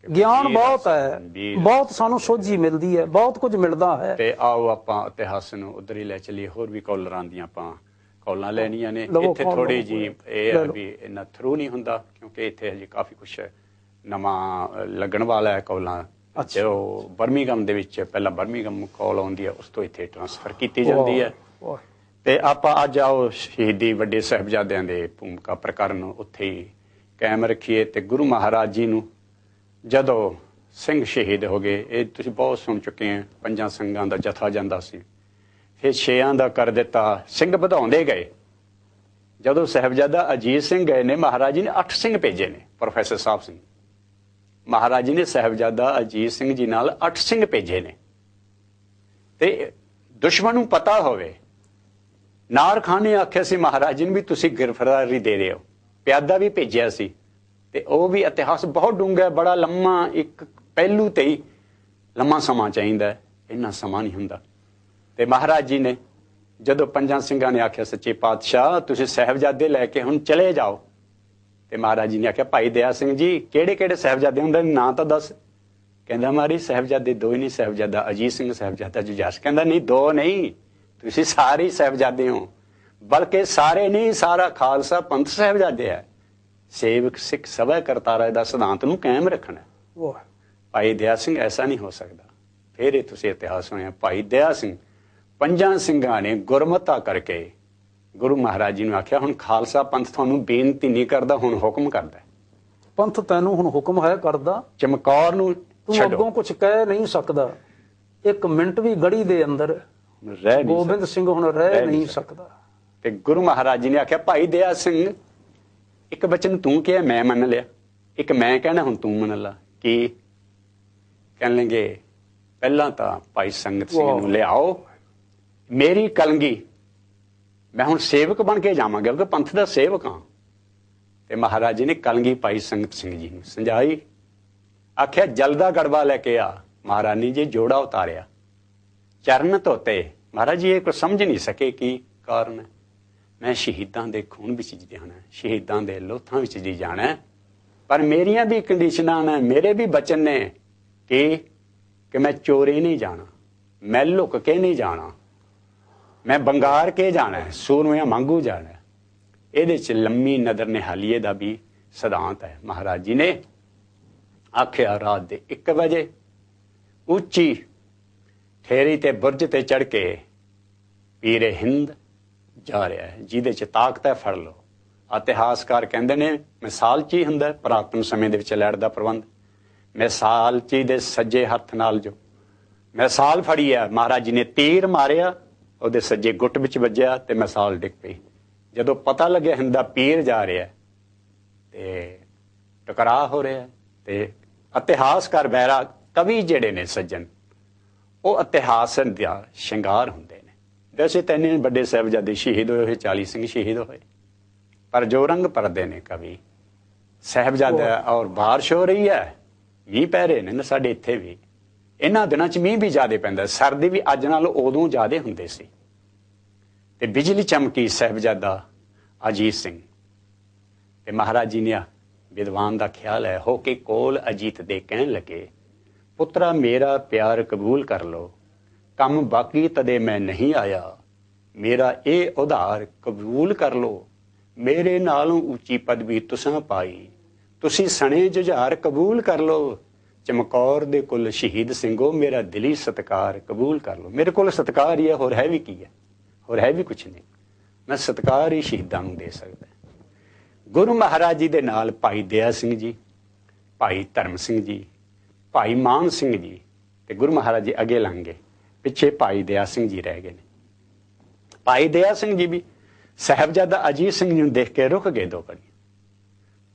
ਗਿਆਨ ਬਹੁਤ ਹੈ, ਬਹੁਤ ਸਾਨੂੰ ਸੋਝੀ ਮਿਲਦੀ ਹੈ, ਬਹੁਤ ਕੁਝ ਮਿਲਦਾ ਹੈ। ਤੇ ਆਓ ਆਪਾਂ ਇਤਿਹਾਸ ਨੂੰ ਉਧਰ ਹੀ ਲੈ ਚੱਲੀਏ। ਹੋਰ ਵੀ ਕਾਲਰਾਂ ਦੀਆਂ ਆਪਾਂ ਕਾਲਾਂ ਲੈਣੀਆਂ ਨੇ। ਇੱਥੇ ਥੋੜੀ ਜੀ ਇਹ ਹੈ ਵੀ ਇੰਨਾ ਥਰੂ ਨਹੀਂ ਹੁੰਦਾ ਕਿਉਂਕਿ ਇੱਥੇ ਹਜੇ ਕਾਫੀ ਕੁਛ ਨਵਾਂ ਲੱਗਣ ਵਾਲਾ ਹੈ। ਕਾਲਾਂ ਜੋ ਬਰਮਿੰਘਮ ਦੇ ਵਿੱਚ ਪਹਿਲਾਂ ਬਰਮਿੰਘਮ ਕਾਲ ਆਉਂਦੀ ਹੈ, ਉਸ ਤੋਂ ਇੱਥੇ ਟ੍ਰਾਂਸਫਰ ਕੀਤੀ ਜਾਂਦੀ ਹੈ। ਤੇ ਆਪਾਂ ਅੱਜ ਆਓ ਸ਼ਹੀਦੀ ਵੱਡੇ ਸਾਹਿਬਜ਼ਾਦਿਆਂ ਦੇ ਭੂਮਿਕਾ ਪ੍ਰਕਰਨ ਉੱਥੇ ਹੀ ਕਾਇਮ ਰੱਖੀਏ। ਤੇ ਗੁਰੂ ਮਹਾਰਾਜ ਜੀ ਨੂੰ ਜਦੋਂ ਸਿੰਘ ਸ਼ਹੀਦ ਹੋ ਗਏ, ਇਹ ਤੁਸੀਂ ਬਹੁਤ ਸੁਣ ਚੁੱਕੇ ਆ, 5 ਸਿੰਘਾਂ ਦਾ ਜਥਾ ਜਾਂਦਾ ਸੀ, ਫਿਰ 6 ਦਾ ਕਰ ਦਿੱਤਾ, ਸਿੰਘ ਵਧਾਉਂਦੇ ਗਏ। ਜਦੋਂ ਸਾਹਿਬਜ਼ਾਦਾ ਅਜੀਤ ਸਿੰਘ ਗਏ ਨੇ, ਮਹਾਰਾਜ ਜੀ ਨੇ 8 ਸਿੰਘ ਭੇਜੇ ਨੇ। ਪ੍ਰੋਫੈਸਰ ਸਾਹਿਬ ਸਿੰਘ ਮਹਾਰਾਜ ਜੀ ਨੇ ਸਾਹਿਬਜ਼ਾਦਾ ਅਜੀਤ ਸਿੰਘ ਜੀ ਨਾਲ 8 ਸਿੰਘ ਭੇਜੇ ਨੇ। ਤੇ ਦੁਸ਼ਮਣ ਨੂੰ ਪਤਾ ਹੋਵੇ, ਨਾਰ ਖਾਨ ਨੇ ਆਖਿਆ ਸੀ ਮਹਾਰਾਜ ਜੀ ਨੂੰ ਵੀ ਤੁਸੀਂ ਗ੍ਰਿਫਤਾਰੀ ਦੇ ਰਹੇ ਹੋ, ਪਿਆਦਾ ਵੀ ਭੇਜਿਆ ਸੀ। ਤੇ ਉਹ ਵੀ ਇਤਿਹਾਸ ਬਹੁਤ ਡੂੰਘਾ, ਬੜਾ ਲੰਮਾ, ਇੱਕ ਪਹਿਲੂ ਤੇ ਹੀ ਲੰਮਾ ਸਮਾਂ ਚਾਹੀਦਾ ਇੰਨਾ ਸਮਾਂ ਨਹੀਂ ਹੁੰਦਾ। ਤੇ ਮਹਾਰਾਜ ਜੀ ਨੇ ਜਦੋਂ ਪੰਜਾਂ ਸਿੰਘਾਂ ਨੇ ਆਖਿਆ ਸੱਚੇ ਪਾਤਸ਼ਾਹ ਤੁਸੀਂ ਸਾਹਿਬਜ਼ਾਦੇ ਲੈ ਕੇ ਹੁਣ ਚਲੇ ਜਾਓ, ਤੇ ਮਹਾਰਾਜ ਜੀ ਨੇ ਆਖਿਆ ਭਾਈ ਦਇਆ ਸਿੰਘ ਜੀ ਕਿਹੜੇ ਕਿਹੜੇ ਸਾਹਿਬਜ਼ਾਦੇ ਹੁੰਦੇ ਨੇ, ਨਾਂ ਤਾਂ ਦੱਸ। ਕਹਿੰਦਾ ਮਾਰੀ ਸਾਹਿਬਜ਼ਾਦੇ ਦੋ ਹੀ ਨਹੀਂ, ਸਾਹਿਬਜ਼ਾਦਾ ਅਜੀਤ ਸਿੰਘ, ਸਾਹਿਬਜ਼ਾਦਾ ਜੁਝਾਰ। ਕਹਿੰਦਾ ਨਹੀਂ, ਦੋ ਨਹੀਂ, ਤੁਸੀਂ ਸਾਰੇ ਸਾਹਿਬਜ਼ਾਦੇ ਹੋ, ਬਲਕਿ ਸਾਰੇ ਨਹੀਂ, ਸਾਰਾ ਖਾਲਸਾ ਪੰਥ ਸਾਹਿਬਜ਼ਾਦੇ ਹੈ। ਸੇਵਕ ਸਿੱਖ ਸਭਾ ਕਰਤਾਰਾ ਦਾ ਸਿਧਾਂਤ ਨੂੰ ਕਾਇਮ ਰੱਖਣਾ। ਭਾਈ ਦਇਆ ਸਿੰਘ ਐਸਾ ਨਹੀਂ ਹੋ ਸਕਦਾ। ਫਿਰ ਇਹ ਤੁਸੀਂ ਇਤਿਹਾਸ ਸੁਣਿਆ, ਭਾਈ ਦਇਆ ਸਿੰਘ ਪੰਜਾਂ ਸਿੰਘਾਂ ਨੇ ਗੁਰਮਤਾ ਕਰਕੇ ਗੁਰੂ ਮਹਾਰਾਜ ਜੀ ਨੂੰ ਆਖਿਆ ਹੁਣ ਖਾਲਸਾ ਪੰਥ ਤੁਹਾਨੂੰ ਬੇਨਤੀ ਨਹੀਂ ਕਰਦਾ, ਹੁਣ ਹੁਕਮ ਕਰਦਾ। ਪੰਥ ਤੈਨੂੰ ਹੁਣ ਹੁਕਮ ਹੈ ਕਰਦਾ, ਚਮਕੌਰ ਨੂੰ ਤੂੰ ਅੱਗੋਂ ਕੁਝ ਕਹਿ ਨਹੀਂ ਸਕਦਾ। ਇੱਕ ਮਿੰਟ ਵੀ ਗੜੀ ਦੇ ਅੰਦਰ ਗੋਬਿੰਦ ਸਿੰਘ ਹੁਣ ਰਹਿ ਨਹੀਂ ਸਕਦਾ। ਤੇ ਗੁਰੂ ਮਹਾਰਾਜ ਜੀ ਨੇ ਆਖਿਆ ਭਾਈ ਦਇਆ ਸਿੰਘ ਇੱਕ ਬਚਨ ਤੂੰ ਕਿਹਾ ਮੈਂ ਮੰਨ ਲਿਆ, ਇੱਕ ਮੈਂ ਕਹਿਣਾ ਹੁਣ ਤੂੰ ਮੰਨ ਲਾ। ਕੀ ਕਹਿਣ ਲੱਗੇ? ਪਹਿਲਾਂ ਤਾਂ ਭਾਈ ਸੰਗਤ ਸਿੰਘ ਨੂੰ ਲਿਆਓ, ਮੇਰੀ ਕਲਗੀ, ਮੈਂ ਹੁਣ ਸੇਵਕ ਬਣ ਕੇ ਜਾਵਾਂਗਾ ਕਿਉਂਕਿ ਪੰਥ ਦਾ ਸੇਵਕ ਹਾਂ। ਤੇ ਮਹਾਰਾਜ ਜੀ ਨੇ ਕਲਗੀ ਭਾਈ ਸੰਗਤ ਸਿੰਘ ਜੀ ਨੂੰ ਸੰਜਾਈ, ਆਖਿਆ ਜਲ ਦਾ ਗੜਵਾ ਲੈ ਕੇ ਆ। ਮਹਾਰਾਣੀ ਜੀ ਜੋੜਾ ਉਤਾਰਿਆ, ਚਰਨ ਧੋਤੇ। ਮਹਾਰਾਜ ਜੀ ਇਹ ਕੁਝ ਸਮਝ ਨਹੀਂ ਸਕੇ ਕੀ ਕਾਰਨ ਹੈ। ਮੈਂ ਸ਼ਹੀਦਾਂ ਦੇ ਖੂਨ ਵਿੱਚ ਜੀ ਜਾਣਾ, ਸ਼ਹੀਦਾਂ ਦੇ ਲੋਥਾਂ ਵਿੱਚ ਜੀ ਜਾਣਾ, ਪਰ ਮੇਰੀਆਂ ਵੀ ਕੰਡੀਸ਼ਨਾਂ ਨੇ, ਮੇਰੇ ਵੀ ਬਚਨ ਨੇ ਕਿ ਮੈਂ ਚੋਰੀ ਨਹੀਂ ਜਾਣਾ, ਮੈਂ ਲੁਕ ਕੇ ਨਹੀਂ ਜਾਣਾ, ਮੈਂ ਬੰਗਾਰ ਕੇ ਜਾਣਾ, ਸੂਰਮਿਆਂ ਵਾਂਗੂ ਜਾਣਾ। ਇਹਦੇ ਚ ਲੰਮੀ ਨਜ਼ਰ ਨਿਹਾਲੀਏ ਦਾ ਵੀ ਸਿਧਾਂਤ ਹੈ। ਮਹਾਰਾਜ ਜੀ ਨੇ ਆਖਿਆ ਰਾਤ ਦੇ 1 ਵਜੇ ਉੱਚੀ ਠੇਰੀ ਤੇ ਬੁਰਜ ਤੇ ਚੜ ਕੇ ਪੀਰੇ ਹਿੰਦ ਜਾ ਰਿਹਾ ਹੈ, ਜਿਹਦੇ ਚ ਤਾਕਤ ਹੈ ਫੜ ਲਓ। ਇਤਿਹਾਸਕਾਰ ਕਹਿੰਦੇ ਨੇ ਮਿਸਾਲਚੀ ਹੁੰਦਾ ਪੁਰਾਤਨ ਸਮੇਂ ਦੇ ਵਿੱਚ ਲੈਟ ਦਾ ਪ੍ਰਬੰਧ। ਮਿਸਾਲਚੀ ਦੇ ਸੱਜੇ ਹੱਥ ਨਾਲ ਜੋ ਮਿਸਾਲ ਫੜੀ ਹੈ, ਮਹਾਰਾਜ ਜੀ ਨੇ ਤੀਰ ਮਾਰਿਆ, ਉਹਦੇ ਸੱਜੇ ਗੁੱਟ ਵਿੱਚ ਵੱਜਿਆ ਤੇ ਮਿਸਾਲ ਡਿੱਗ ਪਈ। ਜਦੋਂ ਪਤਾ ਲੱਗਿਆ ਹਿੰਦਾ ਪੀਰ ਜਾ ਰਿਹਾ ਤੇ ਟਕਰਾਅ ਹੋ ਰਿਹਾ, ਤੇ ਇਤਿਹਾਸਕਾਰ ਬਹਿਰਾ ਕਵੀ ਜਿਹੜੇ ਨੇ ਸੱਜਣ, ਉਹ ਇਤਿਹਾਸ ਦਾ ਸ਼ਿੰਗਾਰ ਹੁੰਦੇ ਨੇ। ਵੈਸੇ ਤਾਂ ਇੰਨੇ ਵੱਡੇ ਸਾਹਿਬਜ਼ਾਦੇ ਸ਼ਹੀਦ ਹੋਏ, 40 ਸਿੰਘ ਸ਼ਹੀਦ ਹੋਏ, ਪਰ ਜੋ ਰੰਗ ਭਰਦੇ ਨੇ ਕਵੀ ਸਾਹਿਬਜ਼ਾਦਾ। ਔਰ ਬਾਰਿਸ਼ ਹੋ ਰਹੀ ਹੈ, ਮੀਂਹ ਪੈ ਰਹੇ ਨੇ ਸਾਡੇ ਇੱਥੇ ਵੀ। ਇਹਨਾਂ ਦਿਨਾਂ 'ਚ ਮੀਂਹ ਵੀ ਜ਼ਿਆਦਾ ਪੈਂਦਾ, ਸਰਦੀ ਵੀ ਅੱਜ ਨਾਲੋਂ ਉਦੋਂ ਜ਼ਿਆਦਾ ਹੁੰਦੇ ਸੀ। ਤੇ ਬਿਜਲੀ ਚਮਕੀ ਸਾਹਿਬਜ਼ਾਦਾ ਅਜੀਤ ਸਿੰਘ, ਤੇ ਮਹਾਰਾਜ ਜੀ ਨੇ ਵਿਦਵਾਨ ਦਾ ਖਿਆਲ ਹੈ ਹੋ ਕੇ ਕੋਲ ਅਜੀਤ ਦੇ ਕਹਿਣ ਲੱਗੇ, ਪੁੱਤਰਾ ਮੇਰਾ ਪਿਆਰ ਕਬੂਲ ਕਰ ਲੋ, ਕੰਮ ਬਾਕੀ ਤਦੇ ਮੈਂ ਨਹੀਂ ਆਇਆ, ਮੇਰਾ ਇਹ ਉਧਾਰ ਕਬੂਲ ਕਰ ਲੋ, ਮੇਰੇ ਨਾਲੋਂ ਉੱਚੀ ਪਦਵੀ ਤੁਸਾਂ ਪਾਈ, ਤੁਸੀਂ ਸਣੇ ਜੁਝਾਰ ਕਬੂਲ ਕਰ ਲੋ, ਚਮਕੌਰ ਦੇ ਕੁਲ ਸ਼ਹੀਦ ਸਿੰਘੋ ਮੇਰਾ ਦਿਲੀ ਸਤਿਕਾਰ ਕਬੂਲ ਕਰ ਲੋ। ਮੇਰੇ ਕੋਲ ਸਤਿਕਾਰ ਹੀ ਹੈ, ਹੋਰ ਹੈ ਵੀ ਕੀ ਹੈ, ਹੋਰ ਹੈ ਵੀ ਕੁਛ ਨਹੀਂ। ਮੈਂ ਸਤਿਕਾਰ ਹੀ ਸ਼ਹੀਦਾਂ ਨੂੰ ਦੇ ਸਕਦਾ। ਗੁਰੂ ਮਹਾਰਾਜ ਜੀ ਦੇ ਨਾਲ ਭਾਈ ਦਇਆ ਸਿੰਘ ਜੀ, ਭਾਈ ਧਰਮ ਸਿੰਘ ਜੀ, ਭਾਈ ਮਾਨ ਸਿੰਘ ਜੀ, ਤੇ ਗੁਰੂ ਮਹਾਰਾਜ ਜੀ ਅੱਗੇ ਲੰਘ ਗਏ, ਪਿੱਛੇ ਭਾਈ ਦਇਆ ਸਿੰਘ ਜੀ ਰਹਿ ਗਏ ਨੇ। ਭਾਈ ਦਇਆ ਸਿੰਘ ਜੀ ਵੀ ਸਾਹਿਬਜ਼ਾਦਾ ਅਜੀਤ ਸਿੰਘ ਜੀ ਨੂੰ ਦੇਖ ਕੇ ਰੁਕ ਗਏ। 2 ਘੜੀਆਂ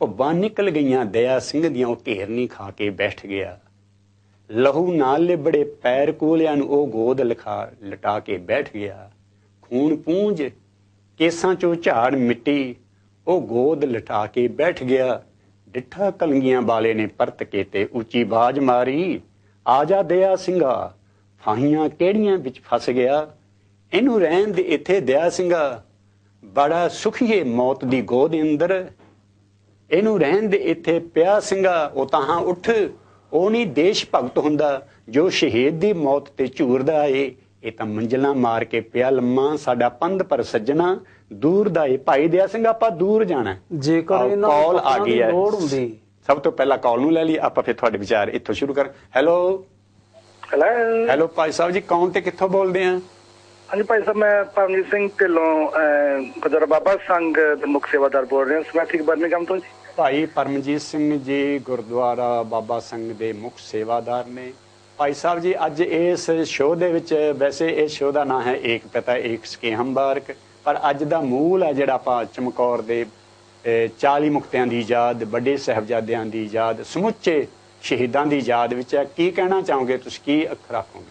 ਭੁੱਬਾਂ ਨਿਕਲ ਗਈਆਂ, ਦਇਆ ਸਿੰਘ ਦੀਆਂ ਉਹ ਘੇਰਨੀ ਖਾ ਕੇ ਬੈਠ ਗਿਆ। ਲਹੂ ਨਾਲ ਲਿਬੜੇ ਪੈਰ ਕੋਲਿਆਂ ਨੂੰ ਉਹ ਗੋਦ ਲਟਾ ਕੇ ਬੈਠ ਗਿਆ। ਖੂਨ ਪੂੰਝ ਕੇਸਾਂ ਚੋਂ ਝਾੜ ਮਿੱਟੀ ਉਹ ਗੋਦ ਲਟਾ ਕੇ ਬੈਠ ਗਿਆ। ਡਿੱਠਾ ਕਲੰਗੀਆਂ ਵਾਲੇ ਨੇ ਪਰਤ ਕੇ ਤੇ ਉੱਚੀ ਬਾਜ ਮਾਰੀ, ਆ ਜਾ ਦਇਆ ਸਿੰਘਾ, ਫਾਹੀਆਂ ਕਿਹੜੀਆਂ ਵਿੱਚ ਫਸ ਗਿਆ, ਇਹਨੂੰ ਰਹਿਣ ਦੇ ਇੱਥੇ ਦਇਆ ਸਿੰਘਾ, ਬੜਾ ਸੁਖੀਏ ਮੌਤ ਦੀ ਗੋਦ ਅੰਦਰ, ਇਹਨੂੰ ਰਹਿਣ ਦੇ ਇੱਥੇ ਪਿਆ ਸਿੰਘਾ, ਉਹ ਤਾਂ ਉੱਠ, ਉਹ ਨਹੀਂ ਦੇਸ਼ ਭਗਤ ਹੁੰਦਾ ਜੋ ਸ਼ਹੀਦ ਦੀ ਮੌਤ ਤੇ ਝੂਰਦਾ ਏ, ਇਹ ਤਾਂ ਮੰਜ਼ਲਾਂ ਮਾਰ ਕੇ ਪਿਆ ਲੰਮਾ, ਸਾਡਾ ਪੰਧ ਪਰ ਸੱਜਣਾ ਦੂਰ ਦਾ ਏ। ਭਾਈ ਦਇਆ ਸਿੰਘ ਆਪਾਂ ਦੂਰ ਜਾਣਾ, ਜੇਕਰ ਇਹਨਾਂ ਕਾਲ ਆ ਗਈ ਹੈ, ਲੋੜ ਹੁੰਦੀ। ਸਭ ਤੋਂ ਪਹਿਲਾਂ ਕਾਲ ਨੂੰ ਲੈ ਲਈ ਆਪਾਂ, ਫਿਰ ਤੁਹਾਡੇ ਵਿਚਾਰ ਇੱਥੋਂ ਸ਼ੁਰੂ ਕਰ। ਹੈਲੋ ਹੈਲੋ ਭਾਈ ਸਾਹਿਬ ਜੀ, ਕੌਣ ਤੇ ਕਿੱਥੋਂ ਬੋਲਦੇ ਆ? ਹਾਂਜੀ ਭਾਈ ਸਾਹਿਬ, ਮੈਂ ਪਰਮਜੀਤ ਸਿੰਘ ਢਿੱਲੋਂ ਗੁਰਦੁਆਰਾ ਬਾਬਾ ਸੰਘ ਦੇ ਮੁੱਖ ਸੇਵਾਦਾਰ ਬੋਲ ਰਿਹਾ, ਸਮੈਥਿਕ ਬਰਮਿੰਘਮ ਤੋਂ ਜੀ। ਭਾਈ ਪਰਮਜੀਤ ਸਿੰਘ ਜੀ ਗੁਰਦੁਆਰਾ ਬਾਬਾ ਸੰਘ ਦੇ ਮੁੱਖ ਸੇਵਾਦਾਰ ਨੇ। ਭਾਈ ਸਾਹਿਬ ਜੀ ਅੱਜ ਇਸ ਸ਼ੋਅ ਦੇ ਵਿੱਚ, ਵੈਸੇ ਇਸ ਸ਼ੋਅ ਦਾ ਨਾਂ ਹੈ ਏਕ ਪਿਤਾ ਏਕ ਸੇਕਮ ਬਾਰਕ, ਪਰ ਅੱਜ ਦਾ ਮੂਲ ਹੈ ਜਿਹੜਾ ਆਪਾਂ ਚਮਕੌਰ ਦੇ 40 ਮੁਕਤਿਆਂ ਦੀ ਯਾਦ, ਵੱਡੇ ਸਾਹਿਬਜ਼ਾਦਿਆਂ ਦੀ ਯਾਦ, ਸਮੁੱਚੇ ਸ਼ਹੀਦਾਂ ਦੀ ਯਾਦ ਵਿੱਚ ਹੈ। ਕੀ ਕਹਿਣਾ ਚਾਹੋਗੇ ਤੁਸੀਂ, ਕੀ ਅੱਖਰ ਆਖੋਗੇ?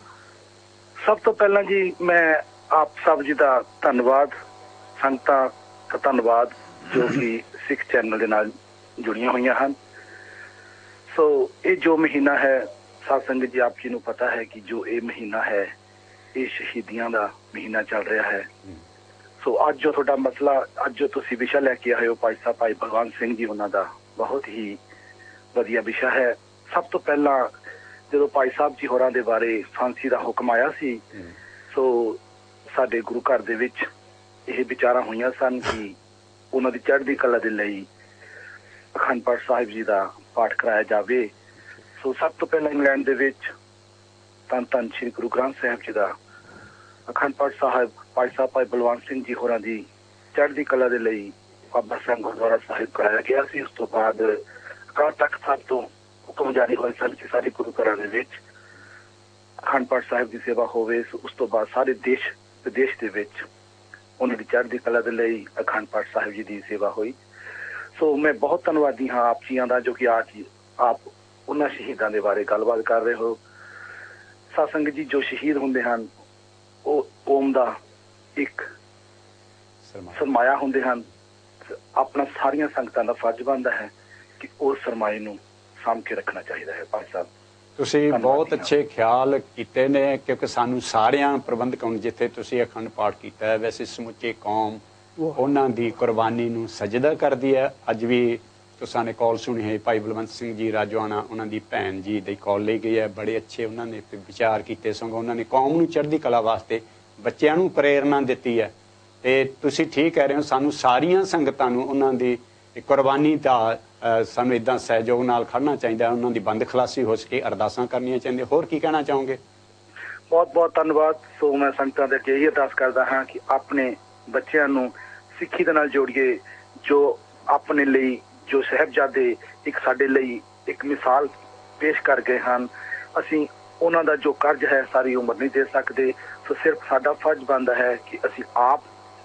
ਸਭ ਤੋਂ ਪਹਿਲਾਂ ਜੀ ਮੈਂ ਆਪ ਸਭ ਜੀ ਦਾ ਧੰਨਵਾਦ, ਸੰਗਤਾਂ ਦਾ ਧੰਨਵਾਦ ਜੋ ਕਿ ਸਿੱਖ ਚੈਨਲ ਦੇ ਨਾਲ ਜੁੜੀਆਂ ਹੋਈਆਂ ਹਨ। ਸੋ ਇਹ ਜੋ ਮਹੀਨਾ ਹੈ ਸਾਧ ਸੰਗਤ ਜੀ, ਆਪ ਜੀ ਨੂੰ ਪਤਾ ਹੈ ਕਿ ਜੋ ਇਹ ਮਹੀਨਾ ਹੈ ਇਹ ਸ਼ਹੀਦੀਆਂ ਦਾ ਮਹੀਨਾ ਚੱਲ ਰਿਹਾ ਹੈ। ਸੋ ਅੱਜ ਜੋ ਤੁਹਾਡਾ ਮਸਲਾ, ਅੱਜ ਜੋ ਤੁਸੀਂ ਵਿਸ਼ਾ ਲੈ ਕੇ ਆਏ ਹੋ ਭਾਈ ਸਾਹਿਬ ਭਾਈ ਬਲਵੰਤ ਸਿੰਘ ਜੀ, ਉਹਨਾਂ ਦਾ ਬਹੁਤ ਹੀ ਵਧੀਆ ਵਿਸ਼ਾ ਹੈ। ਸਭ ਤੋਂ ਪਹਿਲਾਂ ਜਦੋਂ ਭਾਈ ਸਾਹਿਬ ਜੀ ਹੋਰਾਂ ਦੇ ਬਾਰੇ ਫਾਂਸੀ ਦਾ ਹੁਕਮ ਆਇਆ ਸੀ, ਸੋ ਸਾਡੇ ਗੁਰੂ ਘਰ ਦੇ ਵਿੱਚ ਇਹ ਵਿਚਾਰਾਂ ਹੋਈਆਂ ਸਨ ਕਿ ਉਹਨਾਂ ਦੀ ਚੜ੍ਹਦੀ ਕਲਾ ਦੇ ਲਈ ਅਖੰਡ ਪਾਠ ਸਾਹਿਬ ਜੀ ਦਾ ਪਾਠ ਕਰਾਇਆ ਜਾਵੇ। ਸੋ ਸਭ ਤੋਂ ਪਹਿਲਾਂ ਇੰਗਲੈਂਡ ਦੇ ਵਿੱਚ ਧੰਨ ਧੰਨ ਸ੍ਰੀ ਗੁਰੂ ਗ੍ਰੰਥ ਸਾਹਿਬ ਜੀ ਦਾ ਅਖੰਡ ਪਾਠ ਸਾਹਿਬ ਭਾਈ ਸਾਹਿਬ ਭਾਈ ਬਲਵੰਤ ਸਿੰਘ ਜੀ ਹੋਰਾਂ ਦੀ ਚੜ੍ਹਦੀ ਕਲਾ ਦੇ ਲਈ ਬਾਬਾ ਸਿੰਘ ਗੁਰਦੁਆਰਾ ਸਾਹਿਬ ਕਰਾਇਆ ਗਿਆ ਸੀ। ਉਸ ਤੋਂ ਬਾਅਦ ਅਕਾਲ ਤਖਤ ਸਾਹਿਬ ਤੋਂ ਹੁਕਮ ਜਾਰੀ ਹੋਏ ਸਨ ਕਿ ਸਾਰੇ ਗੁਰੂ ਘਰਾਂ ਦੇ ਵਿੱਚ ਅਖੰਡ ਪਾਠ ਸਾਹਿਬ ਦੀ ਸੇਵਾ ਹੋਵੇ। ਉਸ ਤੋਂ ਬਾਅਦ ਸਾਰੇ ਦੇਸ਼ ਵਿਦੇਸ਼ ਦੇ ਵਿੱਚ ਉਹਨਾਂ ਦੀ ਚੜ੍ਹਦੀ ਕਲਾ ਦੇ ਲਈ ਅਖੰਡ ਪਾਠ ਸਾਹਿਬ ਜੀ ਦੀ ਸੇਵਾ ਹੋਈ। ਸੋ ਮੈਂ ਬਹੁਤ ਧੰਨਵਾਦੀ ਹਾਂ ਆਪ ਜੀਆਂ ਦਾ, ਜੋ ਕਿ ਆਪ ਉਹਨਾਂ ਸ਼ਹੀਦਾਂ ਦੇ ਬਾਰੇ ਗੱਲਬਾਤ ਕਰ ਰਹੇ ਹੋ। ਸਾਧ ਸੰਗਤ ਜੀ, ਜੋ ਸ਼ਹੀਦ ਹੁੰਦੇ ਹਨ ਉਹ ਕੌਮ ਦਾ ਇੱਕ ਸਰਮਾਇਆ ਹੁੰਦੇ ਹਨ। ਆਪਣਾ ਸਾਰੀਆਂ ਸੰਗਤਾਂ ਦਾ ਫਰਜ਼ ਬਣਦਾ ਹੈ ਕਿ ਉਸ ਸਰਮਾਏ ਨੂੰ ਸਾਂਭ ਕੇ ਰੱਖਣਾ ਚਾਹੀਦਾ ਹੈ। ਭਾਈ ਸਾਹਿਬ, ਤੁਸੀਂ ਬਹੁਤ ਅੱਛੇ ਖਿਆਲ ਕੀਤੇ ਨੇ, ਕਿਉਂਕਿ ਸਾਨੂੰ ਸਾਰਿਆਂ ਪ੍ਰਬੰਧਕਾਂ ਨੂੰ, ਜਿੱਥੇ ਤੁਸੀਂ ਅਖੰਡ ਪਾਠ ਕੀਤਾ ਹੈ, ਵੈਸੇ ਸਮੁੱਚੀ ਕੌਮ ਉਹਨਾਂ ਦੀ ਕੁਰਬਾਨੀ ਨੂੰ ਸਜਦਾ ਕਰਦੀ ਹੈ। ਅੱਜ ਵੀ ਤੁਸਾਂ ਨੇ ਕਾਲ ਸੁਣੀ ਹੈ ਭਾਈ ਬਲਵੰਤ ਸਿੰਘ ਜੀ ਰਾਜਵਾਨਾ, ਉਹਨਾਂ ਦੀ ਭੈਣ ਜੀ ਦੀ ਕਾਲ ਲਈ ਗਈ ਹੈ। ਬੜੇ ਅੱਛੇ ਉਹਨਾਂ ਨੇ ਵਿਚਾਰ ਕੀਤੇ, ਸਗੋਂ ਉਹਨਾਂ ਨੇ ਕੌਮ ਨੂੰ ਚੜ੍ਹਦੀ ਕਲਾ ਵਾਸਤੇ ਬੱਚਿਆਂ ਨੂੰ ਪ੍ਰੇਰਨਾ ਦਿੱਤੀ ਹੈ। ਤੇ ਤੁਸੀਂ ਠੀਕ ਕਹਿ ਰਹੇ ਹੋ, ਸਾਨੂੰ ਸਾਰੀਆਂ ਸੰਗਤਾਂ ਨੂੰ ਉਹਨਾਂ ਦੀ ਕੁਰਬਾਨੀ ਦਾ ਸਾਨੂੰ ਇੱਦਾਂ ਸਹਿਯੋਗ ਨਾਲ ਖੜਨਾ ਚਾਹੀਦਾ, ਉਹਨਾਂ ਦੀ ਬੰਦ ਖਲਾਸੀ ਹੋ ਸਕੇ, ਅਰਦਾਸਾਂ ਕਰਨੀਆਂ ਚਾਹੀਦੀਆਂ। ਹੋਰ ਕੀ ਕਹਿਣਾ ਚਾਹੋਗੇ? ਬਹੁਤ ਬਹੁਤ ਧੰਨਵਾਦ। ਸੋ ਮੈਂ ਸੰਗਤਾਂ ਦੇ ਅੱਗੇ ਇਹ ਅਰਦਾਸ ਕਰਦਾ ਹਾਂ ਕਿ ਆਪਣੇ ਬੱਚਿਆਂ ਨੂੰ ਸਿੱਖੀ ਦੇ ਨਾਲ ਜੋੜੀਏ, ਜੋ ਆਪਣੇ ਲਈ, ਜੋ ਸਾਹਿਬਜ਼ਾਦੇ ਇੱਕ ਸਾਡੇ ਲਈ ਇੱਕ ਮਿਸਾਲ ਪੇਸ਼ ਕਰ ਗਏ ਹਨ। ਅਸੀਂ ਉਹਨਾਂ ਦਾ ਜੋ ਕਰਜ਼ ਹੈ ਸਾਰੀ ਉਮਰ ਨਹੀਂ ਦੇ ਸਕਦੇ। ਸੋ ਸਿਰਫ ਸਾਡਾ ਫਰਜ਼ ਬਣਦਾ ਹੈ ਕਿ ਅਸੀਂ ਆਪ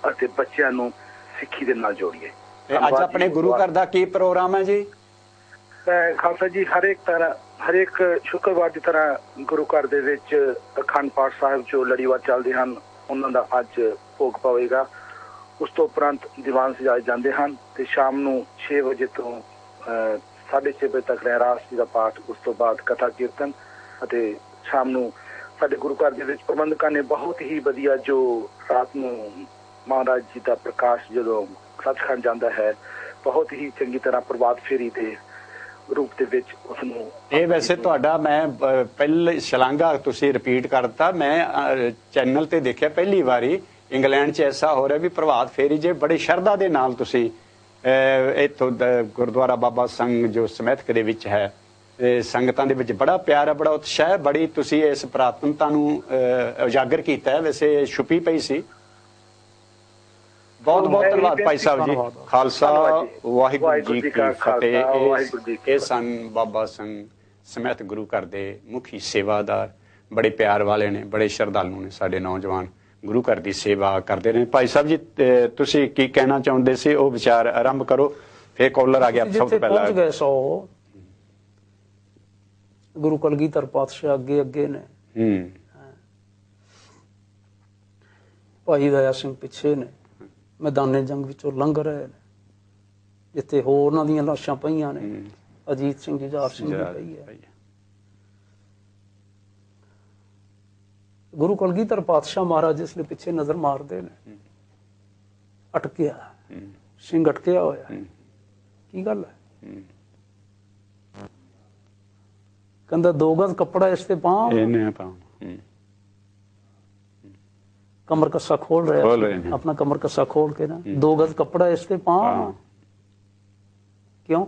ਅਤੇ ਬੱਚਿਆਂ ਨੂੰ ਸਿੱਖੀ ਦੇ ਨਾਲ ਜੋੜੀਏ। ਅੱਜ ਆਪਣੇ ਗੁਰੂ ਘਰ ਦਾ ਕੀ ਪ੍ਰੋਗਰਾਮ ਹੈ ਜੀ? ਖਾਲਸਾ ਜੀ, ਹਰੇਕ ਸ਼ੁੱਕਰਵਾਰ ਦੀ ਤਰ੍ਹਾਂ ਗੁਰੂ ਘਰ ਦੇ ਵਿੱਚ ਅਖੰਡ ਪਾਠ ਸਾਹਿਬ ਜੋ ਲੜੀਵਾਰ ਚੱਲਦੇ ਹਨ ਉਹਨਾਂ ਦਾ ਅੱਜ ਭੋਗ ਪਵੇਗਾ। ਉਸ ਤੋਂ ਉਪਰੰਤ ਦੀਵਾਨ ਸਜਾਏ ਜਾਂਦੇ ਹਨ ਤੇ ਸ਼ਾਮ ਨੂੰ 6 ਵਜੇ ਤੋਂ 6:30 ਵਜੇ ਤੱਕ ਰਹਿਰਾਸ ਜੀ ਦਾ ਪਾਠ, ਉਸ ਤੋਂ ਬਾਅਦ ਕਥਾ ਕੀਰਤਨ, ਅਤੇ ਸ਼ਾਮ ਨੂੰ ਸਾਡੇ ਗੁਰੂ ਘਰ ਦੇ ਵਿੱਚ ਪ੍ਰਬੰਧਕਾਂ ਨੇ ਬਹੁਤ ਹੀ ਵਧੀਆ, ਜੋ ਰਾਤ ਨੂੰ ਮਹਾਰਾਜ ਜੀ ਦਾ ਪ੍ਰਕਾਸ਼ ਜਦੋਂ ਸੱਚਖੰਡ ਜਾਂਦਾ ਹੈ, ਬਹੁਤ ਹੀ ਚੰਗੀ ਤਰ੍ਹਾਂ ਪ੍ਰਭਾਤ ਫੇਰੀ ਦੇ ਰੂਪ ਦੇ ਵਿੱਚ ਉਸ ਨੂੰ। ਇਹ ਵੈਸੇ ਤੁਹਾਡਾ ਮੈਂ ਪਹਿਲੇ ਸ਼ਲਾਘਾ ਤੁਸੀਂ ਰਿਪੀਟ ਕਰਤਾ, ਮੈਂ ਚੈਨਲ ਤੇ ਦੇਖਿਆ ਪਹਿਲੀ ਵਾਰੀ ਇੰਗਲੈਂਡ 'ਚ ਐਸਾ ਹੋ ਰਿਹਾ ਵੀ ਪ੍ਰਭਾਤ ਫੇਰੀ ਜੇ ਬੜੀ ਸ਼ਰਧਾ ਦੇ ਨਾਲ ਤੁਸੀਂ ਇੱਥੋਂ ਗੁਰਦੁਆਰਾ ਬਾਬਾ ਸਿੰਘ ਜੋ ਸਮੈਥਕ ਦੇ ਵਿੱਚ ਹੈ, ਸੰਗਤਾਂ ਦੇ ਵਿੱਚ ਬੜਾ ਪਿਆਰ ਹੈ, ਬੜਾ ਉਤਸ਼ਾਹ ਹੈ, ਬੜੀ ਤੁਸੀਂ ਇਸ ਪ੍ਰਾਤਨਤਾ ਨੂੰ ਉਜਾਗਰ ਕੀਤਾ ਹੈ। ਵੈਸੇ ਛੁਪੀ ਪਈ ਸੀ। ਬਹੁਤ ਬਹੁਤ ਧੰਨਵਾਦ ਭਾਈ ਸਾਹਿਬ ਜੀ। ਖਾਲਸਾ ਵਾਹਿਗੁਰੂ ਜੀ ਕੀ ਫਤਿਹ। ਇਹ ਸਨ ਬਾਬਾ ਸਿੰਘ ਸਮੈਥ ਗੁਰੂ ਘਰ ਦੇ ਮੁਖੀ ਸੇਵਾਦਾਰ, ਬੜੇ ਪਿਆਰ ਵਾਲੇ ਨੇ, ਬੜੇ ਸ਼ਰਧਾਲੂ ਨੇ ਸਾਡੇ ਨੌਜਵਾਨ, ਗੁਰੂ ਘਰ ਦੀ ਸੇਵਾ ਕਰਦੇ ਨੇ। ਭਾਈ ਸਾਹਿਬ ਜੀ, ਤੁਸੀਂ ਕੀ ਕਹਿਣਾ ਚਾਹੁੰਦੇ ਸੀ, ਉਹ ਵਿਚਾਰ ਆਰੰਭ ਕਰੋ। ਫਿਰ ਕਾਲਰ ਆ ਗਿਆ ਸਭ ਤੋਂ ਪਹਿਲਾਂ। ਗਏ ਸੋ ਗੁਰੂ ਕਲਗੀਧਰ ਪਾਤਸ਼ਾਹ ਅੱਗੇ ਅੱਗੇ ਨੇ, ਭਾਈ ਦਇਆ ਸਿੰਘ ਪਿੱਛੇ ਨੇ, ਮੈਦਾਨੇ ਜੰਗ ਵਿੱਚੋਂ ਲੰਘ ਰਹੇ ਨੇ, ਜਿੱਥੇ ਹੋਰ ਉਹਨਾਂ ਦੀਆਂ ਲਾਸ਼ਾਂ ਪਈਆਂ ਨੇ, ਅਜੀਤ ਸਿੰਘ ਜੁਝਾਰ ਸਿੰਘ ਦੀ ਪਈ ਹੈ। ਗੁਰੂ ਕਲਗੀਧਰ ਪਾਤਸ਼ਾਹ ਮਹਾਰਾਜ ਇਸ ਲਈ ਪਿੱਛੇ ਨਜ਼ਰ ਮਾਰਦੇ ਨੇ, ਅਟਕਿਆ ਸਿੰਘ, ਅਟਕਿਆ ਹੋਇਆ, ਕੀ ਗੱਲ ਹੈ? ਕਹਿੰਦਾ 2 ਗਜ਼ ਕੱਪੜਾ ਇਸ ਤੇ ਪਾਉ, ਕਮਰ ਕੱਸਾ ਖੋਲ ਰਿਹਾ, ਆਪਣਾ ਕਮਰ ਕੱਸਾ ਖੋਲ ਕੇ ਨਾ 2 ਗਜ਼ ਕੱਪੜਾ ਇਸ ਤੇ ਪਾਉ। ਕਿਉਂ?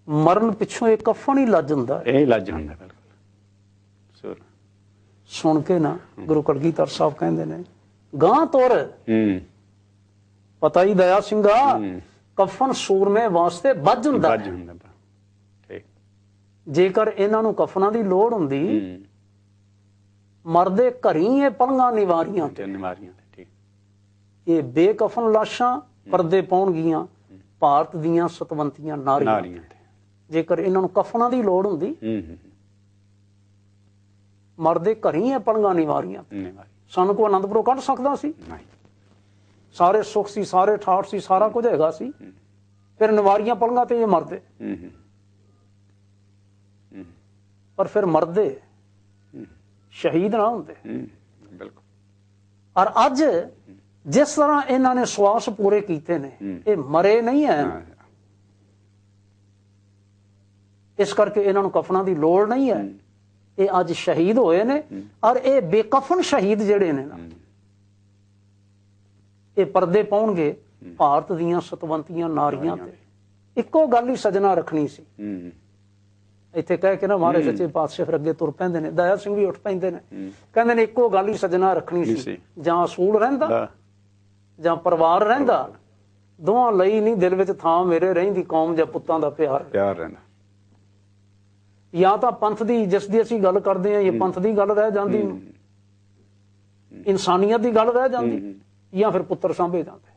ਮਰਨ ਪਿੱਛੋਂ ਇਹ ਕਫਨ ਹੀ ਲੱਜ ਹੁੰਦਾ, ਇਹ ਲੱਜ ਹੁੰਦਾ। ਸੁਣ ਕੇ ਨਾ ਗੁਰੂ ਕਲਗੀਧਰ ਸਾਹਿਬ ਕਹਿੰਦੇ ਨੇ, ਗਾਂ ਤੁਰ, ਪਤਾ ਹੀ ਦਇਆ ਸਿੰਘਾ, ਕਫਨ ਸੂਰਮੇ ਵਾਸਤੇ ਵੱਜ ਹੁੰਦਾ। ਜੇਕਰ ਇਹਨਾਂ ਨੂੰ ਕਫਨਾਂ ਦੀ ਲੋੜ ਹੁੰਦੀ, ਮਰਦੇ ਘਰੀ ਇਹ ਪਲੰਘਾਂ ਨਿਵਾਰੀਆਂ ਤੇ। ਇਹ ਬੇਕਫਨ ਲਾਸ਼ਾਂ ਪਰਦੇ ਪਾਉਣਗੀਆਂ ਭਾਰਤ ਦੀਆਂ ਸਤਵੰਤੀਆਂ ਨਾਰੀਆਂ। ਜੇਕਰ ਇਹਨਾਂ ਨੂੰ ਕਫਨਾਂ ਦੀ ਲੋੜ ਹੁੰਦੀ, ਮਰਦੇ ਘਰੀ ਇਹ ਪਲੰਘਾਂ ਨਿਵਾਰੀਆਂ। ਸਾਨੂੰ ਕੋਈ ਅਨੰਦਪੁਰੋਂ ਕੱਢ ਸਕਦਾ ਸੀ? ਸਾਰੇ ਸੁੱਖ ਸੀ, ਸਾਰੇ ਠਾਠ ਸੀ, ਸਾਰਾ ਕੁਝ ਹੈਗਾ ਸੀ, ਫਿਰ ਨਿਵਾਰੀਆਂ ਪਲੰਘਾਂ ਤੇ ਇਹ ਮਰਦੇ। पर फिर मरदे शहीद ना होंदे। बिल्कुल। और अज जिस तरह इन्होंने सवास पूरे किए ने, ये मरे नहीं है, इस करके इन्हों कफना की लोड़ नहीं है, ये अज शहीद होए ने। और ये बेकफन शहीद जिहड़े ने ना, ये परदे पाउणगे भारत दीयां सतवंतियां नारियां ते। इक्को गल ही सजना रखनी सी, इत्थे कह के ना महाराज सच्चे पातशाह फिर अगे तुर पैंदे ने, दया सिंह भी उठ पैंदे ने, कहंदे ने इक्को गल ही सजना रखनी सी, जां असूल रहिंदा जां परिवार रहिंदा, दोवां लई नहीं दिल विच थां मेरे रहिंदी कौम जां पुत्तां दा प्यार रहिंदा। या तां पंथ दी जिस दी असीं गल करदे हां, ये पंथ दी गल रह जांदी, इंसानियत दी गल रह जांदी, या फिर पुत्तर सांभे जांदे।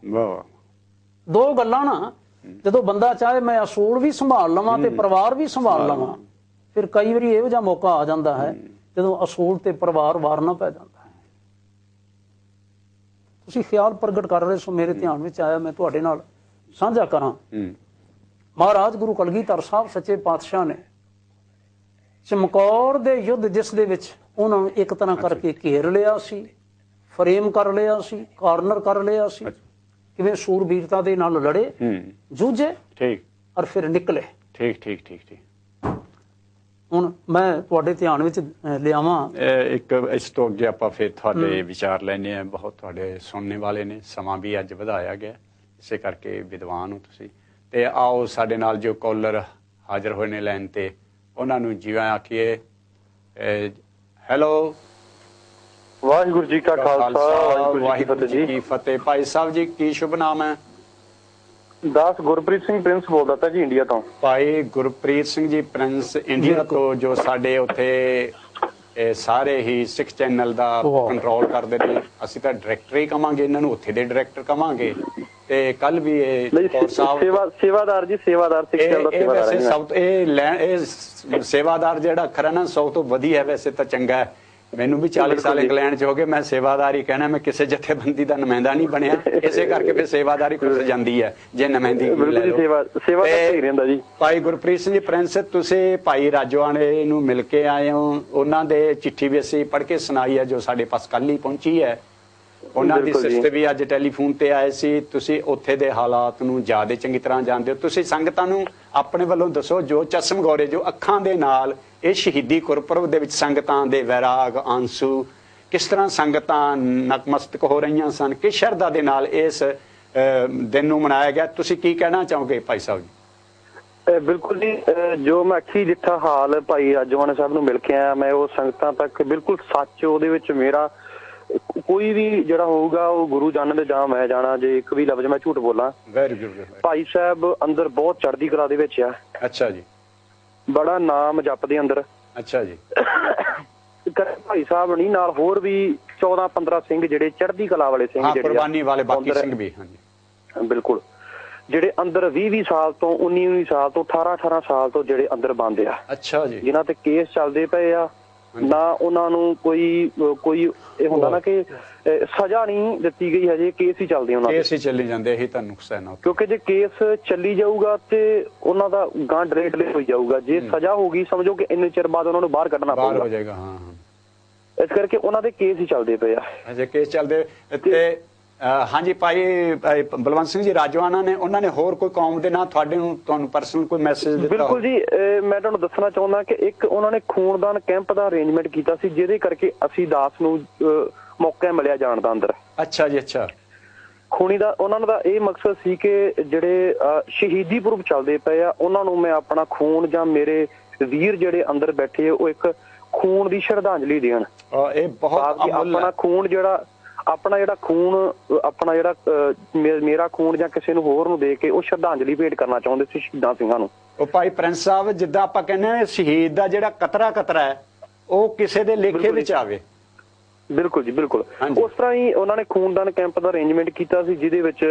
दो गल्लां ना ਜਦੋਂ ਬੰਦਾ ਚਾਹੇ ਮੈਂ ਅਸੂਲ ਵੀ ਸੰਭਾਲ ਲਵਾਂ ਤੇ ਪਰਿਵਾਰ ਵੀ ਸੰਭਾਲ ਲਵਾਂ, ਫਿਰ ਕਈ ਵਾਰੀ ਇਹੋ ਜਿਹਾ ਮੌਕਾ ਆ ਜਾਂਦਾ ਹੈ ਜਦੋਂ ਅਸੂਲ ਤੇ ਪਰਿਵਾਰ ਵਾਰਨਾ ਪੈ ਜਾਂਦਾ ਹੈ। ਤੁਸੀਂ ਖਿਆਲ ਪ੍ਰਗਟ ਕਰ ਰਹੇ ਸੋ, ਮੇਰੇ ਧਿਆਨ ਵਿੱਚ ਆਇਆ, ਮੈਂ ਤੁਹਾਡੇ ਨਾਲ ਸਾਂਝਾ ਕਰਾਂ। ਮਹਾਰਾਜ ਗੁਰੂ ਕਲਗੀਧਰ ਸਾਹਿਬ ਸੱਚੇ ਪਾਤਸ਼ਾਹ ਨੇ ਚਮਕੌਰ ਦੇ ਯੁੱਧ, ਜਿਸ ਦੇ ਵਿੱਚ ਉਹਨਾਂ ਨੂੰ ਇੱਕ ਤਰ੍ਹਾਂ ਕਰਕੇ ਘੇਰ ਲਿਆ ਸੀ, ਫਰੇਮ ਕਰ ਲਿਆ ਸੀ, ਕਾਰਨਰ ਕਰ ਲਿਆ ਸੀ, ਕਿਵੇਂ ਸੂਰਬੀਰਤਾ ਦੇ ਨਾਲ ਲੜੇ, ਜੂਝੇ, ਠੀਕ, ਔਰ ਫਿਰ ਨਿਕਲੇ। ਠੀਕ ਠੀਕ ਠੀਕ ਠੀਕ। ਹੁਣ ਮੈਂ ਤੁਹਾਡੇ ਧਿਆਨ ਵਿੱਚ ਲਿਆਵਾਂ ਇੱਕ ਇਸ ਤੋਂ ਅੱਗੇ ਆਪਾਂ ਫਿਰ ਤੁਹਾਡੇ ਵਿਚਾਰ ਲੈਣੇ ਆ। ਬਹੁਤ ਤੁਹਾਡੇ ਸੁਣਨੇ ਵਾਲੇ ਨੇ, ਸਮਾਂ ਵੀ ਅੱਜ ਵਧਾਇਆ ਗਿਆ, ਇਸੇ ਕਰਕੇ ਵਿਦਵਾਨ ਹੋ ਤੁਸੀਂ। ਤੇ ਆਓ ਸਾਡੇ ਨਾਲ ਜੋ ਕਾਲਰ ਹਾਜ਼ਰ ਹੋਏ ਨੇ ਲਾਈਨ ਤੇ, ਉਹਨਾਂ ਨੂੰ ਜਿਵੇਂ ਆਖੀਏ ਹੈਲੋ। ਵਾਹਿਗੁਰੂ ਜੀ ਕਾ ਖਾਲਸਾ, ਵਾਹਿਗੁਰੂ ਜੀ ਕੀ ਫਤਿਹ। ਭਾਈ ਸਾਹਿਬ ਜੀ ਕੀ ਸ਼ੁਭ ਨਾਮ ਹੈ? ਦਾਸ ਗੁਰਪ੍ਰੀਤ ਸਿੰਘ ਪ੍ਰਿੰਸ ਬੋਲਦਾ ਤਾ ਜੀ, ਇੰਡੀਆ ਤੋਂ। ਭਾਈ ਗੁਰਪ੍ਰੀਤ ਸਿੰਘ ਜੀ ਪ੍ਰਿੰਸ, ਇੰਡੀਆ ਤੋਂ, ਜੋ ਸਾਡੇ ਉੱਥੇ ਸਾਰੇ ਹੀ ਸਿੱਖ ਚੈਨਲ ਦਾ ਕੰਟਰੋਲ ਕਰਦੇ ਨੇ। ਅਸੀਂ ਤਾਂ ਡਾਇਰੈਕਟਰ ਹੀ ਕਵਾਂਗੇ ਇਹਨਾਂ ਨੂੰ, ਉੱਥੇ ਦੇ ਡਾਇਰੈਕਟਰ ਕਵਾਂਗੇ। ਤੇ ਕੱਲ ਵੀ ਇਹ ਸੇਵਾਦਾਰ ਜੀ, ਸੇਵਾਦਾਰ ਸਿੱਖ ਚੈਨਲ ਦਾ ਸੇਵਾਦਾਰ ਵੈਸੇ ਸਭ ਤੋਂ ਇਹ ਸੇਵਾਦਾਰ ਜਿਹੜਾ ਅੱਖਰ ਹੈ ਨਾ, ਸਭ ਤੋਂ ਵਧੀਆ, ਵੈਸੇ ਤਾਂ ਚੰਗਾ ਹੈ। ਮੈਨੂੰ ਵੀ 40 ਸਾਲ ਇੰਗਲੈਂਡ ਚ ਹੋ ਗਏ, ਮੈਂ ਸੇਵਾਦਾਰੀ ਕਹਿਣਾ, ਮੈਂ ਕਿਸੇ ਜਥੇਬੰਦੀ ਦਾ ਨੁਮਾਇੰਦਾ ਨਹੀਂ ਬਣਿਆ, ਇਸੇ ਕਰਕੇ ਫਿਰ ਸੇਵਾਦਾਰੀ ਖੁੱਸ ਜਾਂਦੀ ਹੈ ਜੇ ਨੁਮਾਇੰਦੀ ਲੈ ਲਓ। ਭਾਈ ਗੁਰਪ੍ਰੀਤ ਸਿੰਘ ਜੀ ਪ੍ਰਿੰਸ, ਤੁਸੀਂ ਭਾਈ ਰਾਜੋਆਣੇ ਨੂੰ ਮਿਲ ਕੇ ਆਏ ਹੋ, ਉਹਨਾਂ ਦੇ ਚਿੱਠੀ ਵੀ ਅਸੀਂ ਪੜ੍ਹ ਕੇ ਸੁਣਾਈ ਹੈ, ਜੋ ਸਾਡੇ ਪਾਸ ਕੱਲ ਹੀ ਪਹੁੰਚੀ ਹੈ। ਉਹਨਾਂ ਦੀ ਸਿਸਟਰ ਵੀ ਅੱਜ ਟੈਲੀਫੋਨ ਤੇ ਆਏ ਸੀ। ਤੁਸੀਂ ਉੱਥੇ ਦੇ ਹਾਲਾਤ ਨੂੰ ਜ਼ਿਆਦਾ ਚੰਗੀ ਤਰ੍ਹਾਂ ਜਾਣਦੇ ਹੋ। ਤੁਸੀਂ ਸੰਗਤਾਂ ਨੂੰ ਆਪਣੇ ਵੱਲੋਂ ਦੱਸੋ, ਜੋ ਚਸ਼ਮ ਗੌਰੇ, ਜੋ ਅੱਖਾਂ ਦੇ ਨਾਲ ਇਹ ਸ਼ਹੀਦੀ ਗੁਰਪੁਰਬ ਦੇ ਵਿੱਚ ਸੰਗਤਾਂ ਦੇ ਵੈਰਾਗ, ਆਂਸੂ, ਕਿਸ ਤਰ੍ਹਾਂ ਸੰਗਤਾਂ ਨਤਮਸਤਕ ਹੋ ਰਹੀਆਂ ਸਨ, ਕਿਸ ਸ਼ਰਧਾ ਦੇ ਨਾਲ ਇਸ ਦਿਨ ਨੂੰ ਮਨਾਇਆ ਗਿਆ। ਤੁਸੀਂ ਕੀ ਕਹਿਣਾ ਚਾਹੋਗੇ ਭਾਈ ਸਾਹਿਬ ਜੀ? ਬਿਲਕੁਲ ਜੀ, ਜੋ ਮੈਂ ਅੱਖੀ ਜਿੱਠਾ ਹਾਲ ਭਾਈ ਰਾਜੋਆਣਾ ਸਾਹਿਬ ਨੂੰ ਮਿਲ ਕੇ ਆਇਆ, ਮੈਂ ਉਹ ਸੰਗਤਾਂ ਤੱਕ ਬਿਲਕੁਲ ਸੱਚ, ਉਹਦੇ ਵਿੱਚ ਮੇਰਾ ਕੋਈ ਵੀ ਜਿਹੜਾ ਹੋਊਗਾ ਉਹ ਗੁਰੂ ਜਾਣਦੇ ਜਾਂ ਮੈਂ ਜਾਣਾ, ਜੇ ਇੱਕ ਵੀ ਲਫ਼ਜ਼ ਮੈਂ ਝੂਠ ਬੋਲਾਂ। ਭਾਈ ਸਾਹਿਬ ਅੰਦਰ ਬਹੁਤ ਚੜ੍ਹਦੀ ਕਲਾ ਦੇ ਵਿੱਚ ਆ। ਅੱਛਾ ਜੀ। ਬੜਾ ਨਾਮ ਜਪਦੇ ਅੰਦਰ। ਅੱਛਾ ਜੀ। ਭਾਈ ਸਾਹਿਬ ਨਹੀਂ, ਨਾਲ ਹੋਰ ਵੀ 14-15 ਸਿੰਘ ਜਿਹੜੇ ਚੜ੍ਹਦੀ ਕਲਾ ਵਾਲੇ ਸਿੰਘ, ਜਿਹੜੇ ਕੁਰਬਾਨੀ ਵਾਲੇ ਬਾਕੀ ਸਿੰਘ ਵੀ। ਹਾਂਜੀ ਬਿਲਕੁਲ, ਜਿਹੜੇ ਅੰਦਰ 20-20 ਸਾਲ ਤੋਂ 19-19 ਸਾਲ ਤੋਂ 18-18 ਸਾਲ ਤੋਂ ਜਿਹੜੇ ਅੰਦਰ ਬੰਦ ਆ। ਅੱਛਾ ਜੀ। ਜਿਨ੍ਹਾਂ ਤੇ ਕੇਸ ਚੱਲਦੇ ਪਏ ਆ, ਨਾ ਉਹਨਾਂ ਨੂੰ ਕੋਈ ਇਹ ਹੁੰਦਾ ਨਾ ਕਿ ਸਜ਼ਾ ਨਹੀਂ ਦਿੱਤੀ ਗਈ ਹਜੇ, ਕੇਸ ਹੀ ਚੱਲਦੇ ਉਹਨਾਂ ਦੇ, ਕੇਸ ਹੀ ਚੱਲੀ ਜਾਂਦੇ। ਇਹੀ ਤਾਂ ਨੁਕਸਾਨ ਹੈ, ਕਿਉਂਕਿ ਜੇ ਕੇਸ ਚੱਲੀ ਜਾਊਗਾ ਤੇ ਉਹਨਾਂ ਦਾ ਗਾਂ ਡਰੇਟਲੇ ਹੋਈ ਜਾਊਗਾ। ਜੇ ਸਜ਼ਾ ਹੋ ਗਈ, ਸਮਝੋ ਕਿ ਇੰਨੇ ਚਿਰ ਬਾਅਦ ਉਹਨਾਂ ਨੂੰ ਬਾਹਰ ਕੱਢਣਾ ਪਊਗਾ, ਬਾਹਰ ਹੋ ਜਾਏਗਾ। ਹਾਂ, ਇਸ ਕਰਕੇ ਉਹਨਾਂ ਦੇ ਕੇਸ ਹੀ ਚੱਲਦੇ ਪਏ ਆ। ਅਜੇ ਕੇਸ ਚੱਲਦੇ ਤੇ ਹਾਂਜੀ ਭਾਈ ਬਲਵੰਤ ਸਿੰਘ ਜੀ ਰਾਜੋਆਣਾ ਨੇ, ਉਹਨਾਂ ਨੇ ਹੋਰ ਕੋਈ ਕੌਮ ਦੇ ਨਾਲ ਤੁਹਾਨੂੰ ਪਰਸਨਲ ਕੋਈ ਮੈਸੇਜ ਦਿੱਤਾ? ਬਿਲਕੁਲ ਜੀ, ਮੈਂ ਤੁਹਾਨੂੰ ਦੱਸਣਾ ਚਾਹੁੰਦਾ ਕਿ ਇੱਕ ਉਹਨਾਂ ਨੇ ਖੂਨਦਾਨ ਕੈਂਪ ਦਾ ਅਰੇਂਜਮੈਂਟ ਕੀਤਾ ਸੀ, ਜਿਹਦੇ ਕਰਕੇ ਅਸੀਂ ਦਾਸ ਨੂੰ ਮੌਕਾ ਮਿਲਿਆ ਜਾਣ ਦਾ ਅੰਦਰ। ਅੱਛਾ ਜੀ। ਅੱਛਾ। ਖੂਨੀ ਦਾ ਉਹਨਾਂ ਦਾ ਇਹ ਮਕਸਦ ਸੀ ਕਿ ਜਿਹੜੇ ਸ਼ਹੀਦੀ ਪੁਰਬ ਚੱਲਦੇ ਪਏ ਆ, ਉਹਨਾਂ ਨੂੰ ਮੈਂ ਆਪਣਾ ਖੂਨ ਜਾਂ ਮੇਰੇ ਵੀਰ ਜਿਹੜੇ ਅੰਦਰ ਬੈਠੇ ਆ, ਉਹ ਇੱਕ ਖੂਨ ਦੀ ਸ਼ਰਧਾਂਜਲੀ ਦੇਣ। ਇਹ ਬਹੁਤ ਆਪਣਾ ਖੂਨ ਜਿਹੜਾ ਮੇਰਾ ਖੂਨ ਜਾਂ ਕਿਸੇ ਨੂੰ ਹੋਰ ਨੂੰ ਦੇ ਕੇ ਉਹ ਸ਼ਰਧਾਂਜਲੀ ਭੇਟ ਕਰਨਾ ਚਾਹੁੰਦੇ ਸੀ ਸ਼ਹੀਦਾਂ ਸਿੰਘਾਂ ਨੂੰ। ਉਹ ਭਾਈ ਪ੍ਰਿੰਸ ਸਾਹਿਬ, ਜਿੱਦਾਂ ਆਪਾਂ ਕਹਿੰਦੇ ਹਾਂ ਸ਼ਹੀਦ ਦਾ ਜਿਹੜਾ ਕਤਰਾ ਹੈ ਉਹ ਕਿਸੇ ਦੇ ਲੇਖੇ ਵਿੱਚ ਆਵੇ। ਬਿਲਕੁਲ ਜੀ, ਬਿਲਕੁਲ। ਉਸ ਤਰ੍ਹਾਂ ਹੀ ਉਹਨਾਂ ਨੇ ਖੂਨਦਾਨ ਕੈਂਪ ਦਾ ਅਰੇਂਜਮੈਂਟ ਕੀਤਾ ਸੀ, ਜਿਹਦੇ ਵਿੱਚ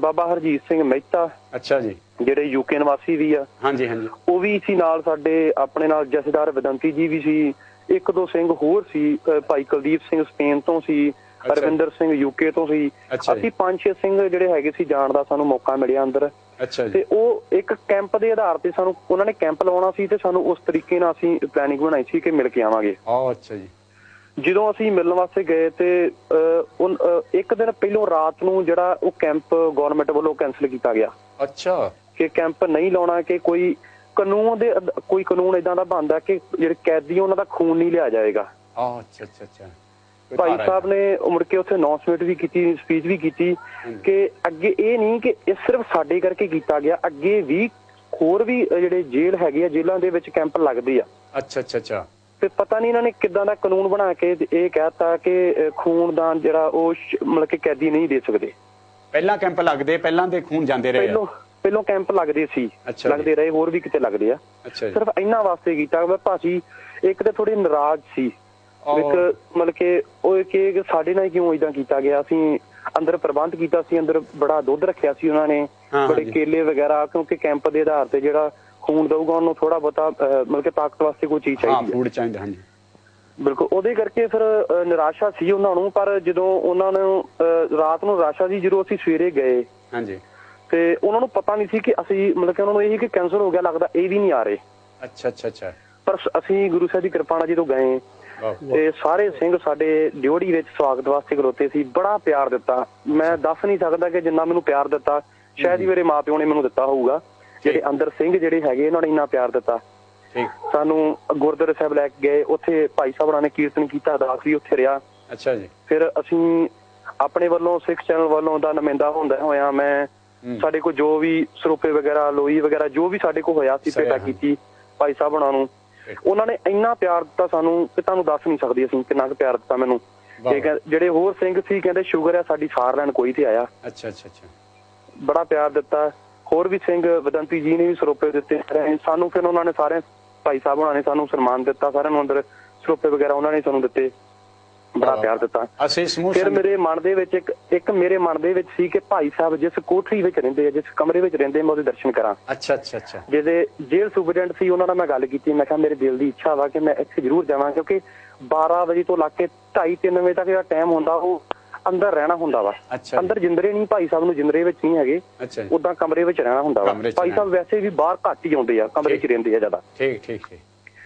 ਬਾਬਾ ਹਰਜੀਤ ਸਿੰਘ ਮਹਿਤਾ, ਅੱਛਾ ਜੀ, ਜਿਹੜੇ ਯੂਕੇ ਨਿਵਾਸੀ ਵੀ ਆ, ਹਾਂਜੀ ਹਾਂਜੀ, ਉਹ ਵੀ ਸੀ ਨਾਲ। ਸਾਡੇ ਆਪਣੇ ਨਾਲ ਜਥੇਦਾਰ ਵਿਦੰਤੀ ਜੀ ਵੀ ਸੀ, 1-2 ਸਿੰਘ ਹੋਰ ਸੀ, ਭਾਈ ਕੁਲਦੀਪ ਸਿੰਘ ਸਪੇਨ ਤੋਂ ਸੀ, ਰਵਿੰਦਰ ਸਿੰਘ ਯੂਕੇ ਤੋਂ ਸੀ। ਅਸੀਂ 5-6 ਸਿੰਘ ਜਿਹੜੇ ਹੈਗੇ ਸੀ ਜਾਣ ਦਾ ਸਾਨੂੰ ਮੌਕਾ ਮਿਲਿਆ ਅੰਦਰ। ਅੱਛਾ ਜੀ। ਤੇ ਉਹ ਇੱਕ ਕੈਂਪ ਦੇ ਆਧਾਰ ਤੇ ਸਾਨੂੰ ਉਹਨਾਂ ਨੇ ਕੈਂਪ ਲਾਉਣਾ ਸੀ ਤੇ ਸਾਨੂੰ ਉਸ ਤਰੀਕੇ ਨਾਲ ਅਸੀਂ ਪਲੈਨਿੰਗ ਬਣਾਈ ਸੀ ਕਿ ਮਿਲ ਕੇ ਆਵਾਂਗੇ। ਅੱਛਾ ਜੀ। ਜਦੋਂ ਅਸੀਂ ਮਿਲਣ ਵਾਸਤੇ ਗਏ ਤੇ ਇੱਕ ਦਿਨ ਪਹਿਲੋਂ ਰਾਤ ਨੂੰ ਜਿਹੜਾ ਉਹ ਕੈਂਪ ਗਵਰਨਮੈਂਟ ਵੱਲੋਂ ਕੈਂਸਲ ਕੀਤਾ ਗਿਆ। ਅੱਛਾ। ਕਿ ਕੈਂਪ ਨਹੀਂ ਲਾਉਣਾ, ਕਿ ਕੋਈ ਕਾਨੂੰਨ ਏਦਾਂ ਦਾ ਬਣਦਾ ਕਿ ਜਿਹੜੇ ਕੈਦੀ ਉਹਨਾਂ ਦਾ ਖੂਨ ਨਹੀਂ ਲਿਆ ਜਾਏਗਾ। ਅੱਛਾ ਅੱਛਾ ਅੱਛਾ। ਭਾਈ ਸਾਹਿਬ ਨੇ ਮੁੜ ਕੇ ਉੱਥੇ ਅਨਾਉਂਸਮੈਂਟ ਵੀ ਕੀਤੀ, ਸਪੀਚ ਵੀ ਕੀਤੀ ਕਿ ਅੱਗੇ ਇਹ ਨਹੀਂ ਕਿ ਇਹ ਸਿਰਫ ਸਾਡੇ ਕਰਕੇ ਕੀਤਾ ਗਿਆ, ਅੱਗੇ ਵੀ ਹੋਰ ਵੀ ਜਿਹੜੇ ਜੇਲ੍ਹ ਹੈਗੇ ਆ, ਜੇਲ੍ਹਾਂ ਦੇ ਵਿੱਚ ਕੈਂਪ ਲੱਗਦੇ ਆ। ਅੱਛਾ ਅੱਛਾ ਅੱਛਾ। ਤੇ ਪਤਾ ਨਹੀਂ ਇਹਨਾਂ ਨੇ ਕਿੱਦਾਂ ਦਾ ਕਾਨੂੰਨ ਬਣਾ ਕੇ ਇਹ ਕਹਿਤਾ ਕਿ ਖੂਨਦਾਨ ਜਿਹੜਾ ਉਹ ਮਤਲਬ ਕਿ ਕੈਦੀ ਨਹੀਂ ਦੇ ਸਕਦੇ। ਪਹਿਲਾਂ ਕੈਂਪ ਲੱਗਦੇ, ਪਹਿਲਾਂ ਦੇ ਖੂਨ ਜਾਂਦੇ ਰਹੇ, ਪਹਿਲੋਂ ਕੈਂਪ ਲੱਗਦੇ ਸੀ, ਲੱਗਦੇ ਰਹੇ, ਹੋਰ ਵੀ ਕਿਤੇ ਲੱਗਦੇ ਆ। ਸਿਰਫ ਇਹਨਾਂ ਵਾਸਤੇ ਕੀਤਾ। ਭਾਜੀ ਇੱਕ ਤਾਂ ਥੋੜੀ ਨਾਰਾਜ਼ ਸੀ, ਇੱਕ ਮਤਲਬ ਕਿ ਉਹ ਕਿ ਸਾਡੇ ਨਾਲ ਕਿਉਂ ਏਦਾਂ ਕੀਤਾ ਗਿਆ। ਅਸੀਂ ਅੰਦਰ ਪ੍ਰਬੰਧ ਕੀਤਾ ਸੀ, ਅੰਦਰ ਬੜਾ ਦੁੱਧ ਰੱਖਿਆ ਸੀ ਉਹਨਾਂ ਨੇ, ਬੜੇ ਕੇਲੇ ਵਗੈਰਾ, ਕਿਉਂਕਿ ਕੈਂਪ ਦੇ ਆਧਾਰ ਤੇ ਜਿਹੜਾ ਖੂਨ ਦਊਗਾ ਉਹਨੂੰ ਥੋੜਾ ਬਹੁਤਾ ਮਤਲਬ ਕਿ ਤਾਕਤ ਵਾਸਤੇ ਕੋਈ ਚੀਜ਼ ਚਾਹੀਦੀ ਹੈ, ਫੂਡ ਚਾਹੀਦਾ। ਹਾਂਜੀ ਬਿਲਕੁਲ। ਉਹਦੇ ਕਰਕੇ ਫਿਰ ਨਿਰਾਸ਼ਾ ਸੀ ਉਹਨਾਂ ਨੂੰ। ਪਰ ਜਦੋਂ ਉਹਨਾਂ ਨੂੰ ਰਾਤ ਨੂੰ ਨਿਰਾਸ਼ਾ ਸੀ, ਜਦੋਂ ਅਸੀਂ ਸਵੇਰੇ ਗਏ ਹਾਂਜੀ ਤੇ ਉਹਨਾਂ ਨੂੰ ਪਤਾ ਨਹੀਂ ਸੀ ਕਿ ਅਸੀਂ ਮਤਲਬ ਕਿ ਉਹਨਾਂ ਨੂੰ ਇਹ ਕਿ ਕੈਂਸਲ ਹੋ ਗਿਆ, ਲੱਗਦਾ ਇਹ ਵੀ ਨਹੀਂ ਆ ਰਹੇ। ਅੱਛਾ ਅੱਛਾ ਅੱਛਾ। ਪਰ ਅਸੀਂ ਗੁਰੂ ਸਾਹਿਬ ਦੀ ਕਿਰਪਾ ਨਾਲ ਜਦੋਂ ਗਏ ਤੇ ਸਾਰੇ ਸਿੰਘ ਸਾਡੇ ਡਿਓੜੀ ਵਿੱਚ ਸਵਾਗਤ ਵਾਸਤੇ ਖਲੋਤੇ ਸੀ, ਬੜਾ ਪਿਆਰ ਦਿੱਤਾ। ਮੈਂ ਦੱਸ ਨਹੀਂ ਸਕਦਾ ਕਿ ਜਿੰਨਾ ਮੈਨੂੰ ਪਿਆਰ ਦਿੱਤਾ ਸ਼ਾਇਦ ਹੀ ਮੇਰੇ ਮਾਪਿਓ ਨੇ ਮੈਨੂੰ ਦਿੱਤਾ ਹੋਊਗਾ। ਜਿਹੜੇ ਅੰਦਰ ਸਿੰਘ ਜਿਹੜੇ ਹੈਗੇ ਉਹਨਾਂ ਨੇ ਇੰਨਾ ਪਿਆਰ ਦਿੱਤਾ। ਸਾਨੂੰ ਗੁਰਦੁਆਰਾ ਸਾਹਿਬ ਲੈ ਕੇ ਗਏ, ਉੱਥੇ ਭਾਈ ਸਾਹਿਬ ਹੋਰਾਂ ਨੇ ਕੀਰਤਨ ਕੀਤਾ, ਅਰਦਾਸ ਵੀ ਉੱਥੇ ਰਿਹਾ। ਅੱਛਾ ਜੀ। ਫਿਰ ਅਸੀਂ ਆਪਣੇ ਵੱਲੋਂ ਸਿੱਖ ਚੈਨਲ ਵੱਲੋਂ ਦਾ ਨੁਮਾਇੰਦਾ ਹੁੰਦਾ ਹੋਇਆ ਮੈਂ ਸਾਡੇ ਕੋਲ ਜੋ ਵੀ ਸਰੂਪੇ ਵਗੈਰਾ, ਲੋਈ ਵਗੈਰਾ ਜੋ ਵੀ ਸਾਡੇ ਕੋਲ ਹੋਇਆ ਸੀ ਭੇਟਾ ਕੀਤੀ ਭਾਈ ਸਾਹਿਬ ਹੋਰਾਂ ਨੂੰ। ਉਹਨਾਂ ਨੇ ਇੰਨਾ ਪਿਆਰ ਦਿੱਤਾ ਸਾਨੂੰ ਕਿ ਤੁਹਾਨੂੰ ਦੱਸ ਨਹੀਂ ਸਕਦੀ ਅਸੀਂ ਕਿੰਨਾ ਕੁ ਪਿਆਰ ਦਿੱਤਾ ਮੈਨੂੰ। ਜਿਹੜੇ ਹੋਰ ਸਿੰਘ ਸੀ ਕਹਿੰਦੇ ਸ਼ੁਗਰ ਆ ਸਾਡੀ ਸਾਰ ਲੈਣ ਕੋਈ ਤੇ ਆਇਆ। ਅੱਛਾ ਅੱਛਾ ਅੱਛਾ। ਬੜਾ ਪਿਆਰ ਦਿੱਤਾ। ਹੋਰ ਵੀ ਸਿੰਘ ਵਦੰਤੀ ਜੀ ਨੇ ਵੀ ਸਰੂਪੇ ਦਿੱਤੇ ਸਾਨੂੰ। ਫਿਰ ਉਹਨਾਂ ਨੇ ਸਾਰੇ ਭਾਈ ਸਾਹਿਬ ਹੋਣਾ ਨੇ ਸਾਨੂੰ ਸਨਮਾਨ ਦਿੱਤਾ, ਸਾਰਿਆਂ ਨੂੰ ਅੰਦਰ ਸਰੂਪੇ ਵਗੈਰਾ ਉਹਨਾਂ ਨੇ ਸਾਨੂੰ ਦਿੱਤੇ, ਬੜਾ ਪਿਆਰ ਦਿੱਤਾ। ਫਿਰ ਮੇਰੇ ਮਨ ਦੇ ਵਿੱਚ ਇੱਕ ਮੇਰੇ ਮਨ ਦੇ ਵਿੱਚ ਸੀ ਕਿ ਭਾਈ ਸਾਹਿਬ ਜਿਸ ਕੋਠੜੀ ਵਿੱਚ ਰਹਿੰਦੇ ਆ, ਜਿਸ ਕਮਰੇ ਵਿੱਚ ਰਹਿੰਦੇ, ਮੈਂ ਉਹਦੇ ਦਰਸ਼ਨ ਕਰਾਂ। ਅੱਛਾ ਅੱਛਾ ਅੱਛਾ। ਜਿਹਦੇ ਜੇਲ੍ਹ ਸੁਪਰਡੈਂਟ ਸੀ ਉਹਨਾਂ ਨਾਲ ਮੈਂ ਗੱਲ ਕੀਤੀ, ਮੈਂ ਕਿਹਾ ਮੇਰੇ ਦਿਲ ਦੀ ਇੱਛਾ ਵਾ ਕਿ ਮੈਂ ਇੱਥੇ ਜ਼ਰੂਰ ਜਾਵਾਂ, ਕਿਉਂਕਿ 12 ਵਜੇ ਤੋਂ ਲੱਗ ਕੇ 2:30-3 ਵਜੇ ਤੱਕ ਜਿਹੜਾ ਟਾਈਮ ਹੁੰਦਾ ਉਹ ਅੰਦਰ ਰਹਿਣਾ ਹੁੰਦਾ ਵਾ। ਅੰਦਰ ਜਿੰਦਰੇ ਨਹੀਂ, ਭਾਈ ਸਾਹਿਬ ਨੂੰ ਜਿੰਦਰੇ ਵਿੱਚ ਨਹੀਂ ਹੈਗੇ, ਉਦਾਂ ਕਮਰੇ ਵਿੱਚ ਰਹਿਣਾ ਹੁੰਦਾ ਵਾ। ਭਾਈ ਸਾਹਿਬ ਵੈਸੇ ਵੀ ਬਾਹਰ ਘੱਟ ਹੀ ਆਉਂਦੇ ਆ, ਕਮਰੇ 'ਚ ਰਹਿੰਦੇ ਆ ਜ਼ਿਆਦਾ। ਠੀਕ ਠੀਕ ਠੀਕ।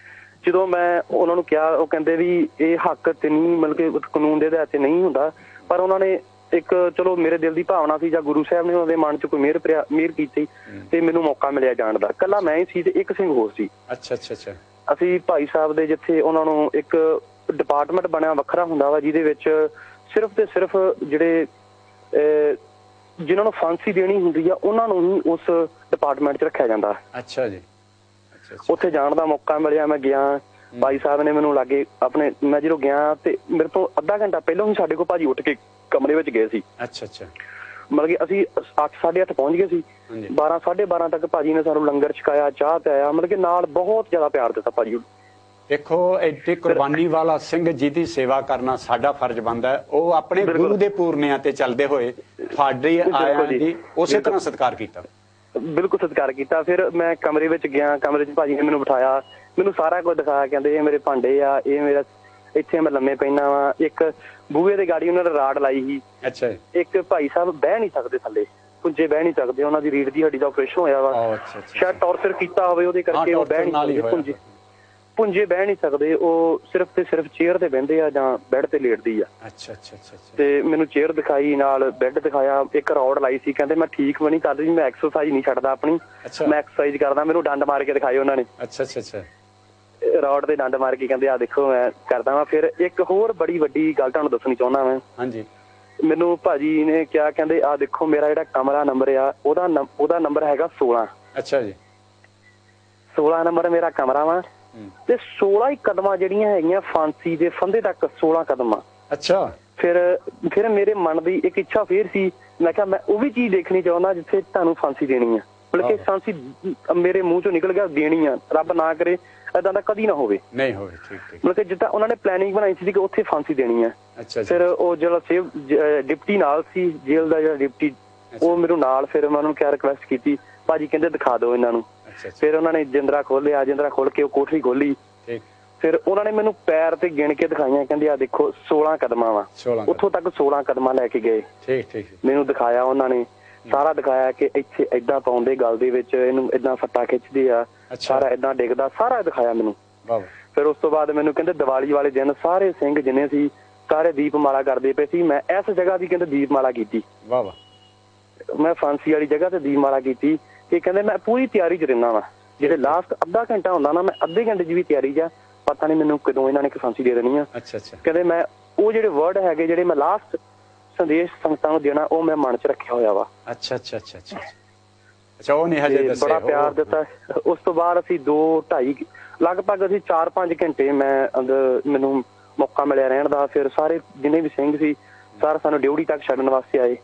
ਜਦੋਂ ਮੈਂ ਉਹਨਾਂ ਨੂੰ ਕਿਹਾ, ਉਹ ਕਹਿੰਦੇ ਵੀ ਇਹ ਹੱਕ ਤੇ ਨਹੀਂ, ਮਤਲਬ ਕਿ ਕਾਨੂੰਨ ਦੇ ਆਧਾਰ ਤੇ ਨਹੀਂ ਹੁੰਦਾ, ਪਰ ਉਹਨਾਂ ਨੇ ਇੱਕ ਚਲੋ ਮੇਰੇ ਦਿਲ ਦੀ ਭਾਵਨਾ ਸੀ ਜਾਂ ਗੁਰੂ ਸਾਹਿਬ ਨੇ ਉਹਨਾਂ ਦੇ ਮਨ 'ਚ ਕੋਈ ਮਿਹਰ ਕੀਤੀ ਤੇ ਮੈਨੂੰ ਮੌਕਾ ਮਿਲਿਆ ਜਾਣ ਦਾ। ਇਕੱਲਾ ਮੈਂ ਹੀ ਸੀ ਤੇ ਇੱਕ ਸਿੰਘ ਹੋਰ ਸੀ। ਅੱਛਾ ਅੱਛਾ ਅੱਛਾ। ਅਸੀਂ ਭਾਈ ਸਾਹਿਬ ਦੇ ਜਿੱਥੇ ਉਹਨਾਂ ਨੂੰ ਇੱਕ ਡਿਪਾਰਟਮੈਂਟ ਬਣਿਆ ਵੱਖਰਾ ਹੁੰਦਾ ਵਾ, ਜਿਹਦੇ ਵਿੱਚ ਸਿਰਫ ਤੇ ਸਿਰਫ ਜਿਹੜੇ ਜਿਨ੍ਹਾਂ ਨੂੰ ਫਾਂਸੀ ਦੇਣੀ ਹੁੰਦੀ ਆ ਉਹਨਾਂ ਨੂੰ ਹੀ ਉਸ ਡਿਪਾਰਟਮੈਂਟ 'ਚ ਰੱਖਿਆ ਜਾਂਦਾ। ਅੱਛਾ ਜੀ। ਉੱਥੇ ਜਾਣ ਦਾ ਮੌਕਾ ਮਿਲਿਆ, ਮੈਂ ਗਿਆ। ਭਾਈ ਸਾਹਿਬ ਨੇ ਮੈਨੂੰ ਲਾਗੇ ਆਪਣੇ, ਮੈਂ ਜਦੋਂ ਗਿਆ ਤੇ ਮੇਰੇ ਤੋਂ ਅੱਧਾ ਘੰਟਾ ਪਹਿਲਾਂ ਹੀ ਸਾਡੇ ਕੋਲ ਭਾਜੀ ਉੱਠ ਕੇ ਕਮਰੇ ਵਿੱਚ ਗਏ ਸੀ। ਅੱਛਾ ਅੱਛਾ। ਮਤਲਬ ਕਿ ਅਸੀਂ 8-8:30 ਪਹੁੰਚ ਗਏ ਸੀ, 12-12:30 ਤੱਕ ਭਾਜੀ ਨੇ ਸਾਨੂੰ ਲੰਗਰ ਛਕਾਇਆ, ਚਾਹ ਪਿਆਇਆ, ਮਤਲਬ ਕਿ ਨਾਲ ਬਹੁਤ ਜ਼ਿਆਦਾ ਪਿਆਰ ਦਿੱਤਾ ਭਾਜੀ। ਦੇਖੋ ਐਡੀ ਕੁਰਬਾਨੀ ਵਾਲਾ ਸਿੰਘ ਜਿਹਦੀ ਸੇਵਾ ਕਰਨਾ ਸਾਡਾ ਫਰਜ਼ ਬਣਦਾ ਹੈ, ਉਹ ਆਪਣੇ ਗੁਰੂ ਦੇ ਪੂਰਨਿਆਂ ਤੇ ਚੱਲਦੇ ਹੋਏ ਤੁਹਾਡੇ ਆਇਆਂ ਦੀ ਉਸੇ ਤਰ੍ਹਾਂ ਸਤਿਕਾਰ ਕੀਤਾ। ਬਿਲਕੁਲ ਸਤਿਕਾਰ ਕੀਤਾ। ਫਿਰ ਮੈਂ ਕਮਰੇ ਵਿੱਚ ਗਿਆ, ਕਮਰੇ 'ਚ ਭਾਜੀ ਨੇ ਮੈਨੂੰ ਬਿਠਾਇਆ, ਮੈਨੂੰ ਸਾਰਾ ਕੁਝ ਦਿਖਾਇਆ। ਕਹਿੰਦੇ ਇਹ ਮੇਰੇ ਭਾਂਡੇ ਆ, ਇਹ ਮੇਰਾ ਇੱਥੇ ਮੈਂ ਲੰਮੇ ਪੈਣਾ ਵਾ। ਇੱਕ ਬੂਹੇ ਦੇ ਗਾੜੀ ਉਹਨਾਂ ਨੇ ਰਾਡ ਲਾਈ ਸੀ। ਅੱਛਾ। ਇੱਕ ਭਾਈ ਸਾਹਿਬ ਬਹਿ ਨਹੀਂ ਸਕਦੇ ਥੱਲੇ, ਪੁੰਜੇ ਬਹਿ ਨਹੀਂ ਸਕਦੇ, ਉਹਨਾਂ ਦੀ ਰੀੜ ਦੀ ਹੱਡੀ ਦਾ ਆਪਰੇਸ਼ਨ ਹੋਇਆ ਵਾ, ਸ਼ਾਇਦ ਟੌਰਚਰ ਕੀਤਾ ਹੋਵੇ ਉਹਦੇ ਕਰਕੇ ਉਹ ਬਹਿ ਨਹੀਂ ਸਕਦੇ, ਪੁੰਜੇ ਬਹਿ ਨਹੀਂ ਸਕਦੇ। ਉਹ ਸਿਰਫ ਤੇ ਸਿਰਫ ਚੇਅਰ ਤੇ ਬਹਿੰਦੇ ਆ ਜਾਂ ਬੈੱਡ ਤੇ ਲੇਟਦੀ ਆ। ਅੱਛਾ ਅੱਛਾ ਅੱਛਾ। ਤੇ ਮੈਨੂੰ ਚੇਅਰ ਦਿਖਾਈ, ਨਾਲ ਬੈੱਡ ਦਿਖਾਇਆ, ਇੱਕ ਰੌਡ ਲਾਈ ਸੀ। ਕਹਿੰਦੇ ਮੈਂ ਠੀਕ ਵੀ ਨਹੀਂ ਕਰਦੀ, ਮੈਂ ਐਕਸਰਸਾਈਜ਼ ਨਹੀਂ ਛੱਡਦਾ ਆਪਣੀ, ਮੈਂ ਐਕਸਰਸਾਈਜ਼ ਕਰਦਾ। ਮੈਨੂੰ ਡੰਡ ਮਾਰ ਕੇ ਦਿਖਾਏ ਉਹਨਾਂ ਨੇ। ਅੱਛਾ ਅੱਛਾ ਅੱਛਾ। ਰੌਡ ਦੇ ਡੰਡ ਮਾਰ ਕੇ ਕਹਿੰਦੇ ਆ ਦੇਖੋ ਮੈਂ ਕਰਦਾ ਵਾਂ। ਫਿਰ ਇੱਕ ਹੋਰ ਬੜੀ ਵੱਡੀ ਗੱਲ ਤੁਹਾਨੂੰ ਦੱਸਣੀ ਚਾਹੁੰਦਾ ਮੈਂ। ਹਾਂਜੀ। ਮੈਨੂੰ ਭਾਜੀ ਨੇ ਕਿਹਾ, ਕਹਿੰਦੇ ਆ ਦੇਖੋ ਮੇਰਾ ਜਿਹੜਾ ਕਮਰਾ ਨੰਬਰ ਆ ਉਹਦਾ ਨੰਬਰ ਹੈਗਾ 16। ਅੱਛਾ ਜੀ। 16 ਨੰਬਰ ਮੇਰਾ ਕਮਰਾ ਵਾ ਤੇ 16 ਹੀ ਕਦਮਾਂ ਜਿਹੜੀਆਂ ਹੈਗੀਆਂ ਫਾਂਸੀ ਦੇ ਫੰਦੇ ਤੱਕ, 16 ਕਦਮਾਂ। ਅੱਛਾ। ਫਿਰ ਮੇਰੇ ਮਨ ਦੀ ਇੱਕ ਇੱਛਾ ਫੇਰ ਸੀ, ਮੈਂ ਕਿਹਾ ਮੈਂ ਉਹ ਵੀ ਚੀਜ਼ ਦੇਖਣੀ ਚਾਹੁੰਦਾ ਜਿੱਥੇ ਤੁਹਾਨੂੰ ਫਾਂਸੀ ਦੇਣੀ ਆ। ਮਤਲਬ ਕਿ ਫਾਂਸੀ ਮੇਰੇ ਮੂੰਹ ਚੋਂ ਨਿਕਲ ਗਿਆ, ਦੇਣੀ ਆ, ਰੱਬ ਨਾ ਕਰੇ ਏਦਾਂ ਦਾ ਕਦੀ ਨਾ ਹੋਵੇ। ਨਹੀਂ ਹੋਵੇ। ਠੀਕ ਠੀਕ। ਮਤਲਬ ਕਿ ਜਿੱਦਾਂ ਉਹਨਾਂ ਨੇ ਪਲੈਨਿੰਗ ਬਣਾਈ ਸੀ ਕਿ ਉੱਥੇ ਫਾਂਸੀ ਦੇਣੀ ਆ। ਅੱਛਾ। ਫਿਰ ਉਹ ਜਿਹੜਾ ਡਿਪਟੀ ਨਾਲ ਸੀ ਜੇਲ੍ਹ ਦਾ, ਜਿਹੜਾ ਡਿਪਟੀ, ਉਹ ਮੈਨੂੰ ਨਾਲ, ਫਿਰ ਮੈਂ ਉਹਨੂੰ ਕਿਹਾ, ਰਿਕੁਐਸਟ ਕੀਤੀ, ਭਾਜੀ ਕਹਿੰਦੇ ਦਿਖਾ ਦਿਓ ਇਹਨਾਂ ਨੂੰ। ਫਿਰ ਉਹਨਾਂ ਨੇ ਜਿੰਦਰਾ ਖੋਲਿਆ, ਜਿੰਦਰਾ ਖੋਲ ਕੇ ਉਹ ਕੋਠੜੀ ਖੋਲੀ। ਫਿਰ ਉਹਨਾਂ ਨੇ ਮੈਨੂੰ ਪੈਰ ਤੇ ਗਿਣ ਕੇ ਦਿਖਾਈਆਂ, ਕਹਿੰਦੇ ਆ ਦੇਖੋ 16 ਕਦਮਾਂ ਵਾ। ਉੱਥੋਂ ਤੱਕ 16 ਕਦਮਾਂ ਲੈ ਕੇ ਗਏ। ਠੀਕ ਠੀਕ। ਮੈਨੂੰ ਦਿਖਾਇਆ ਉਹਨਾਂ ਨੇ। ਸਾਰਾ ਦਿਖਾਇਆ ਕਿ ਇੱਥੇ ਏਦਾਂ ਪਾਉਂਦੇ ਗਲ ਦੇ ਵਿੱਚ, ਇਹਨੂੰ ਏਦਾਂ ਫੱਟਾ ਖਿੱਚਦੇ ਆ, ਸਾਰਾ ਏਦਾਂ ਡਿੱਗਦਾ, ਸਾਰਾ ਦਿਖਾਇਆ ਮੈਨੂੰ। ਫਿਰ ਉਸ ਤੋਂ ਬਾਅਦ ਮੈਨੂੰ ਕਹਿੰਦੇ ਦੀਵਾਲੀ ਵਾਲੇ ਦਿਨ ਸਾਰੇ ਸਿੰਘ ਜਿੰਨੇ ਸੀ ਸਾਰੇ ਦੀਪਮਾਲਾ ਕਰਦੇ ਪਏ ਸੀ। ਮੈਂ ਇਸ ਜਗ੍ਹਾ ਦੀ ਕਹਿੰਦੇ ਦੀਪਮਾਲਾ ਕੀਤੀ। ਮੈਂ ਫਾਂਸੀ ਵਾਲੀ ਜਗ੍ਹਾ ਤੇ ਦੀਪਮਾਲਾ ਕੀਤੀ ਕਿ ਕਹਿੰਦੇ ਮੈਂ ਪੂਰੀ ਤਿਆਰੀ 'ਚ ਰਹਿਣਾ ਵਾ। ਜਿਹੜੇ ਲਾਸਟ ਅੱਧਾ ਘੰਟਾ ਹੁੰਦਾ ਨਾ, ਮੈਂ ਅੱਧੇ ਘੰਟੇ 'ਚ ਵੀ ਤਿਆਰੀ 'ਚ, ਪਤਾ ਨਹੀਂ ਮੈਨੂੰ ਕਦੋਂ ਇਹਨਾਂ ਨੇ ਫਾਂਸੀ ਦੇ ਦੇਣੀ ਆ। ਕਹਿੰਦੇ ਮੈਂ ਉਹ ਜਿਹੜੇ ਵਰਡ ਹੈਗੇ ਜਿਹੜੇ ਮੈਂ ਲਾਸਟ ਸੰਦੇਸ਼ ਸੰਗਤਾਂ ਨੂੰ ਦੇਣਾ, ਉਹ ਮੈਂ ਮਨ 'ਚ ਰੱਖਿਆ ਹੋਇਆ ਵਾ। ਉਹ ਨਹੀਂ ਹਜੇ ਦੱਸਿਆ। ਬੜਾ ਪਿਆਰ ਦਿੱਤਾ। ਉਸ ਤੋਂ ਬਾਅਦ ਅਸੀਂ 2-2.5 ਲਗਭਗ ਅਸੀਂ 4-5 ਘੰਟੇ ਮੈਂ ਅੰਦਰ ਮੈਨੂੰ ਮੌਕਾ ਮਿਲਿਆ ਰਹਿਣ ਦਾ। ਫਿਰ ਸਾਰੇ ਜਿੰਨੇ ਵੀ ਸਿੰਘ ਸੀ ਸਾਰੇ ਸਾਨੂੰ ਡਿਊਟੀ ਤੱਕ ਛੱਡਣ ਵਾਸਤੇ ਆਏ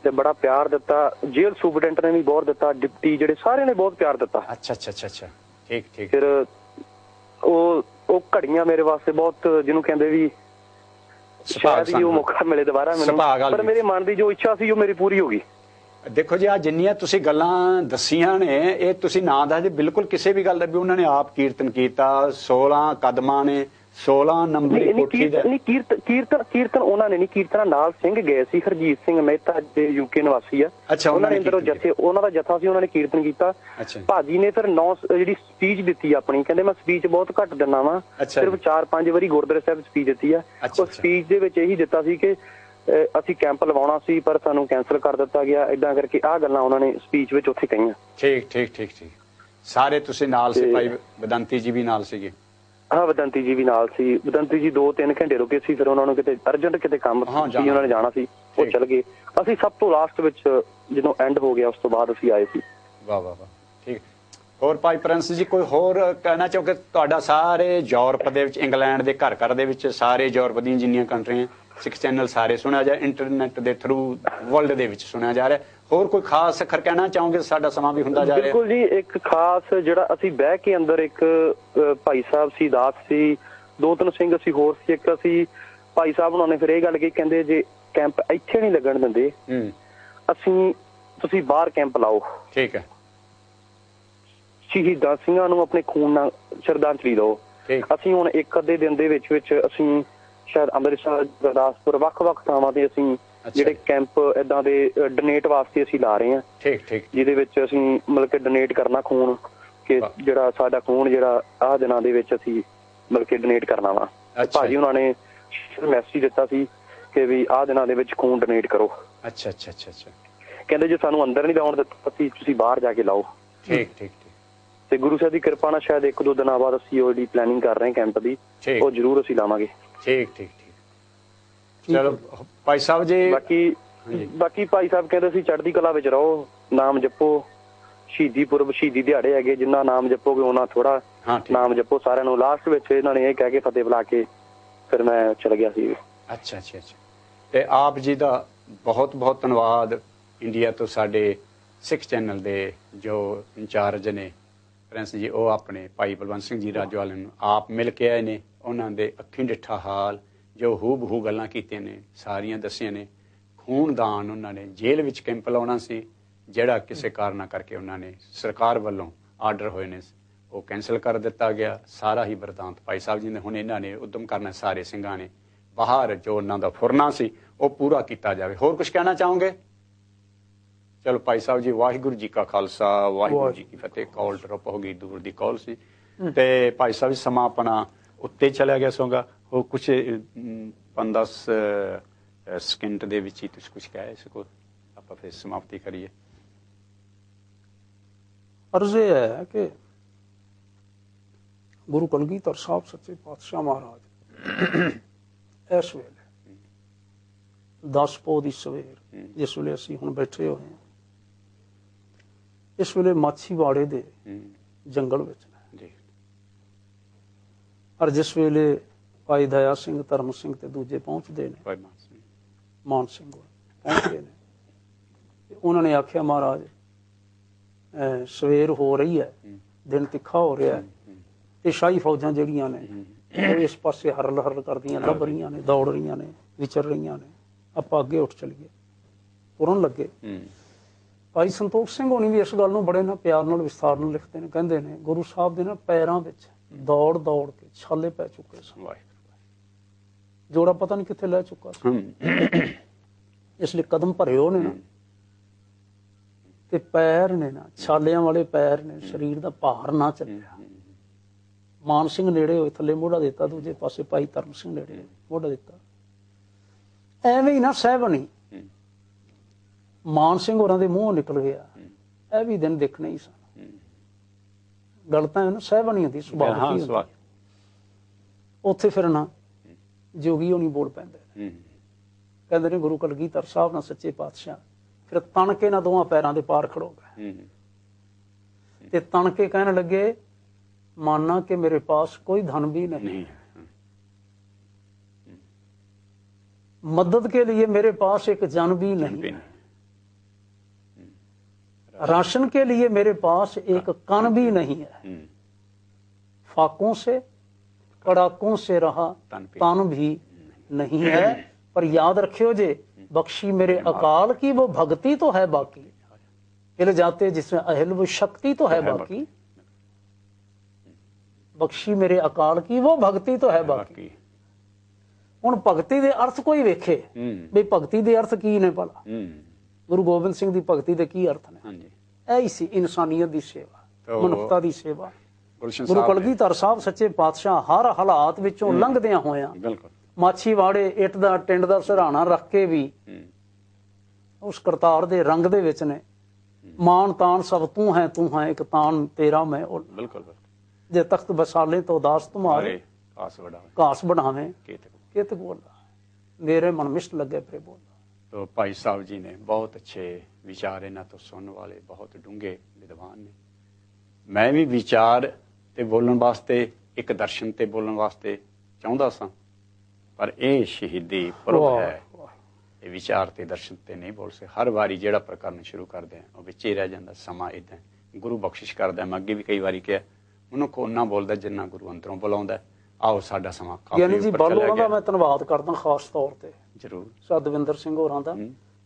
ਤੇ ਬੜਾ ਪਿਆਰ ਦਿੱਤਾ। ਜੇਲ੍ਹ ਸੁਪਰਡੈਂਟ ਨੇ ਵੀ ਬਹੁਤ ਦਿੱਤਾ, ਡਿਪਟੀ ਜਿਹੜੇ ਸਾਰਿਆਂ ਨੇ ਬਹੁਤ ਪਿਆਰ ਦਿੱਤਾ। ਠੀਕ। ਫਿਰ ਉਹ ਘੜੀਆਂ ਮੇਰੇ ਵਾਸਤੇ ਬਹੁਤ, ਜਿਹਨੂੰ ਕਹਿੰਦੇ ਵੀ ਸ਼ਾਇਦ ਹੀ ਉਹ ਮੌਕਾ ਮਿਲੇ ਦੁਬਾਰਾ ਮੈਨੂੰ, ਪਰ ਮੇਰੇ ਮਨ ਦੀ ਜੋ ਇੱਛਾ ਸੀ ਉਹ ਮੇਰੀ ਪੂਰੀ ਹੋ ਗਈ। ਦੇਖੋ ਜੀ, ਆ ਜਿੰਨੀਆਂ ਤੁਸੀਂ ਗੱਲਾਂ ਦੱਸੀਆਂ ਨੇ, ਇਹ ਤੁਸੀਂ ਨਾ ਦੱਸਦੇ ਬਿਲਕੁਲ ਕਿਸੇ ਵੀ ਗੱਲ ਦਾ ਵੀ ਉਹਨਾਂ ਨੇ ਆਪ ਕੀਰਤਨ ਕੀਤਾ। 16 ਕਦਮਾਂ ਨੇ, 16 ਨੰਬਰੀ ਕੋਠੀ ਦਾ ਕੀਰਤਨ ਉਹਨਾਂ ਨੇ ਨਹੀਂ, ਕੀਰਤਨ ਨਾਲ ਸਿੰਘ ਗਏ ਸੀ। ਹਰਜੀਤ ਸਿੰਘ ਮਹਿਤਾ ਦੇ ਯੂਕੇ ਨਿਵਾਸੀ ਆ, ਉਹਨਾਂ ਨੇ ਅੰਦਰੋਂ ਜਥੇ, ਉਹਨਾਂ ਦਾ ਜਥਾ ਸੀ, ਉਹਨਾਂ ਨੇ ਕੀਰਤਨ ਕੀਤਾ। ਭਾਜੀ ਨੇ ਫਿਰ 9 ਜਿਹੜੀ ਸਪੀਚ ਦਿੱਤੀ ਆਪਣੀ, ਕਹਿੰਦੇ ਮੈਂ ਸਪੀਚ ਬਹੁਤ ਘੱਟ ਦਿੰਦਾ ਵਾ, ਸਿਰਫ 4-5 ਵਾਰੀ ਗੁਰਦੁਆਰਾ ਸਾਹਿਬ ਸਪੀਚ ਦਿੱਤੀ ਆ। ਉਹ ਸਪੀਚ ਦੇ ਵਿੱਚ ਇਹੀ ਦਿੱਤਾ ਸੀ ਕਿ ਅਸੀਂ ਕੈਂਪ ਲਵਾਉਣਾ ਸੀ ਪਰ ਸਾਨੂੰ ਕੈਂਸਲ ਕਰ ਦਿੱਤਾ ਗਿਆ, ਏਦਾਂ ਕਰਕੇ ਆਹ ਗੱਲਾਂ ਉਹਨਾਂ ਨੇ ਸਪੀਚ ਵਿੱਚ ਉੱਥੇ ਕਹੀਆਂ। ਠੀਕ। ਸਾਰੇ ਤੁਸੀਂ ਨਾਲ ਸੀ? ਭਾਈ ਬਦੰਤੀ ਜੀ ਵੀ ਨਾਲ ਸੀਗੇ? ਹਾਂ, ਬਦੰਤੀ ਜੀ ਵੀ ਨਾਲ ਸੀ। ਬਦੰਤੀ ਜੀ 2-3 ਘੰਟੇ ਰੁਕੇ ਸੀ, ਫਿਰ ਉਹਨਾਂ ਨੂੰ ਕਿਤੇ ਅਰਜੈਂਟ ਕਿਤੇ ਕੰਮ ਸੀ, ਉਹਨਾਂ ਨੇ ਜਾਣਾ ਸੀ, ਉਹ ਚਲ ਗਏ। ਅਸੀਂ ਸਭ ਤੋਂ ਲਾਸਟ ਵਿੱਚ ਜਦੋਂ ਐਂਡ ਹੋ ਗਿਆ ਉਸ ਤੋਂ ਬਾਅਦ ਅਸੀਂ ਆਏ ਸੀ। ਵਾਹ। ਠੀਕ। ਹੋਰ ਭਾਈ ਪ੍ਰਿੰਸ ਜੀ ਕੋਈ ਹੋਰ ਕਹਿਣਾ ਚਾਹੋ ਕਿ ਤੁਹਾਡਾ ਸਾਰੇ ਯੂਰਪ ਦੇ ਵਿੱਚ, ਇੰਗਲੈਂਡ ਦੇ ਘਰ ਦੇ ਵਿੱਚ, ਸਾਰੇ ਯੂਰਪ ਦੀਆਂ ਜਿੰਨੀਆਂ ਕੰਟਰੀਆਂ, ਸਿੱਖ ਚੈਨਲ ਸਾਰੇ ਸੁਣਿਆ ਜਾ, ਇੰਟਰਨੈਟ ਦੇ ਥਰੂ ਵਰਲਡ ਦੇ ਵਿੱਚ ਸੁਣਿਆ ਜਾ ਰਿਹਾ, ਹੋਰ ਕੋਈ ਖਾਸ ਅੱਖਰ ਕਹਿਣਾ ਚਾਹੋਗੇ? ਸਾਡਾ ਸਮਾਂ ਵੀ ਹੁੰਦਾ ਜਾ ਰਿਹਾ। ਬਿਲਕੁਲ ਜੀ, ਇੱਕ ਖਾਸ ਜਿਹੜਾ ਅਸੀਂ ਬਹਿ ਕੇ ਅੰਦਰ, ਇੱਕ ਭਾਈ ਸਾਹਿਬ ਸੀ, ਦਾਸ ਸੀ, 2-3 ਸਿੰਘ ਅਸੀਂ ਹੋਰ ਸੀ। ਇੱਕ ਅਸੀਂ ਭਾਈ ਸਾਹਿਬ ਉਹਨਾਂ ਨੇ ਫਿਰ ਇਹ ਗੱਲ ਕਹੀ, ਕਹਿੰਦੇ ਜੇ ਕੈਂਪ ਇੱਥੇ ਨਹੀਂ ਲੱਗਣ ਦਿੰਦੇ, ਤੁਸੀਂ ਬਾਹਰ ਕੈਂਪ ਲਾਓ। ਠੀਕ ਹੈ। ਸ਼ਹੀਦਾਂ ਸਿੰਘਾਂ ਨੂੰ ਆਪਣੇ ਖੂਨ ਨਾਲ ਸ਼ਰਧਾਂਜਲੀ ਦਿਓ। ਅਸੀਂ ਹੁਣ 1-ਅੱਧੇ ਦਿਨ ਦੇ ਵਿੱਚ ਅਸੀਂ ਸ਼ਾਇਦ ਅੰਮ੍ਰਿਤਸਰ, ਗੁਰਦਾਸਪੁਰ, ਵੱਖ-ਵੱਖ ਥਾਵਾਂ ਤੇ ਅਸੀਂ ਜਿਹੜੇ ਕੈਂਪ ਏਦਾਂ ਦੇ ਡੋਨੇਟ ਵਾਸਤੇ ਅਸੀਂ ਲਾ ਰਹੇ ਹਾਂ। ਜਿਹਦੇ ਵਿੱਚ ਅਸੀਂ ਮਤਲਬ ਕਿ ਡੋਨੇਟ ਕਰਨਾ ਖੂਨ, ਕਿ ਜਿਹੜਾ ਸਾਡਾ ਖੂਨ ਜਿਹੜਾ ਆਹ ਦਿਨਾਂ ਦੇ ਵਿੱਚ ਅਸੀਂ ਮਤਲਬ ਕਿ ਡੋਨੇਟ ਕਰਨਾ ਵਾ। ਭਾਜੀ ਉਹਨਾਂ ਨੇ ਮੈਸੇਜ ਦਿੱਤਾ ਸੀ ਕਿ ਵੀ ਆਹ ਦਿਨਾਂ ਦੇ ਵਿੱਚ ਖੂਨ ਡੋਨੇਟ ਕਰੋ। ਕਹਿੰਦੇ ਜੇ ਸਾਨੂੰ ਅੰਦਰ ਨਹੀਂ ਲਾਉਣ ਦਿੱਤਾ ਤੁਸੀਂ ਬਾਹਰ ਜਾ ਕੇ ਲਾਓ। ਠੀਕ। ਤੇ ਗੁਰੂ ਸਾਹਿਬ ਦੀ ਕਿਰਪਾ ਨਾਲ ਸ਼ਾਇਦ 1-2 ਦਿਨਾਂ ਬਾਅਦ ਅਸੀਂ ਉਹਦੀ ਪਲੈਨਿੰਗ ਕਰ ਰਹੇ ਹਾਂ ਕੈਂਪ ਦੀ, ਉਹ ਜ਼ਰੂਰ ਅਸੀਂ ਲਾਵਾਂਗੇ। ਠੀਕ। ਚਲੋ ਭਾਈ ਸਾਹਿਬ ਜੀ, ਬਾਕੀ ਭਾਈ ਸਾਹਿਬ ਕਹਿੰਦੇ ਸੀ ਚੜ੍ਹਦੀ ਕਲਾ ਵਿੱਚ ਰਹੋ, ਨਾਮ ਜਪੋ, ਸ਼ਹੀਦੀ ਪੁਰਬ, ਸ਼ਹੀਦੀ ਦਿਹਾੜੇ ਹੈਗੇ, ਜਿੰਨਾ ਨਾਮ ਜਪੋਗੇ ਉਹਨਾਂ ਥੋੜਾ ਨਾਮ ਜਪੋ ਸਾਰਿਆਂ ਨੂੰ। ਲਾਸਟ ਵਿੱਚ ਇਹਨਾਂ ਨੇ ਇਹ ਕਹਿ ਕੇ ਫਤਿਹ ਬੁਲਾ ਕੇ ਫਿਰ ਮੈਂ ਚਲ ਗਿਆ ਸੀ। ਅੱਛਾ। ਤੇ ਆਪ ਜੀ ਦਾ ਬਹੁਤ ਬਹੁਤ ਧੰਨਵਾਦ। ਇੰਡੀਆ ਤੋਂ ਸਾਡੇ ਸਿੱਖ ਚੈਨਲ ਦੇ ਜੋ ਇੰਚਾਰਜ ਨੇ ਪ੍ਰਿੰਸ ਜੀ, ਉਹ ਆਪਣੇ ਭਾਈ ਬਲਵੰਤ ਸਿੰਘ ਜੀ ਰਾਜੋਵਾਲੇ ਨੂੰ ਆਪ ਮਿਲ ਕੇ ਆਏ ਨੇ। ਉਹਨਾਂ ਦੇ ਅੱਖੀਂ ਡਿੱਠਾ ਹਾਲ ਜੋ ਹੂ-ਬਹੂ ਗੱਲਾਂ ਕੀਤੀਆਂ ਨੇ ਸਾਰੀਆਂ ਦੱਸੀਆਂ ਨੇ। ਖੂਨਦਾਨ ਉਹਨਾਂ ਨੇ ਜੇਲ੍ਹ ਵਿੱਚ ਕੈਂਪ ਲਾਉਣਾ ਸੀ, ਜਿਹੜਾ ਕਿਸੇ ਕਾਰਨਾਂ ਕਰਕੇ ਉਹਨਾਂ ਨੇ ਸਰਕਾਰ ਵੱਲੋਂ ਆਰਡਰ ਹੋਏ ਨੇ ਉਹ ਕੈਂਸਲ ਕਰ ਦਿੱਤਾ ਗਿਆ। ਸਾਰਾ ਹੀ ਵਰਦਾਂਤ ਭਾਈ ਸਾਹਿਬ ਜੀ ਨੇ, ਹੁਣ ਇਹਨਾਂ ਨੇ ਉਦਮ ਕਰਨਾ ਸਾਰੇ ਸਿੰਘਾਂ ਨੇ, ਬਾਹਰ ਜੋ ਉਹਨਾਂ ਦਾ ਫੁਰਨਾ ਸੀ ਉਹ ਪੂਰਾ ਕੀਤਾ ਜਾਵੇ। ਹੋਰ ਕੁਝ ਕਹਿਣਾ ਚਾਹੋਗੇ? ਚਲੋ ਭਾਈ ਸਾਹਿਬ ਜੀ, ਵਾਹਿਗੁਰੂ ਜੀ ਕਾ ਖਾਲਸਾ, ਵਾਹਿਗੁਰੂ ਜੀ ਕੀ ਫਤਿਹ। ਕਾਲ ਡਰੋਪ ਹੋ ਗਈ, ਦੂਰ ਦੀ ਕਾਲ ਸੀ। ਤੇ ਭਾਈ ਸਾਹਿਬ ਜੀ, ਸਮਾਂ ਆਪਣਾ ਉੱਤੇ ਚਲਿਆ ਗਿਆ ਸੋਗਾ। ਉਹ ਕੁਛ 5-10 ਸਕਿੰਟ ਦੇ ਵਿੱਚ ਹੀ ਤੁਸੀਂ ਕੁਝ ਕਹਿ ਇਸ ਕੋਲ ਆਪਾਂ ਫਿਰ ਸਮਾਪਤੀ ਕਰੀਏ। ਅਰਜ਼ ਇਹ ਹੈ ਕਿ ਗੁਰੂ ਕਲਗੀਧਰ ਸਾਹਿਬ ਸੱਚੇ ਪਾਤਸ਼ਾਹ ਮਹਾਰਾਜ ਇਸ ਵੇਲੇ 10 ਪੋਹ ਦੀ ਸਵੇਰ, ਜਿਸ ਵੇਲੇ ਅਸੀਂ ਹੁਣ ਬੈਠੇ ਹੋਏ ਹਾਂ, ਇਸ ਵੇਲੇ ਮਾਛੀਵਾੜੇ ਦੇ ਜੰਗਲ ਵਿੱਚ ਨੇ। ਔਰ ਜਿਸ ਵੇਲੇ ਭਾਈ ਦਇਆ ਸਿੰਘ, ਧਰਮ ਸਿੰਘ ਤੇ ਦੂਜੇ ਪਹੁੰਚਦੇ ਨੇ, ਮਾਨ ਸਿੰਘ ਪਹੁੰਚਦੇ ਨੇ, ਉਹਨਾਂ ਨੇ ਆਖਿਆ ਮਹਾਰਾਜ ਸਵੇਰ ਹੋ ਰਹੀ ਹੈ, ਦਿਨ ਤਿੱਖਾ ਹੋ ਰਿਹਾ ਤੇ ਸ਼ਾਹੀ ਫੌਜਾਂ ਜਿਹੜੀਆਂ ਨੇ ਉਹ ਇਸ ਪਾਸੇ ਹਰਲ ਹਰਲ ਕਰਦੀਆਂ ਲੱਭ ਰਹੀਆਂ ਨੇ, ਦੌੜ ਰਹੀਆਂ ਨੇ, ਵਿਚਰ ਰਹੀਆਂ ਨੇ, ਆਪਾਂ ਅੱਗੇ ਉੱਠ ਚੱਲੀਏ। ਤੁਰਨ ਲੱਗੇ। ਭਾਈ ਸੰਤੋਖ ਸਿੰਘ ਹੋਣੀ ਵੀ ਇਸ ਗੱਲ ਨੂੰ ਬੜੇ ਨਾ ਪਿਆਰ ਨਾਲ ਵਿਸਥਾਰ ਨਾਲ ਲਿਖਦੇ ਨੇ, ਕਹਿੰਦੇ ਨੇ ਗੁਰੂ ਸਾਹਿਬ ਦੇ ਨਾ ਪੈਰਾਂ ਵਿੱਚ ਦੌੜ ਦੌੜ ਕੇ ਛਾਲੇ ਪੈ ਚੁੱਕੇ ਸਨ, ਜੋੜਾ ਪਤਾ ਨਹੀਂ ਕਿੱਥੇ ਲੈ ਚੁੱਕਾ ਸੀ। ਇਸ ਲਈ ਕਦਮ ਭਰੇ ਉਹਨੇ ਨਾ ਤੇ ਪੈਰ ਨੇ ਨਾ ਛਾਲਿਆਂ ਵਾਲੇ ਪੈਰ ਨੇ, ਸਰੀਰ ਦਾ ਭਾਰ ਨਾ ਚੱਲਿਆ। ਮਾਨ ਸਿੰਘ ਨੇੜੇ ਹੋਏ ਥੱਲੇ ਮੋਢਾ ਦਿੱਤਾ, ਦੂਜੇ ਪਾਸੇ ਭਾਈ ਧਰਮ ਸਿੰਘ ਨੇੜੇ ਮੋਢਾ ਦਿੱਤਾ। ਐਵੇਂ ਹੀ ਨਾ ਸਹਿਬਣੀ ਮਾਨ ਸਿੰਘ ਹੋਰਾਂ ਦੇ ਮੂੰਹੋਂ ਨਿਕਲ ਗਿਆ, ਇਹ ਵੀ ਦਿਨ ਦੇਖਣੇ ਹੀ ਸਨ। ਗੱਲ ਤਾਂ ਇਹਨੂੰ ਸਹਿਬਣੀ ਹੁੰਦੀ, ਸੁਭਾਅ ਉੱਥੇ ਫਿਰ ਨਾ ਜੋਗੀ ਹੋਣੀ ਬੋਲ ਪੈਂਦੇ ਨੇ, ਕਹਿੰਦੇ ਨੇ ਗੁਰੂ ਕਲਗੀਧਰ ਸਾਹਿਬ ਨਾਲ ਸੱਚੇ ਪਾਤਸ਼ਾਹ ਫਿਰ ਤਣ ਕੇ ਨਾ ਦੋਵਾਂ ਪੈਰਾਂ ਦੇ ਪਾਰ ਖੜੋ ਗਏ ਤੇ ਤਣ ਕੇ ਕਹਿਣ ਲੱਗੇ, ਮਾਨਾ कि मेरे पास कोई धन भी नहीं है, मदद के लिए मेरे पास एक जन भी नहीं है, राशन के लिए मेरे पास एक कन भी नहीं है, फाकों से कड़ाकों से रहा तन भी नहीं है, पर याद रखियो जे बख्शी मेरे अकाल की वो भक्ति तो है बाकी, हिल जाते जिसमें अहिल वो शक्ति तो है बाकी, बख्शी मेरे अकाल की वो भगती तो है बाकी। ਹੁਣ ਭਗਤੀ ਦੇ ਅਰਥ ਕੋਈ ਵੇਖੇ ਵੀ ਭਗਤੀ ਦੇ ਅਰਥ ਕੀ ਨੇ ਭਲਾ। ਗੁਰੂ ਗੋਬਿੰਦ ਸਿੰਘ ਦੀ ਭਗਤੀ ਦੇ ਕੀ ਅਰਥ ਨੇ? ਇਹ ਹੀ ਸੀ ਇਨਸਾਨੀਅਤ ਦੀ ਸੇਵਾ, ਮਨੁੱਖਤਾ ਦੀ ਸੇਵਾ। ਗੁਰੂ ਕਲਗੀਧਰ ਸਾਹਿਬ ਸੱਚੇ ਪਾਤਸ਼ਾਹ ਹਰ ਹਾਲਾਤ ਵਿੱਚੋਂ ਲੰਘਦਿਆਂ ਹੋਇਆਂ ਮਾਛੀਵਾੜੇ ਇੱਟ ਦਾ ਟਿੰਡ ਦਾ ਸਿਰਹਾਣਾ ਰੱਖ ਕੇ ਵੀ ਉਸ ਕਰਤਾਰ ਦੇ ਰੰਗ ਦੇ ਵਿੱਚ ਨੇ। ਮਾਨ ਤਾਨ ਸਭ ਤੂੰ ਹੈ ਇੱਕ ਤਾਨ ਤੇਰਾ ਮੈਂ। ਬਿਲਕੁਲ ਜੇ ਤਖਤ ਬਸਾਲੇ ਤੋਂ ਉਦਾਸ ਤੁਮਾਰੇ ਘਾਸ बढ़ावे केत बोला, मेरे मन मिष्ट लगे फिर बोला। तो भाई साहब जी ने बहुत अच्छे विचार इन्हों तो सुनने वाले बहुत डूंगे विद्वान ने। मैं भी विचार ते बोलने वास्ते एक दर्शन ते बोलने वास्ते चाहता सा, पर यह शहीदी पुरब है, ये विचार ते दर्शन ते नहीं बोल सकते। हर बारी जेड़ा प्रकरण शुरू करते हैं वो विच ही रह जाता, समा इदा गुरु बख्शिश करता। मैं अगे भी कई बार कहा मनुख उन्ना बोलता जिन्ना गुरु अंदरों बुलाਉਂਦਾ। आओ साडा समा यानी जी बालों का मैं धन्यवाद करदा खास तौर ते जरूर सतविंदर सिंह होरां दा,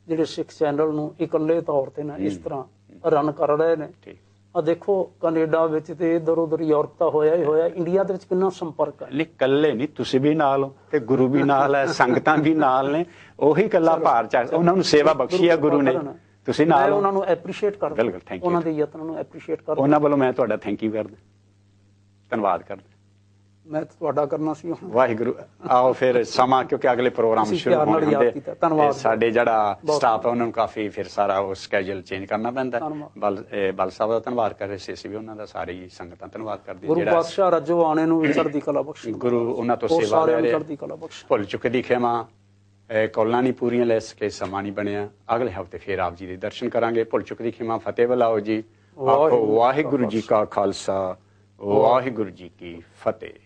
ਜਿਹੜੇ ਸਿੱਖ ਚੈਨਲ ਨੂੰ ਇਕੱਲੇ ਤੌਰ ਤੇ ਨਾ ਇਸ ਤਰ੍ਹਾਂ ਰਨ ਕਰ ਰਹੇ ਨੇ। ਆ ਦੇਖੋ ਕੈਨੇਡਾ ਵਿੱਚ ਤੇ ਇਧਰ ਉਧਰ ਯੂਰਪ ਤਾਂ ਹੋਇਆ ਹੀ ਹੋਇਆ, ਇੰਡੀਆ ਦੇ ਵਿੱਚ ਕਿੰਨਾ ਸੰਪਰਕ ਹੈ। ਨਹੀਂ ਇਕੱਲੇ ਨਹੀਂ, ਤੁਸੀਂ ਵੀ ਨਾਲ ਹੋ ਤੇ ਗੁਰੂ ਵੀ ਨਾਲ ਹੈ, ਸੰਗਤਾਂ ਵੀ ਨਾਲ ਨੇ, ਉਹੀ ਇਕੱਲਾ ਭਾਰ ਚੱਕ ਉਹਨਾਂ ਨੂੰ ਸੇਵਾ ਬਖਸ਼ੀ ਹੈ ਗੁਰੂ ਨੇ, ਤੁਸੀਂ ਨਾਲ ਉਹਨਾਂ ਨੂੰ ਐਪਰੀਸ਼ੀਏਟ ਕਰਦਾ। ਬਿਲਕੁਲ ਥੈਂਕ ਯੂ, ਉਹਨਾਂ ਦੇ ਯਤਨਾਂ ਨੂੰ ਐਪਰੀਸ਼ੀਏਟ ਕਰਦਾ। ਉਹਨਾਂ ਵੱਲੋਂ ਮੈਂ ਤੁਹਾਡਾ ਥੈਂਕ ਯੂ ਕਰਦਾ, ਧੰਨਵਾਦ ਕਰਦਾ। ਮੈਂ ਤੁਹਾਡਾ ਕਰਨਾ ਸੀ। ਵਾਹਿਗੁਰੂ। ਆਓ ਫਿਰ ਸਮਾਂ, ਕਿਉਂਕਿ ਅਗਲੇ ਪ੍ਰੋਗਰਾਮ ਸ਼ੁਰੂ ਹੋਣਗੇ। ਸਾਡੇ ਜਿਹੜਾ ਸਟਾਫ ਹੈ ਉਹਨਾਂ ਨੂੰ ਕਾਫੀ ਫਿਰ ਸਾਰਾ ਉਹ ਸਕੇਜੂਲ ਚੇਂਜ ਕਰਨਾ ਪੈਂਦਾ। ਬਲ ਸਾਹਿਬ ਦਾ ਧੰਨਵਾਦ ਕਰ ਰਹੇ ਸੀ, ਅਸੀਂ ਵੀ ਉਹਨਾਂ ਦਾ, ਸਾਰੀ ਸੰਗਤਾਂ ਧੰਨਵਾਦ ਕਰਦੀ। ਗੁਰੂ ਪਾਤਸ਼ਾਹ ਰੱਜੋ ਆਣੇ ਨੂੰ ਵੀ ਚੜ੍ਹਦੀ ਕਲਾ ਬਖਸ਼ੇ, ਗੁਰੂ ਉਹਨਾਂ ਤੋਂ ਸੇਵਾ ਲੈ ਰਹੇ। ਭੁੱਲ ਚੁੱਕੇ ਦੀ ਖਿਮਾ, ਕੌਲਾਂ ਨਹੀਂ ਪੂਰੀਆਂ ਲੈ ਸਕੇ, ਸਮਾਂ ਨਹੀਂ ਬਣਿਆ। ਅਗਲੇ ਹਫ਼ਤੇ ਫਿਰ ਆਪ ਜੀ ਦੇ ਦਰਸ਼ਨ ਕਰਾਂਗੇ। ਭੁੱਲ ਚੁੱਕੇ ਦੀ ਖਿਮਾ, ਫਤਿਹ ਬੁਲਾਓ ਜੀ। ਆਖੋ ਵਾਹਿਗੁਰੂ ਜੀ ਕਾ ਖਾਲਸਾ, ਵਾਹਿਗੁਰੂ ਜੀ ਕੀ ਫਤਿਹ।